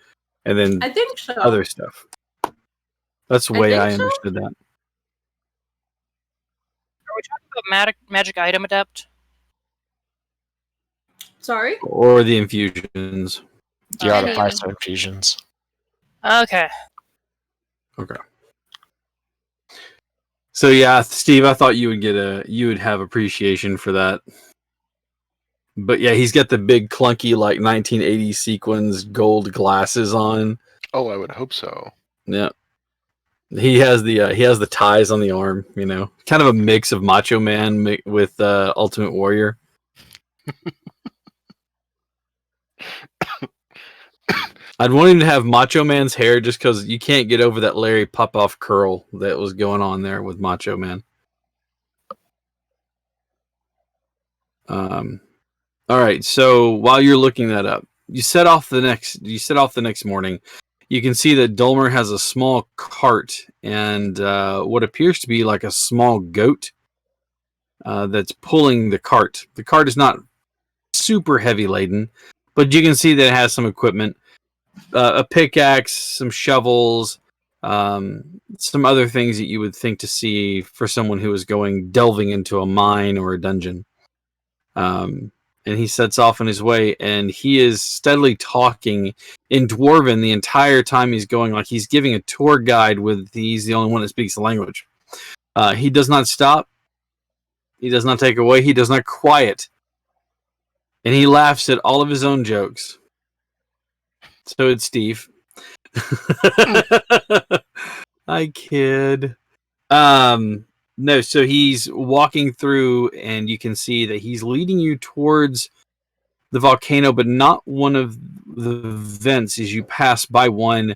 and then I think so. other stuff. That's the way I think so. understood that. Are we talking about magic item adept? Sorry. Or the infusions. Yeah, the Any- 5-star infusions. Okay. Okay. So yeah, Steve, I thought you would have appreciation for that. But yeah, he's got the big clunky like 1980s sequins gold glasses on. Oh, I would hope so. Yeah. He has the ties on the arm, you know. Kind of a mix of Macho Man with Ultimate Warrior. I'd want him to have Macho Man's hair just because you can't get over that Larry Popoff curl that was going on there with Macho Man. All right, so while you're looking that up, you set off the next morning. You can see that Dulmer has a small cart and what appears to be like a small goat that's pulling the cart. The cart is not super heavy laden, but you can see that it has some equipment. A pickaxe, some shovels, some other things that you would think to see for someone who is delving into a mine or a dungeon. And he sets off on his way, and he is steadily talking in Dwarven the entire time he's going, like he's giving a tour guide he's the only one that speaks the language. He does not stop. He does not take away. He does not quiet. And he laughs at all of his own jokes. So it's Steve. I kid. No, so he's walking through, and you can see that he's leading you towards the volcano, but not one of the vents. As you pass by one,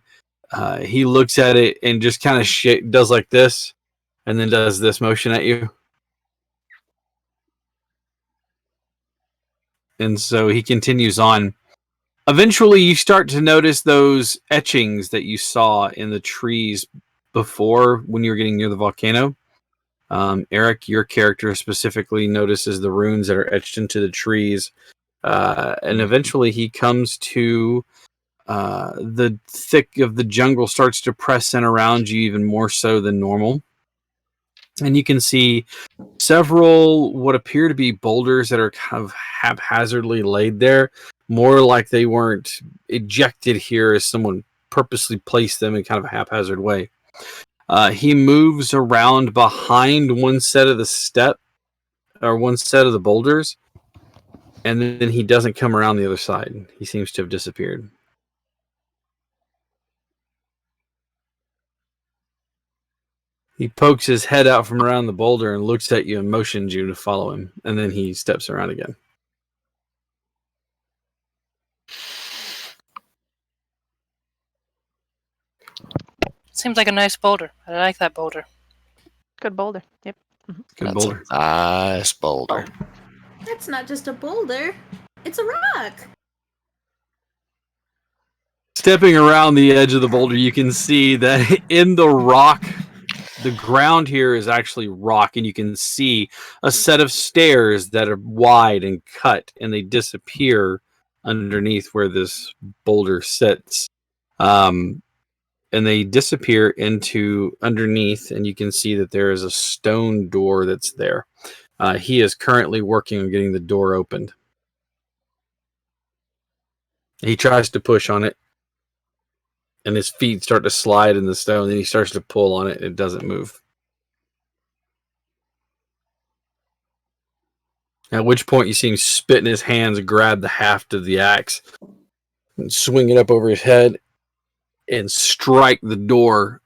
he looks at it and just kind of does like this, and then does this motion at you. And so he continues on. Eventually, you start to notice those etchings that you saw in the trees before when you were getting near the volcano. Eric, your character specifically notices the runes that are etched into the trees. And eventually he comes to the thick of the jungle starts to press in around you even more so than normal. And you can see several what appear to be boulders that are kind of haphazardly laid there, more like they weren't ejected here as someone purposely placed them in kind of a haphazard way. He moves around behind one set of one set of the boulders, and then he doesn't come around the other side. He seems to have disappeared. He pokes his head out from around the boulder and looks at you and motions you to follow him, and then he steps around again. Seems like a nice boulder. I like that boulder. Good boulder. Yep. Good That's boulder. a nice boulder. That's not just a boulder. It's a rock. Stepping around the edge of the boulder, you can see that in the rock, the ground here is actually rock, and you can see a set of stairs that are wide and cut, and they disappear underneath where this boulder sits. And they disappear into underneath, and you can see that there is a stone door that's there. He is currently working on getting the door opened. He tries to push on it, and his feet start to slide in the stone, and he starts to pull on it, and it doesn't move. At which point you see him spit in his hands, grab the haft of the axe, and swing it up over his head, and strike the door,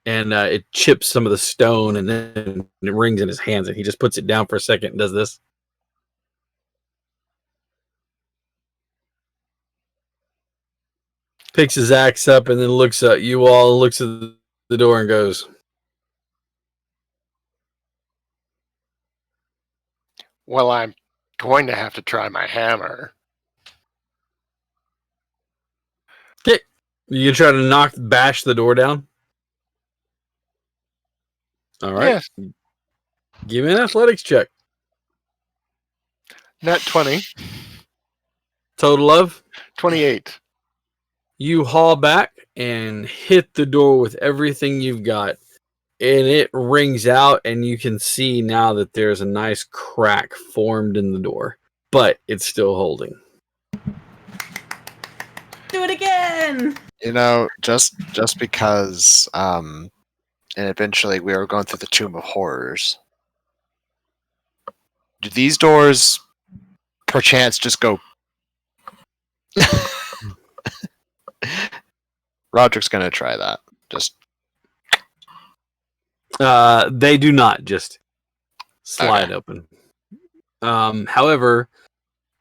and it chips some of the stone, and then it rings in his hands, and he just puts it down for a second and does this. Picks his axe up and then looks at you all, looks at the door and goes, Well, I'm going to have to try my hammer. "Okay, you try to bash the door down." All right. Yes. Give me an athletics check. Nat 20, Total of 28. you haul back and hit the door with everything you've got, and it rings out, and you can see now that there's a nice crack formed in the door, but it's still holding. Do it again. You know, just because, and eventually we were going through the Tomb of Horrors. Do these doors, perchance, just go? Roderick's gonna try that. Just They do not just slide open. However,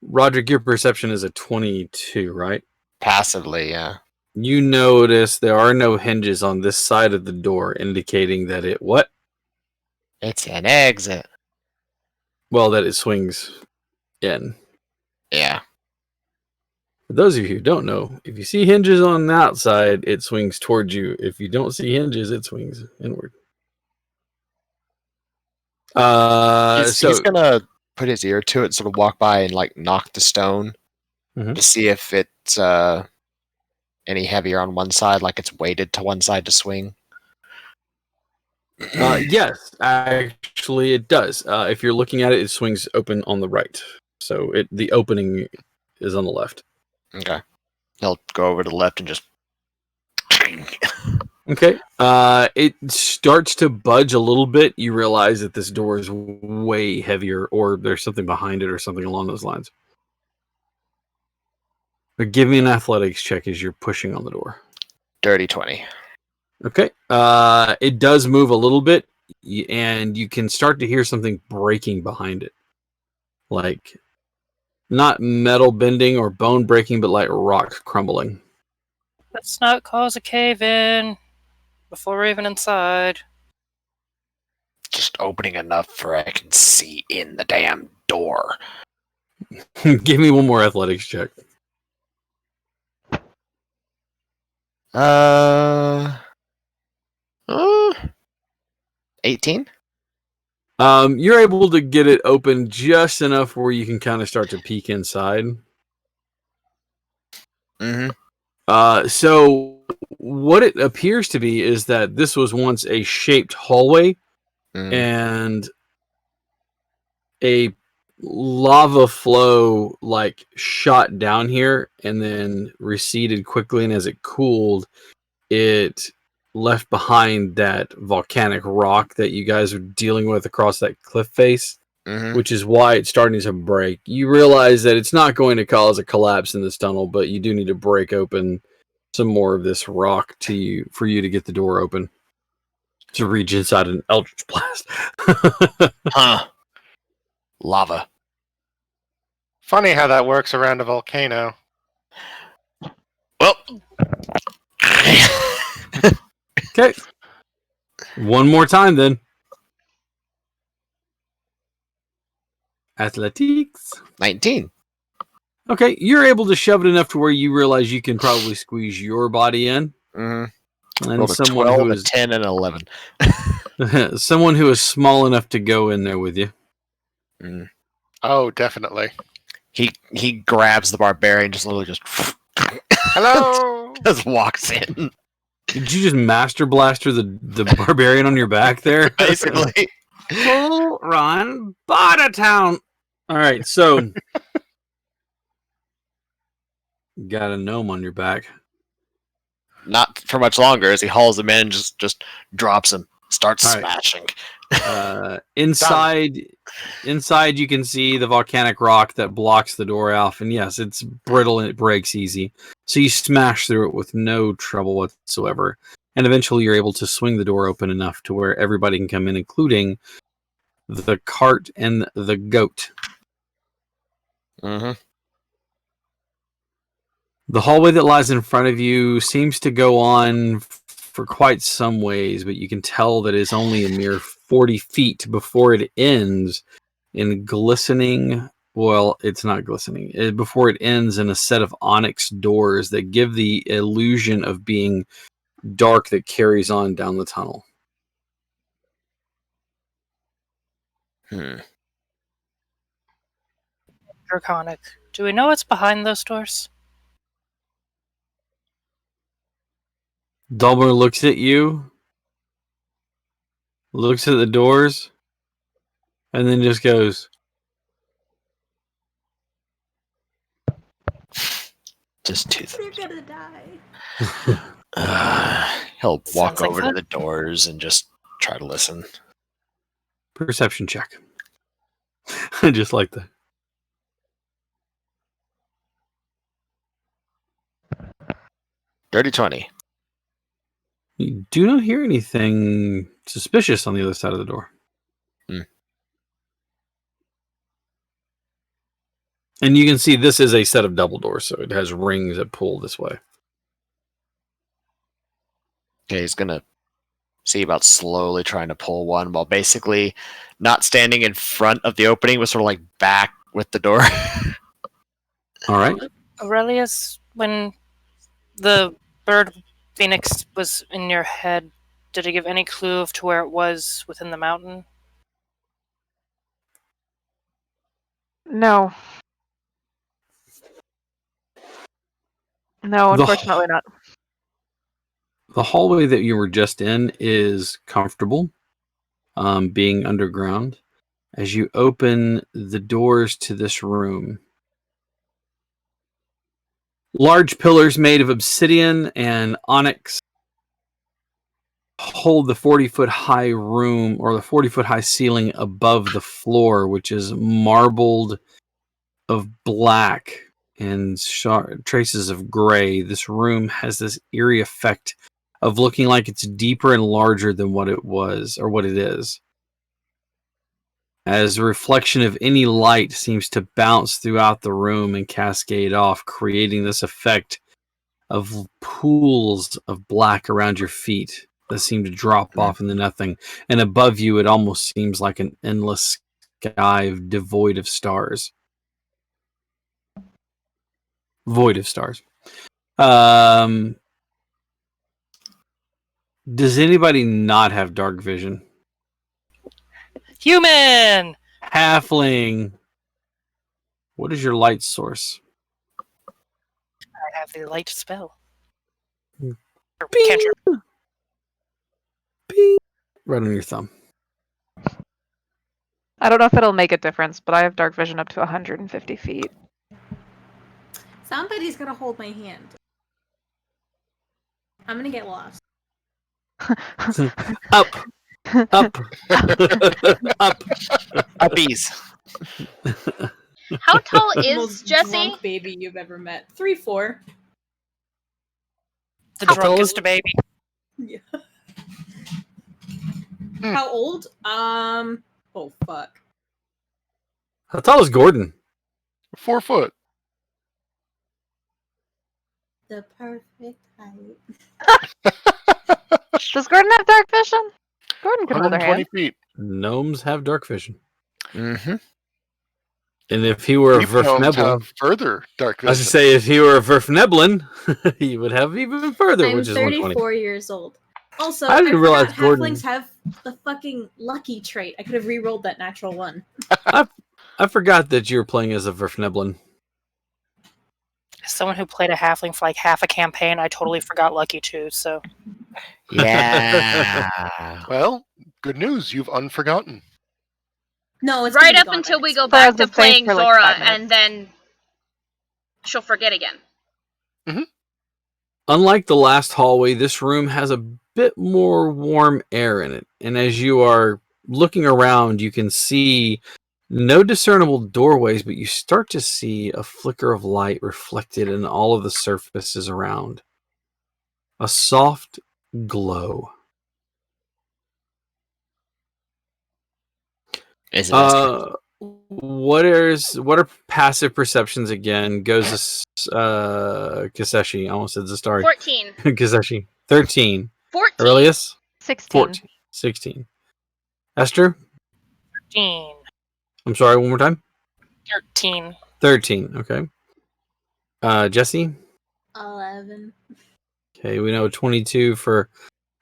Roderick, your perception is a 22, right? passively, yeah. You notice there are no hinges on this side of the door, indicating that it what? It's an exit. Well, that it swings in. Yeah. For those of you who don't know, if you see hinges on the outside, it swings towards you. If you don't see hinges, it swings inward. He's gonna put his ear to it, sort of walk by and like knock the stone Mhm. to see if it's any heavier on one side, like it's weighted to one side to swing. Yes, actually, it does. If you're looking at it, it swings open on the right. So the opening is on the left. Okay. He'll go over to the left and just. Okay. It starts to budge a little bit. You realize that this door is way heavier, or there's something behind it, or something along those lines. But give me an athletics check as you're pushing on the door. Dirty 20. Okay. It does move a little bit, and you can start to hear something breaking behind it. Like, not metal bending or bone breaking, but like rock crumbling. Let's not cause a cave-in before we're even inside. Just opening enough for I can see in the damn door. Give me one more athletics check. 18? You're able to get it open just enough where you can kind of start to peek inside. Mm-hmm. So what it appears to be is that this was once a shaped hallway, and a lava flow like shot down here and then receded quickly, and as it cooled, it left behind that volcanic rock that you guys are dealing with across that cliff face, which is why it's starting to break. You realize that it's not going to cause a collapse in this tunnel, but you do need to break open some more of this rock for you to get the door open to reach inside an eldritch blast. Huh. Lava. Funny how that works around a volcano. Well. Okay. One more time then. Athletics. 19. Okay, you're able to shove it enough to where you realize you can probably squeeze your body in. Mm-hmm. And Rolled a someone 12, who a is 10, and an 11. Someone who is small enough to go in there with you. Mm. Oh, definitely. He grabs the barbarian, just literally just Hello. just walks in. Did you just master blaster the barbarian on your back there? Basically. Full run Town. All right, so got a gnome on your back. Not for much longer as he hauls him in and just drops him. Starts All right. smashing. Inside you can see the volcanic rock that blocks the door off, and yes, it's brittle and it breaks easy. So you smash through it with no trouble whatsoever, and eventually you're able to swing the door open enough to where everybody can come in, including the cart and the goat. Mm-hmm. The hallway that lies in front of you seems to go on for quite some ways, but you can tell that it's only a mere 40 feet before it ends in glistening. Well, it's not glistening. Before it ends in a set of onyx doors that give the illusion of being dark that carries on down the tunnel. Draconic. Do we know what's behind those doors? Dulmer looks at you, looks at the doors, and then just goes, Just tooth. You're gonna die. He'll walk Sounds like over to fun. the doors and just try to listen. perception check. Just like that. Dirty 20. You do not hear anything suspicious on the other side of the door. And you can see this is a set of double doors, so it has rings that pull this way. Okay, he's gonna see about slowly trying to pull one while basically not standing in front of the opening, but sort of like back with the door. All right. Aurelius, when the bird phoenix was in your head, did it give any clue as to where it was within the mountain? No. No, The- unfortunately not. The hallway that you were just in is comfortable, being underground. As you open the doors to this room, large pillars made of obsidian and onyx hold the 40-foot high room, or the 40-foot high ceiling above the floor, which is marbled of black and traces of gray. This room has this eerie effect of looking like it's deeper and larger than what it was, or what it is, as a reflection of any light seems to bounce throughout the room and cascade off, creating this effect of pools of black around your feet that seem to drop off into nothing. And above you, it almost seems like an endless sky devoid of stars. Void of stars. Does anybody not have dark vision? Human! Halfling. What is your light source? I have the light spell. Bing. Or cantrip. Bing. Right on your thumb. I don't know if it'll make a difference, but I have dark vision up to 150 feet. Somebody's gonna hold my hand. I'm gonna get lost. Up. Up. Up. Uppies. How tall The is most Jesse? drunk baby you've ever met. 3'4". The How tall drunkest baby. Yeah. How old? Oh fuck. How tall is Gordon? 4 foot. The perfect height. Does Gordon have dark vision? Gordon can hold her 120 hand. feet. Gnomes have dark vision. Mm-hmm. And if he were a Deep gnomes Verfneblin, have further dark I was vision. to say, if he were a Verfneblin, he would have even further, I'm which is 120. 34 years old. Also, I I didn't forgot realize Gordon. halflings have the fucking lucky trait. I could have re-rolled that natural one. I forgot that you were playing as a Verfneblin. As someone who played a halfling for like half a campaign, I totally forgot Lucky too. So Yeah. Well, good news. You've unforgotten. No, it's Right gonna be up gone until by we next go week. back Throws to the face playing for, like, Zora, 5 minutes. and then she'll forget again. Unlike the last hallway, this room has a bit more warm air in it. And as you are looking around, you can see no discernible doorways, but you start to see a flicker of light reflected in all of the surfaces around. A soft glow. Is it Escorts? What are passive perceptions again? Goes Kaseshi. I almost said Zastari. 14. Kaseshi. 13. 14. Aurelius? 16. 14. 16. Esther? 13. I'm sorry, one more time. 13. 13. Okay. Jesse? 11. Okay, we know 22 for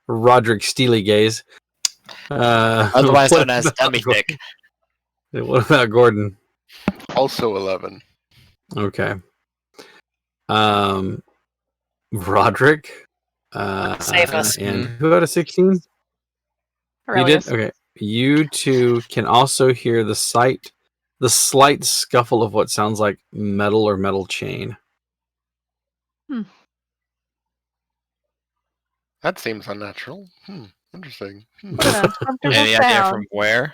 Roderick Steelygaze. Otherwise what known as about Dummy Gordon? Dick. What about Gordon? Also 11. Okay. Roderick. Save us. And who had a 16? You did? Aurelius. Okay. You two can also hear the slight scuffle of what sounds like metal or metal chain. That seems unnatural. Interesting. What an uncomfortable Any idea sound. from where?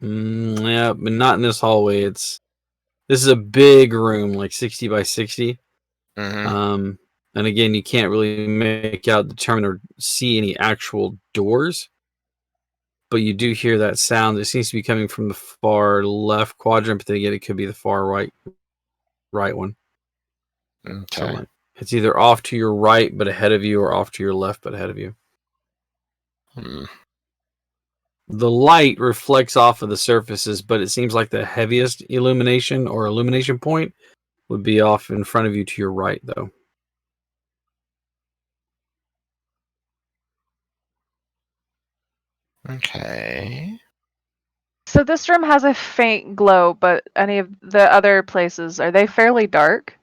Yeah, but not in this hallway. This is a big room, like 60 by 60. Mm-hmm. And again, you can't really make out, determine, or see any actual doors. But you do hear that sound. It seems to be coming from the far left quadrant, but then again, it could be the far right one. Okay. So like, it's either off to your right but ahead of you, or off to your left but ahead of you. Hmm. The light reflects off of the surfaces, but it seems like the heaviest illumination or illumination point would be off in front of you to your right, though. Okay. So this room has a faint glow, but any of the other places, are they fairly dark?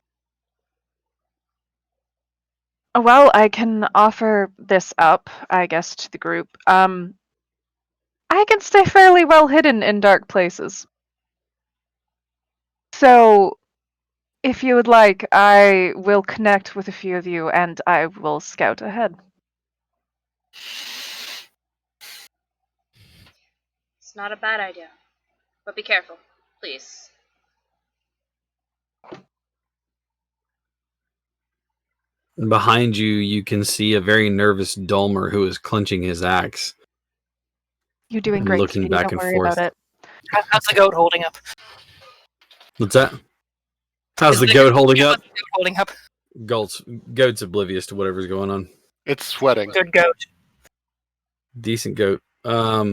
Well, I can offer this up, I guess, to the group. I can stay fairly well hidden in dark places. So, if you would like, I will connect with a few of you and I will scout ahead. It's not a bad idea. But be careful, please. And behind you, you can see a very nervous Dulmer who is clenching his axe You're doing and great, looking sweetie. back Don't and worry forth. about it. How's the goat holding up? What's that? How's Is the the goat holding up? Goat holding up. Goat's oblivious to whatever's going on. It's sweating. Good goat. Decent goat. All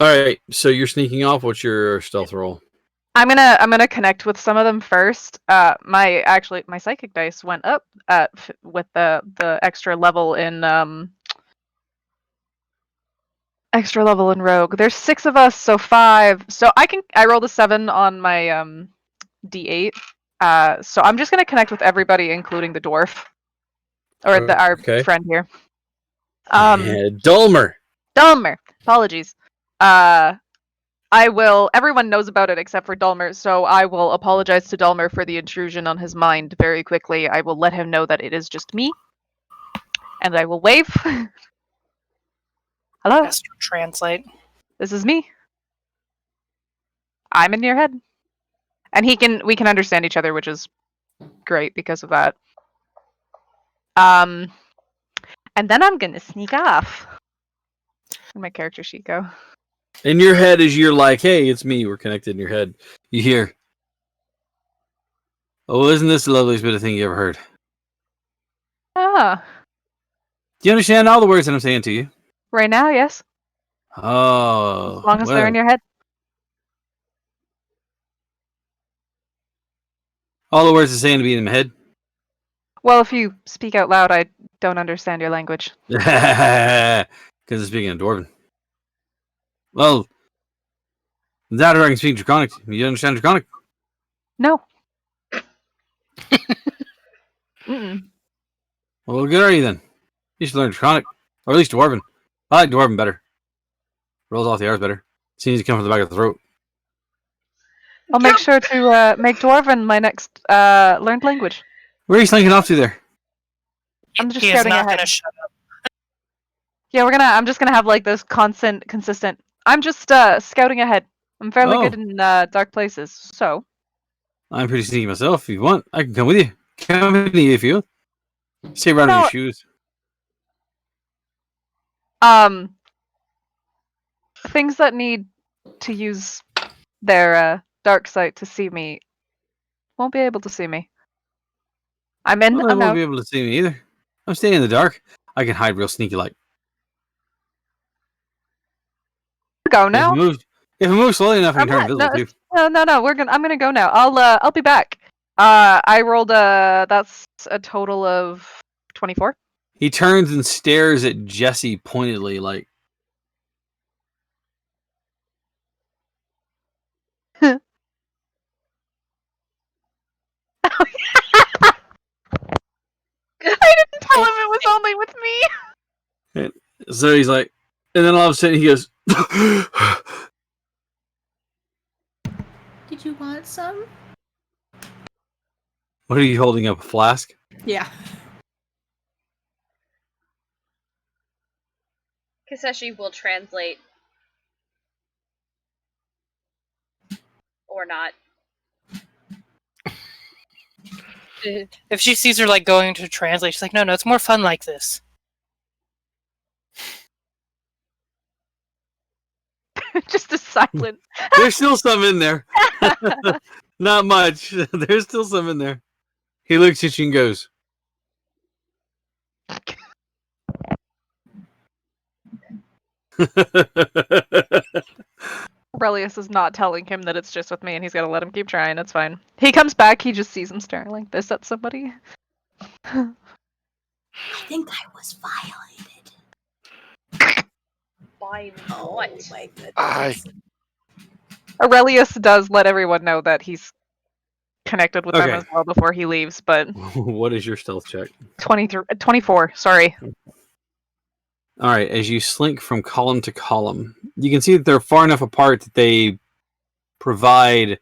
right, so you're sneaking off. What's your stealth roll? I'm gonna connect with some of them first. My psychic dice went up with the extra level in rogue. There's 6 of us, so 5. So I rolled a 7 on my d8. So I'm just gonna connect with everybody, including the dwarf or our Okay. friend here. Dulmer. Dulmer. Apologies. Everyone knows about it except for Dulmer, so I will apologize to Dulmer for the intrusion on his mind very quickly. I will let him know that it is just me. And I will wave. Hello, Astro translate. this is me. I'm in your head. And we can understand each other, which is great because of that. And then I'm gonna sneak off. Where'd my character sheet go? In your head, as you're like, hey, it's me. We're connected in your head. You hear, oh, isn't this the loveliest bit of thing you ever heard? Ah, Do you understand all the words that I'm saying to you? right now, yes. Oh, As long as they're in well, your head. all the words are saying to be in my head. Well, if you speak out loud, I don't understand your language. Because it's speaking of Dwarven. Well, that or I can speak Draconic. You understand Draconic? No. Mm-mm. Well, what good are you then? You should learn Draconic. Or at least Dwarven. I like Dwarven better. Rolls off the R's better. Seems to come from the back of the throat. I'll make sure to make Dwarven my next learned language. Where are you slinking off to there? I'm just He is scouting not ahead. going to shut up. Yeah, I'm just gonna have like this consistent. I'm just scouting ahead. I'm fairly good in dark places, so. I'm pretty sneaky myself. If you want, I can come with you. Company if you. Stay around in No. your shoes. Things that need to use their dark sight to see me won't be able to see me. I'm in, Well, they I'm won't out. be able to see me either. I'm staying in the dark. I can hide real sneaky like. Go now. If I move slowly enough, I can turn I'm invisible too. No. I'm gonna go now. I'll be back. I rolled that's a total of 24. He turns and stares at Jesse pointedly, like. I didn't tell him it was only with me. So he's like, and then all of a sudden he goes. Did you want some? What are you holding up? A flask? Yeah. Kiseshi will translate. Or not. If she sees her like going to translate, she's like, no, it's more fun like this. Just a silence. There's still some in there. Not much. There's still some in there. He looks at you and goes. Aurelius is not telling him that it's just with me, and he's gonna let him keep trying. It's fine. He comes back, he just sees him staring like this at somebody. I think I was violated. By Oh what? my goodness. I Aurelius does let everyone know that he's connected with them Okay. as well before he leaves, but What is your stealth check? 24, sorry. All right, as you slink from column to column, you can see that they're far enough apart that they provide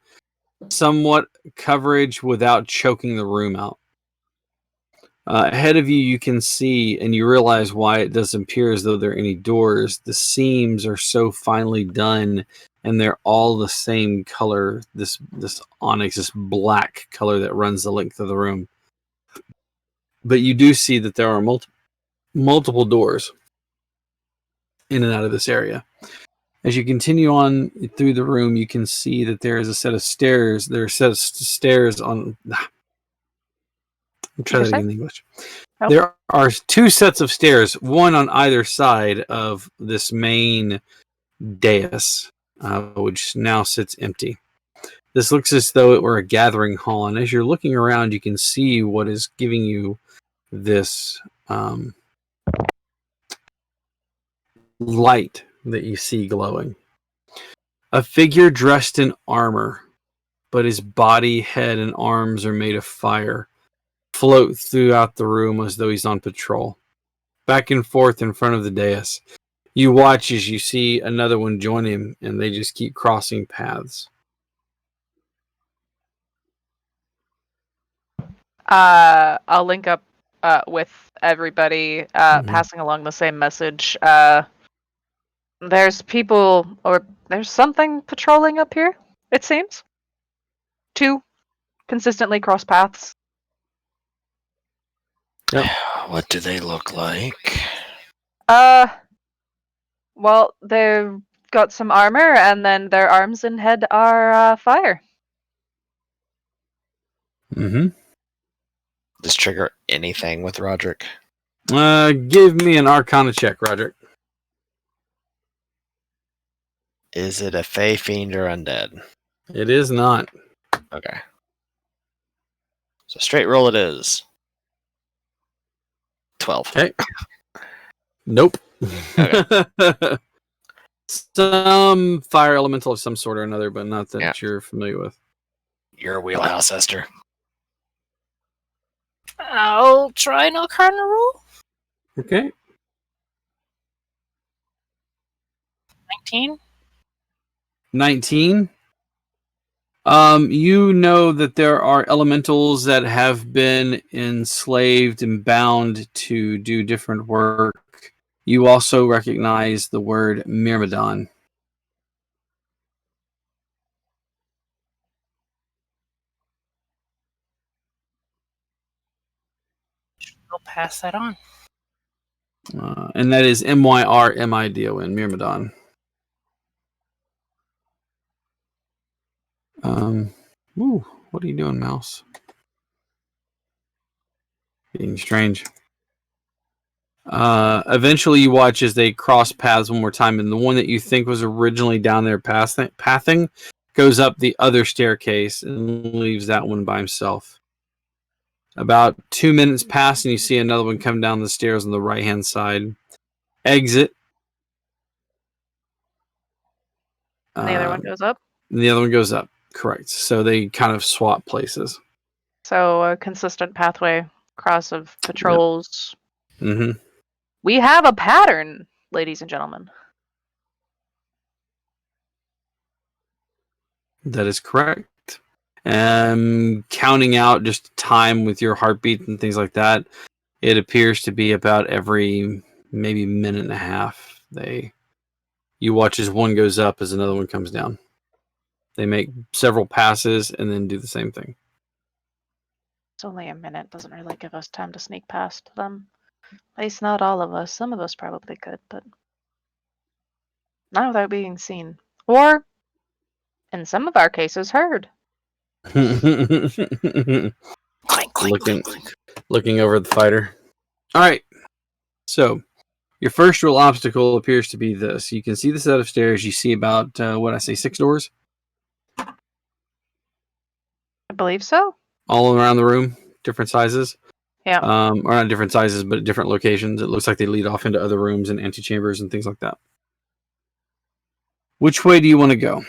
somewhat coverage without choking the room out. Ahead of you, you can see, and you realize why it doesn't appear as though there are any doors. The seams are so finely done, and they're all the same color. This onyx, this black color that runs the length of the room. But you do see that there are multiple doors in and out of this area. As you continue on through the room, you can see that there is a set of stairs. There are a set of stairs on. Try that again in English. Nope. There are two sets of stairs, one on either side of this main dais, which now sits empty. This looks as though it were a gathering hall, and as you're looking around, you can see what is giving you this light that you see glowing. A figure dressed in armor, but his body, head, and arms are made of fire, float throughout the room as though he's on patrol. Back and forth in front of the dais. You watch as you see another one join him, and they just keep crossing paths. I'll link up with everybody, passing along the same message. There's people, or there's something patrolling up here, it seems. Two consistently cross paths. Yep. What do they look like? Well, they've got some armor, and then their arms and head are fire. Mm-hmm. Does trigger anything with Roderick? Give me an Arcana check, Roger. Is it a Fey, Fiend, or Undead? It is not. Okay. So straight roll it is. 12. Okay. Nope. Okay. Some fire elemental of some sort or another, but not that Yeah. you're familiar with. Your wheelhouse, Esther. I'll try an Arcana roll. Okay. 19. 19. You know that there are elementals that have been enslaved and bound to do different work. You also recognize the word Myrmidon. I'll pass that on. And that is Myrmidon, Myrmidon. What are you doing, mouse? Being strange. Eventually you watch as they cross paths one more time, and the one that you think was originally down there pathing goes up the other staircase and leaves that one by himself. About 2 minutes pass, and you see another one come down the stairs on the right-hand side. Exit. And the other one goes up. And the other one goes up. Correct. So they kind of swap places. So a consistent pathway, cross of patrols. Mm-hmm. We have a pattern, ladies and gentlemen. That is correct. Counting out just time with your heartbeat and things like that, it appears to be about every maybe minute and a half. You watch as one goes up as another one comes down. They make several passes and then do the same thing. It's only a minute. Doesn't really give us time to sneak past them. At least not all of us. Some of us probably could, but not without being seen. Or, in some of our cases, heard. Clink, clink, Looking over at the fighter. All right. So, your first real obstacle appears to be this. You can see the set of stairs. You see about, 6 doors? I believe so. All around the room, different sizes. Yeah. Or not different sizes, but different locations. It looks like they lead off into other rooms and antechambers and things like that. Which way do you want to go?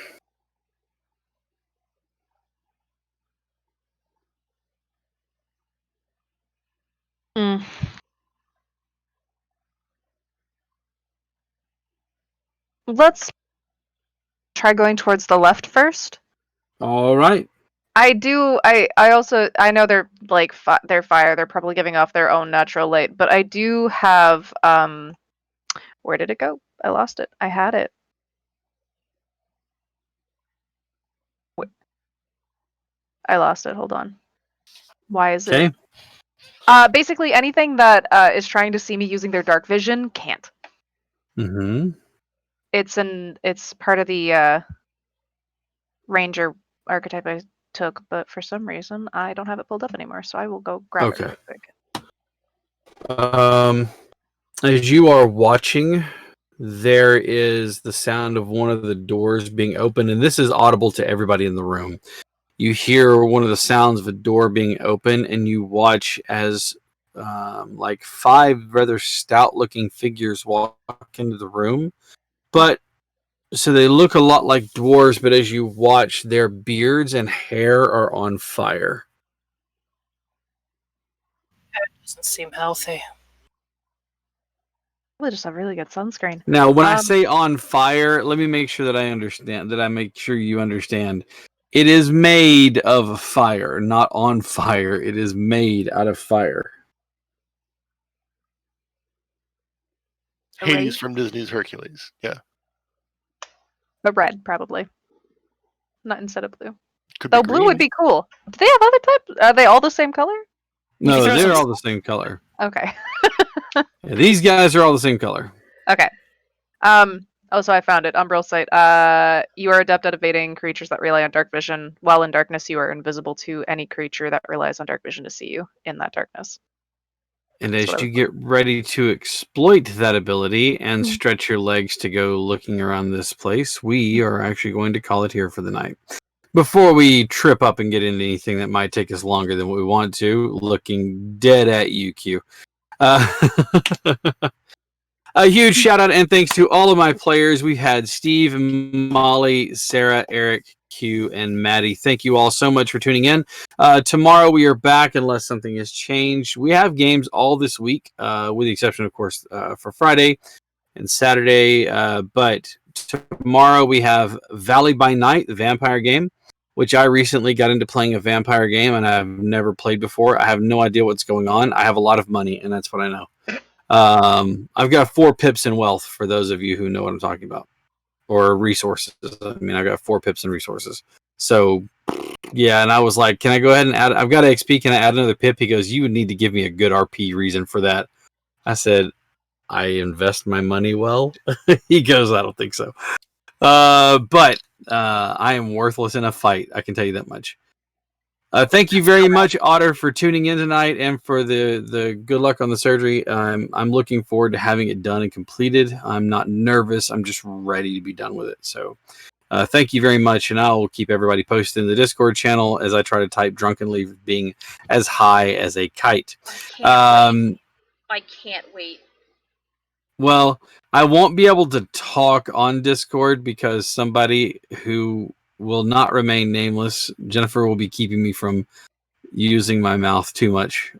Mm. Let's try going towards the left first. All right. I know they're like they're fire. They're probably giving off their own natural light, but I do have where did it go? I lost it. I had it. I lost it. Hold on. Why is it? Basically anything that is trying to see me using their dark vision can't. Mm-hmm. It's part of the ranger archetype I took, but for some reason I don't have it pulled up anymore, so I will go grab it real quick. As you are watching, there is the sound of one of the doors being opened, and this is audible to everybody in the room. You hear one of the sounds of a door being open, and you watch as 5 rather stout-looking figures walk into the room. But so they look a lot like dwarves, but as you watch, their beards and hair are on fire. That doesn't seem healthy. Probably just have really good sunscreen. Now, when I say on fire, let me make sure that I understand, that I make sure you understand. It is made of fire, not on fire. It is made out of fire. Hades from Disney's Hercules. Yeah. But red, probably. Not instead of blue. Could Though be blue green. would be cool. Do they have other types? Are they all the same color? No, they're all the same color. Okay. Yeah, these guys are all the same color. Okay. Oh, so I found it. Umbral site. You are adept at evading creatures that rely on dark vision. While in darkness, you are invisible to any creature that relies on dark vision to see you in that darkness. And as you get ready to exploit that ability and stretch your legs to go looking around this place, we are actually going to call it here for the night. Before we trip up and get into anything that might take us longer than we want to, looking dead at you, Q. A huge shout out and thanks to all of my players. We had Steve, Molly, Sarah, Eric, Q, and Maddie. Thank you all so much for tuning in. Tomorrow we are back unless something has changed. We have games all this week, with the exception, of course, for Friday and Saturday. But tomorrow we have Valley by Night, the vampire game, which I recently got into playing a vampire game and I've never played before. I have no idea what's going on. I have a lot of money, and that's what I know. I've got 4 pips in wealth for those of you who know what I'm talking about, or resources. I mean, I've got 4 pips in resources. So, yeah, and I was like, can I go ahead and add? I've got XP. Can I add another pip? He goes, you would need to give me a good RP reason for that. I said, I invest my money well. He goes, I don't think so. But I am worthless in a fight. I can tell you that much. Thank you very much, Otter, for tuning in tonight and for the good luck on the surgery. I'm looking forward to having it done and completed. I'm not nervous. I'm just ready to be done with it. So thank you very much. And I'll keep everybody posted in the Discord channel as I try to type drunkenly, being as high as a kite. I can't wait. Well, I won't be able to talk on Discord because somebody who will not remain nameless, Jennifer, will be keeping me from using my mouth too much.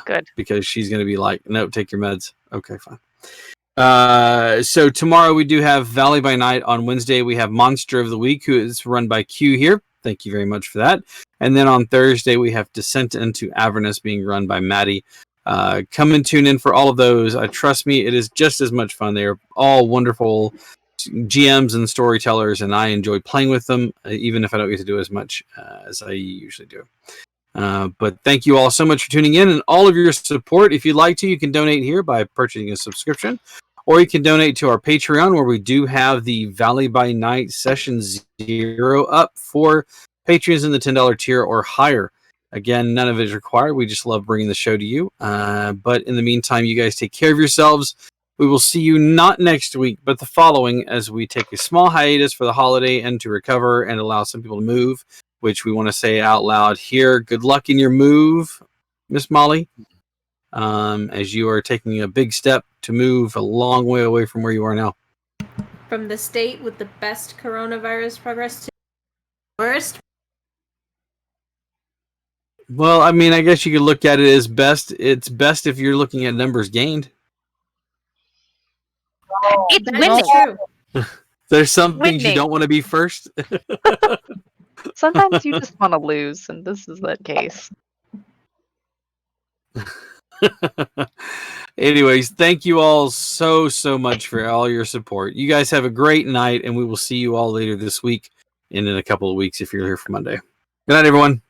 Good. Because she's going to be like, nope, take your meds. Okay, fine. So tomorrow we do have Valley by Night. On Wednesday we have Monster of the Week, who is run by Q here. Thank you very much for that. And then on Thursday we have Descent into Avernus being run by Maddie. Come and tune in for all of those. Trust me, it is just as much fun. They are all wonderful GMs and storytellers, and I enjoy playing with them, even if I don't get to do as much as I usually do. But thank you all so much for tuning in and all of your support. If you'd like to, you can donate here by purchasing a subscription, or you can donate to our Patreon, where we do have the Valley by Night Session 0 up for patrons in the $10 tier or higher. Again, none of it is required. We just love bringing the show to you. But in the meantime, you guys take care of yourselves. We will see you not next week, but the following, as we take a small hiatus for the holiday and to recover and allow some people to move, which we want to say out loud here. Good luck in your move, Miss Molly, as you are taking a big step to move a long way away from where you are now. From the state with the best coronavirus progress to the worst. Well, I mean, I guess you could look at it as best. It's best if you're looking at numbers gained. It's That winning. is true. There's some things you Winning. don't want to be first. Sometimes you just want to lose, and this is that case. Anyways, thank you all so much for all your support. You guys have a great night, and we will see you all later this week and in a couple of weeks if you're here for Monday. Good night, everyone.